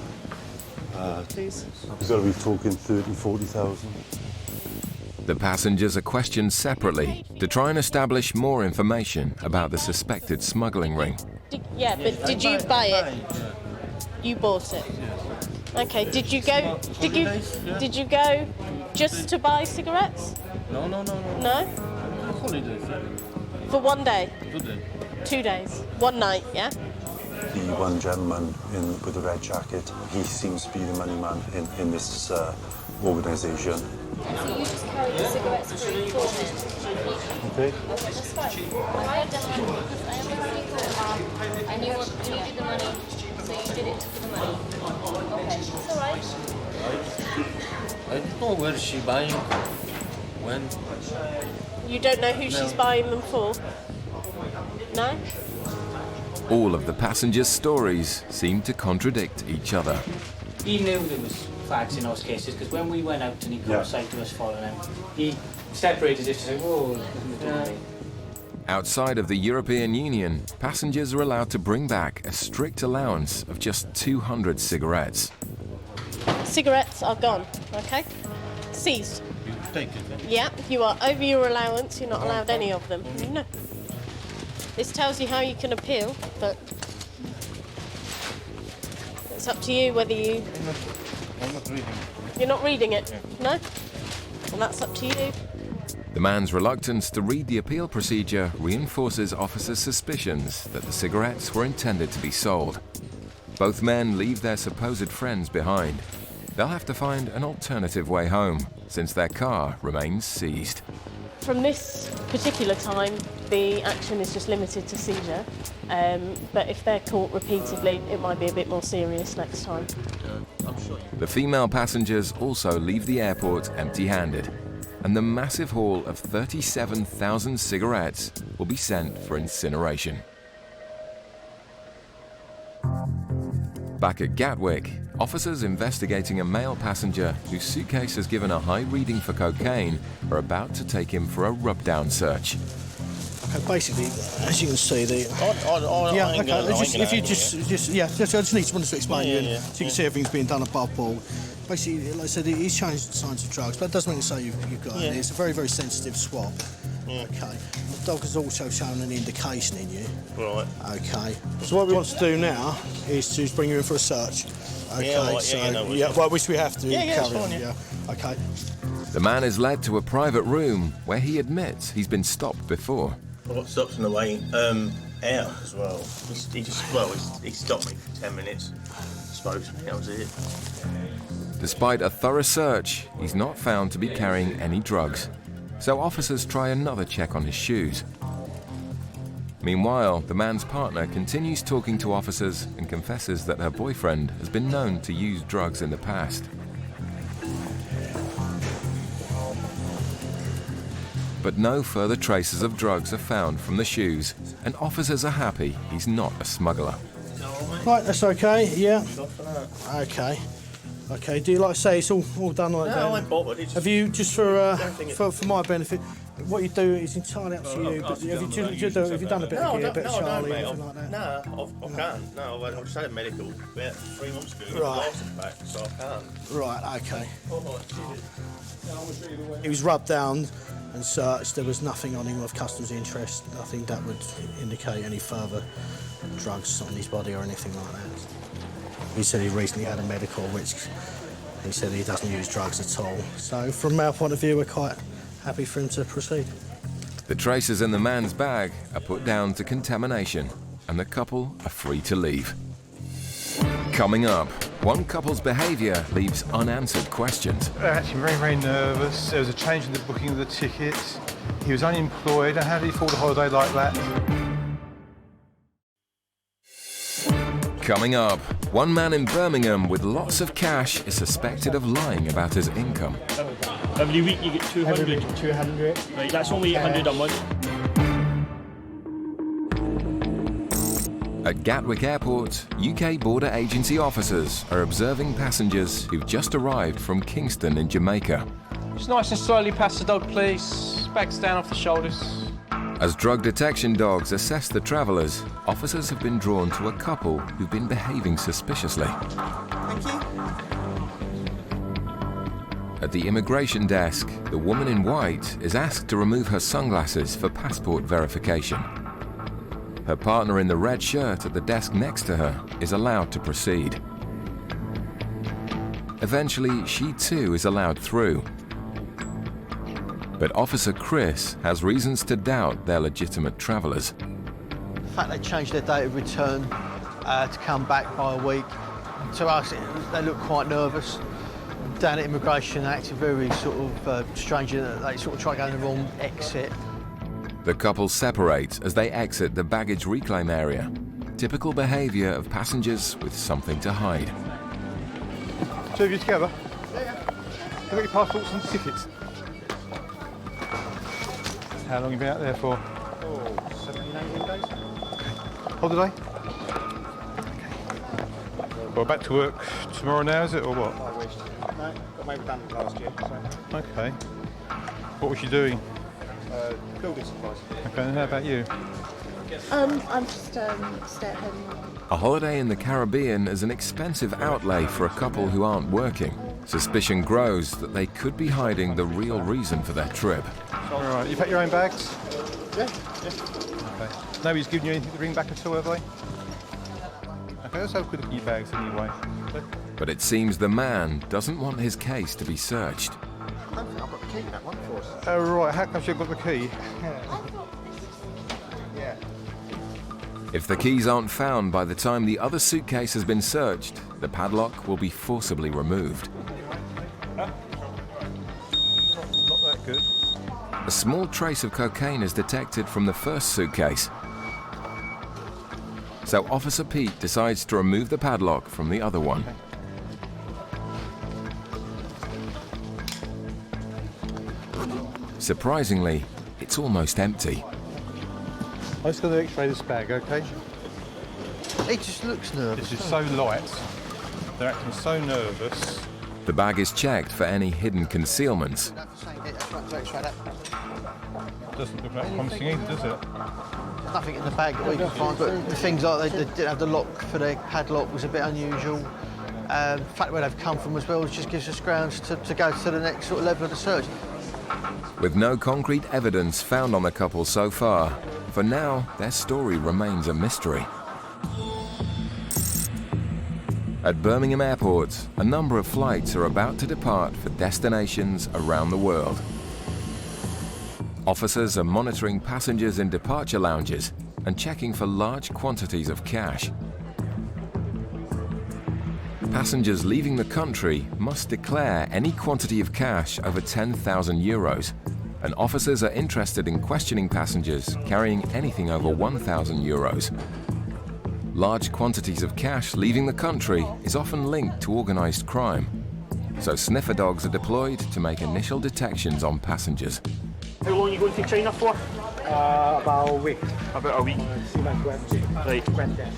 Please. We've got to be talking 30, 40,000. The passengers are questioned separately to try and establish more information about the suspected smuggling ring. Yeah, but did you buy it? You bought it? Okay, did you go just to buy cigarettes? No. No? Holidays, yeah. For 1 day? 2 days. 2 days? 1 night, yeah? The one gentleman with the red jacket, he seems to be the money man in this organisation. So you just carry the cigarettes free for him? Okay. That's fine. I heard that because I already thought and you needed the money, so you did it for the money. Okay, it's alright. I don't know where she buying, when. You don't know who she's buying them for? No? All of the passengers' stories seem to contradict each other. He knew there was flags in those cases because when we went out and he couldn't say to us following him, he separated as if to say, whoa, Outside of the European Union, passengers are allowed to bring back a strict allowance of just 200 cigarettes. Cigarettes are gone, okay? Seized. You take it. Yeah, you are over your allowance, you're not allowed any of them. No. This tells you how you can appeal, but it's up to you whether you... I'm not reading it. You're not reading it? No? Well, that's up to you. The man's reluctance to read the appeal procedure reinforces officers' suspicions that the cigarettes were intended to be sold. Both men leave their supposed friends behind. They'll have to find an alternative way home, since their car remains seized. From this particular time, the action is just limited to seizure, but if they're caught repeatedly, it might be a bit more serious next time. The female passengers also leave the airport empty-handed, and the massive haul of 37,000 cigarettes will be sent for incineration. Back at Gatwick, officers investigating a male passenger whose suitcase has given a high reading for cocaine are about to take him for a rub-down search. Okay, basically, as you can see, the... I I just wanted to explain you, so you can see everything's being done above board. Basically, like I said, he's changed signs of drugs, but that doesn't mean to say you've got it. It's a very, very sensitive swab. Okay. dog has also shown an indication in you. Right. Okay. So what we want to do now is to bring you in for a search. Okay. Yeah, right, so well, which we have to yeah, carry fine, on. yeah. Okay. The man is led to a private room where he admits he's been stopped before. I got stopped on the way out as well. He stopped me for 10 minutes. Spoke to me, that was it. Despite a thorough search, he's not found to be carrying any drugs. So officers try another check on his shoes. Meanwhile, the man's partner continues talking to officers and confesses that her boyfriend has been known to use drugs in the past. But no further traces of drugs are found from the shoes, and officers are happy he's not a smuggler. Right, that's okay, yeah. Okay. Okay, do you like to say it's all done like that? No, I ain't bothered. Have you, just for my benefit, what you do is entirely up to you, but have you done a bit of gear, a bit of Charlie, anything like that? No, I can't. No, I just had a medical about 3 months ago. Right. Back, so I can't. Right, okay. He was rubbed down and searched. There was nothing on him of customs interest, nothing that would indicate any further drugs on his body or anything like that. He said he recently had a medical, which he said he doesn't use drugs at all. So from our point of view, we're quite happy for him to proceed. The traces in the man's bag are put down to contamination, and the couple are free to leave. Coming up, one couple's behaviour leaves unanswered questions. They're actually very, very nervous. There was a change in the booking of the tickets. He was unemployed, and how did he afford a holiday like that? Coming up, one man in Birmingham with lots of cash is suspected of lying about his income. Every week you get 200. Every week 200. Right, that's only 800 a month. At Gatwick Airport, UK border agency officers are observing passengers who've just arrived from Kingston in Jamaica. Just nice and slowly past the dog, please. Bags down off the shoulders. As drug detection dogs assess the travellers, officers have been drawn to a couple who've been behaving suspiciously. Thank you. At the immigration desk, the woman in white is asked to remove her sunglasses for passport verification. Her partner in the red shirt at the desk next to her is allowed to proceed. Eventually, she too is allowed through. But Officer Chris has reasons to doubt they're legitimate travellers. The fact they changed their date of return to come back by a week, to us, they look quite nervous. Down at immigration, they acted very sort of strange in that they sort of try going the wrong exit. The couple separate as they exit the baggage reclaim area. Typical behaviour of passengers with something to hide. Two of you together? Yeah. Have you got your passports and tickets? How long have you been out there for? 17, 18 days. Holiday? Well, back to work tomorrow now, is it, or what? I wish. No, got made redundant last year. So. Okay. What was you doing? Building supplies. Okay, and how about you? I'm just stay-at-home mum. A holiday in the Caribbean is an expensive outlay for a couple who aren't working. Suspicion grows that they could be hiding the real reason for their trip. All right, you packed your own bags? Yeah. Okay. Nobody's given you anything to bring back at all, have they? Okay, let's have a quick look at your bags anyway. But it seems the man doesn't want his case to be searched. I don't think I've got the key in that one for us. Oh, right, how come you've got the key? Yeah. If the keys aren't found by the time the other suitcase has been searched, the padlock will be forcibly removed. Not that good. A small trace of cocaine is detected from the first suitcase. So Officer Pete decides to remove the padlock from the other one. Surprisingly, it's almost empty. I'm just going to x-ray this bag, okay? He just looks nervous. This is so light. They're acting so nervous. The bag is checked for any hidden concealments. Doesn't look that promising either, does it? There's nothing in the bag that we can find, but the things like they didn't have the lock for their padlock was a bit unusual. The fact where they've come from as well just gives us grounds to go to the next sort of level of the search. With no concrete evidence found on the couple so far, for now, their story remains a mystery. At Birmingham Airport, a number of flights are about to depart for destinations around the world. Officers are monitoring passengers in departure lounges and checking for large quantities of cash. Passengers leaving the country must declare any quantity of cash over 10,000 euros, and officers are interested in questioning passengers carrying anything over 1,000 euros. Large quantities of cash leaving the country is often linked to organised crime, so sniffer dogs are deployed to make initial detections on passengers. How long are you going to China for? About a week. About a week. See my Right. granddad.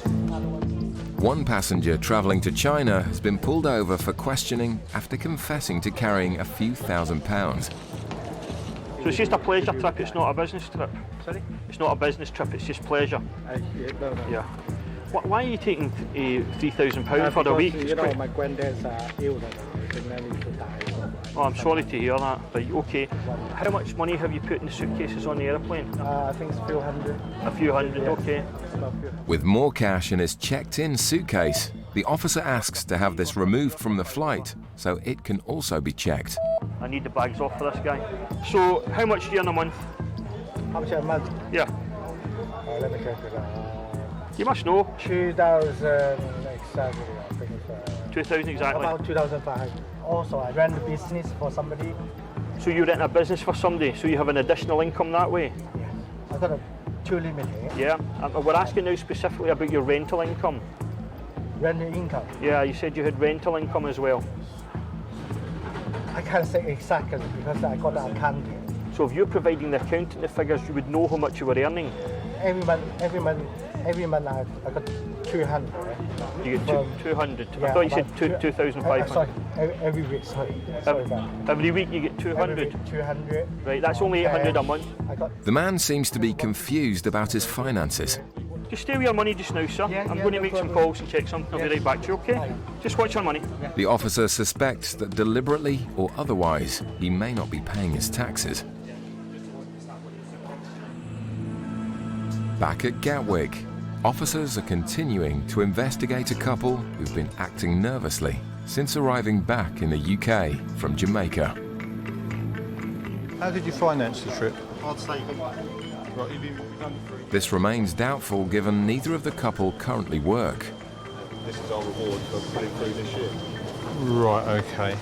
One passenger travelling to China has been pulled over for questioning after confessing to carrying a few £1,000s. So it's just a pleasure trip, it's not a business trip? Sorry? It's not a business trip, it's just pleasure? No. Yeah. Why are you taking £3,000 for a week? You know, my granddad's ill and I need to die. Oh, I'm sorry to hear that. Right, okay. How much money have you put in the suitcases on the aeroplane? I think it's a few hundred. A few hundred, okay. With more cash in his checked-in suitcase, the officer asks to have this removed from the flight so it can also be checked. I need the bags off for this guy. So, how much do you earn a month? How much a month? Yeah. Let me check it out. You must know. 2,000 exactly, I think it's 2,000 exactly. About 2,500. Also, I ran the business for somebody. So you're renting a business for somebody, so you have an additional income that way? Yeah. I got a 2 limit. Yeah. We're asking now specifically about your rental income. Rental income? Yeah, you said you had rental income as well. I can't say exactly because I got the accounting. So if you're providing the accountant the figures, you would know how much you were earning? Every month I got 200. You get 200? Yeah, I thought you said 2,500. Sorry, every week, sorry. Every week you get 200? Every week 200. Right, that's only 800 a month. The man seems to be confused about his finances. Just stay with your money just now, sir. I'm going to make some calls and check something. I'll be right back to you, okay? Just watch your money. The officer suspects that deliberately or otherwise, he may not be paying his taxes. Back at Gatwick, officers are continuing to investigate a couple who've been acting nervously since arriving back in the UK from Jamaica. How did you finance the trip? I'd say This remains doubtful given neither of the couple currently work. this is our reward for putting through this year. Right, okay.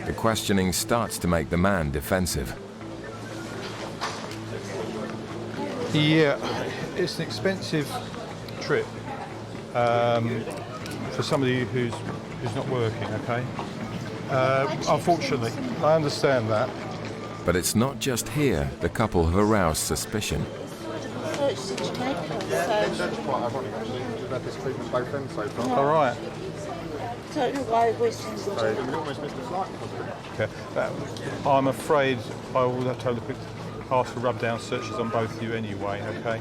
The questioning starts to make the man defensive. Yeah, it's an expensive trip for somebody who's not working, okay? Unfortunately, I understand that. But it's not just here the couple have aroused suspicion. Searched in Jamaica, That's quite ironic actually. We've had this treatment both ends so far. All right. don't know why we're still So we almost missed the flight. Okay. I'm afraid I will have to ask for rub-down searches on both of you anyway, okay?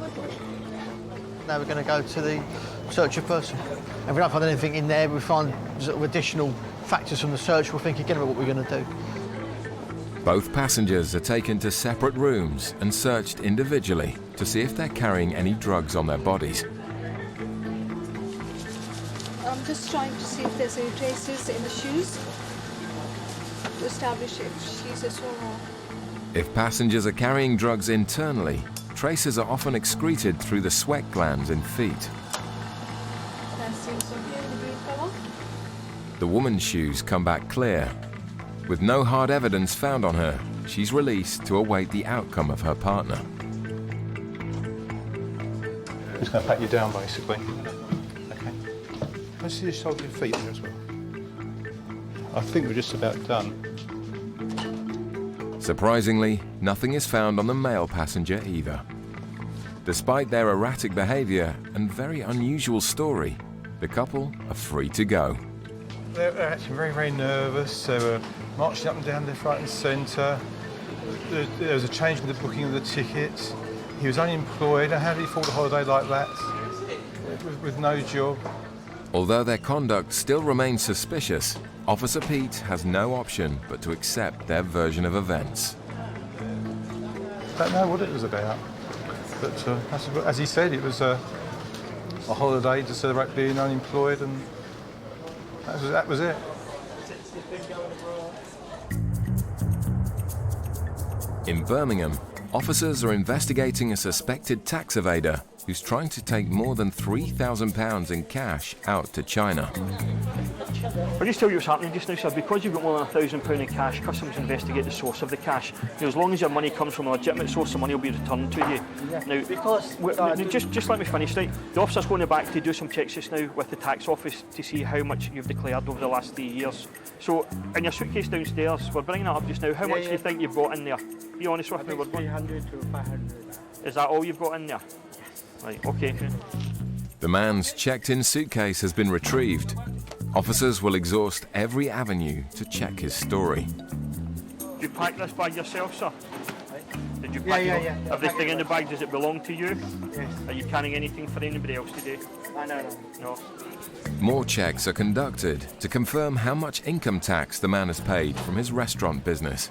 Now we're going to go to the search of person. If we don't find anything in there, we find sort of additional factors from the search, we'll think again about what we're going to do. Both passengers are taken to separate rooms and searched individually to see if they're carrying any drugs on their bodies. I'm just trying to see if there's any traces in the shoes to establish if she's a swimmer. If passengers are carrying drugs internally, traces are often excreted through the sweat glands in feet. That seems okay in the green color. The woman's shoes come back clear. With no hard evidence found on her, she's released to await the outcome of her partner. Just going to pat you down, basically. Okay. Let's see you hold your feet there as well. I think we're just about done. Surprisingly, nothing is found on the male passenger either. Despite their erratic behaviour and very unusual story, the couple are free to go. They're actually very, very nervous. They were marching up and down left, right and centre. There was a change in the booking of the tickets. He was unemployed. And how did he afford a holiday like that with no job? Although their conduct still remains suspicious, Officer Pete has no option but to accept their version of events. don't know what it was about. But as he said, it was a holiday to celebrate being unemployed, and that was it. In Birmingham, officers are investigating a suspected tax evader who's trying to take more than £3,000 in cash out to China. I'll just tell you what's happening just now, sir. Because you've got more than £1,000 in cash, customs investigate the source of the cash. Now, as long as your money comes from a legitimate source, the money will be returned to you. Now, just let me finish, right? The officer's going back to do some checks just now with the tax office to see how much you've declared over the last 3 years. So, in your suitcase downstairs, we're bringing that up just now. How much do you think you've got in there? Be honest with me. 300 to 500. Is that all you've got in there? Right, okay. The man's checked-in suitcase has been retrieved. Officers will exhaust every avenue to check his story. Did you pack this bag yourself, sir? Did you pack it? Yeah. Everything in the bag, does it belong to you? Yes. Are you carrying anything for anybody else today? No. More checks are conducted to confirm how much income tax the man has paid from his restaurant business.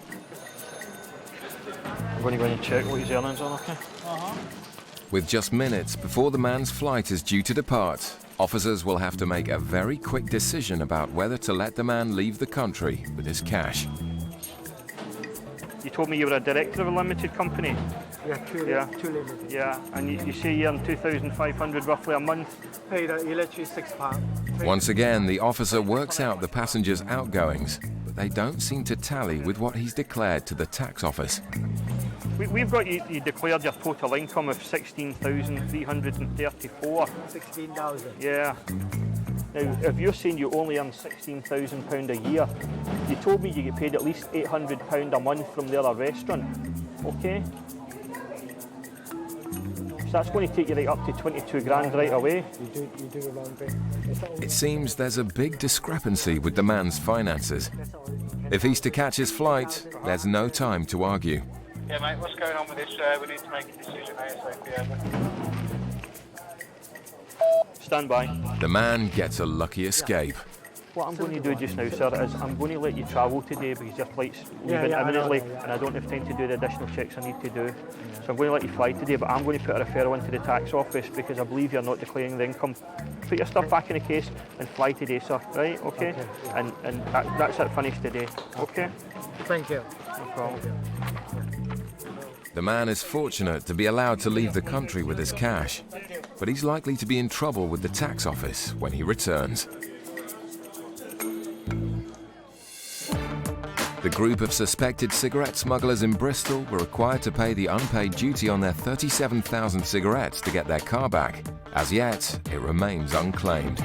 I'm going to go in and check what his earnings are, okay? With just minutes before the man's flight is due to depart, officers will have to make a very quick decision about whether to let the man leave the country with his cash. You told me you were a director of a limited company. Yeah, two limited. Yeah, and you say you earn £2,500 roughly a month. Hey, the electric £6. Once again, the officer works out the passenger's outgoings, but they don't seem to tally with what he's declared to the tax office. We've got you declared your total income of 16,334. 16,000. Yeah. Now, if you're saying you only earn £16,000 a year, you told me you get paid at least £800 a month from the other restaurant, okay? So that's going to take you right up to 22 grand right away. You do a long thing. It seems there's a big discrepancy with the man's finances. If he's to catch his flight, there's no time to argue. Yeah, mate, what's going on with this? We need to make a decision ASAP. Stand by. The man gets a lucky escape. What I'm going to do just now, sir, is I'm going to let you travel today because your flight's leaving imminently and I don't have time to do the additional checks I need to do. So I'm going to let you fly today, but I'm going to put a referral into the tax office because I believe you're not declaring the income. Put your stuff back in the case and fly today, sir, right? Okay? And that's it, finished today, okay? Thank you. No problem. The man is fortunate to be allowed to leave the country with his cash, but he's likely to be in trouble with the tax office when he returns. The group of suspected cigarette smugglers in Bristol were required to pay the unpaid duty on their 37,000 cigarettes to get their car back. As yet, it remains unclaimed.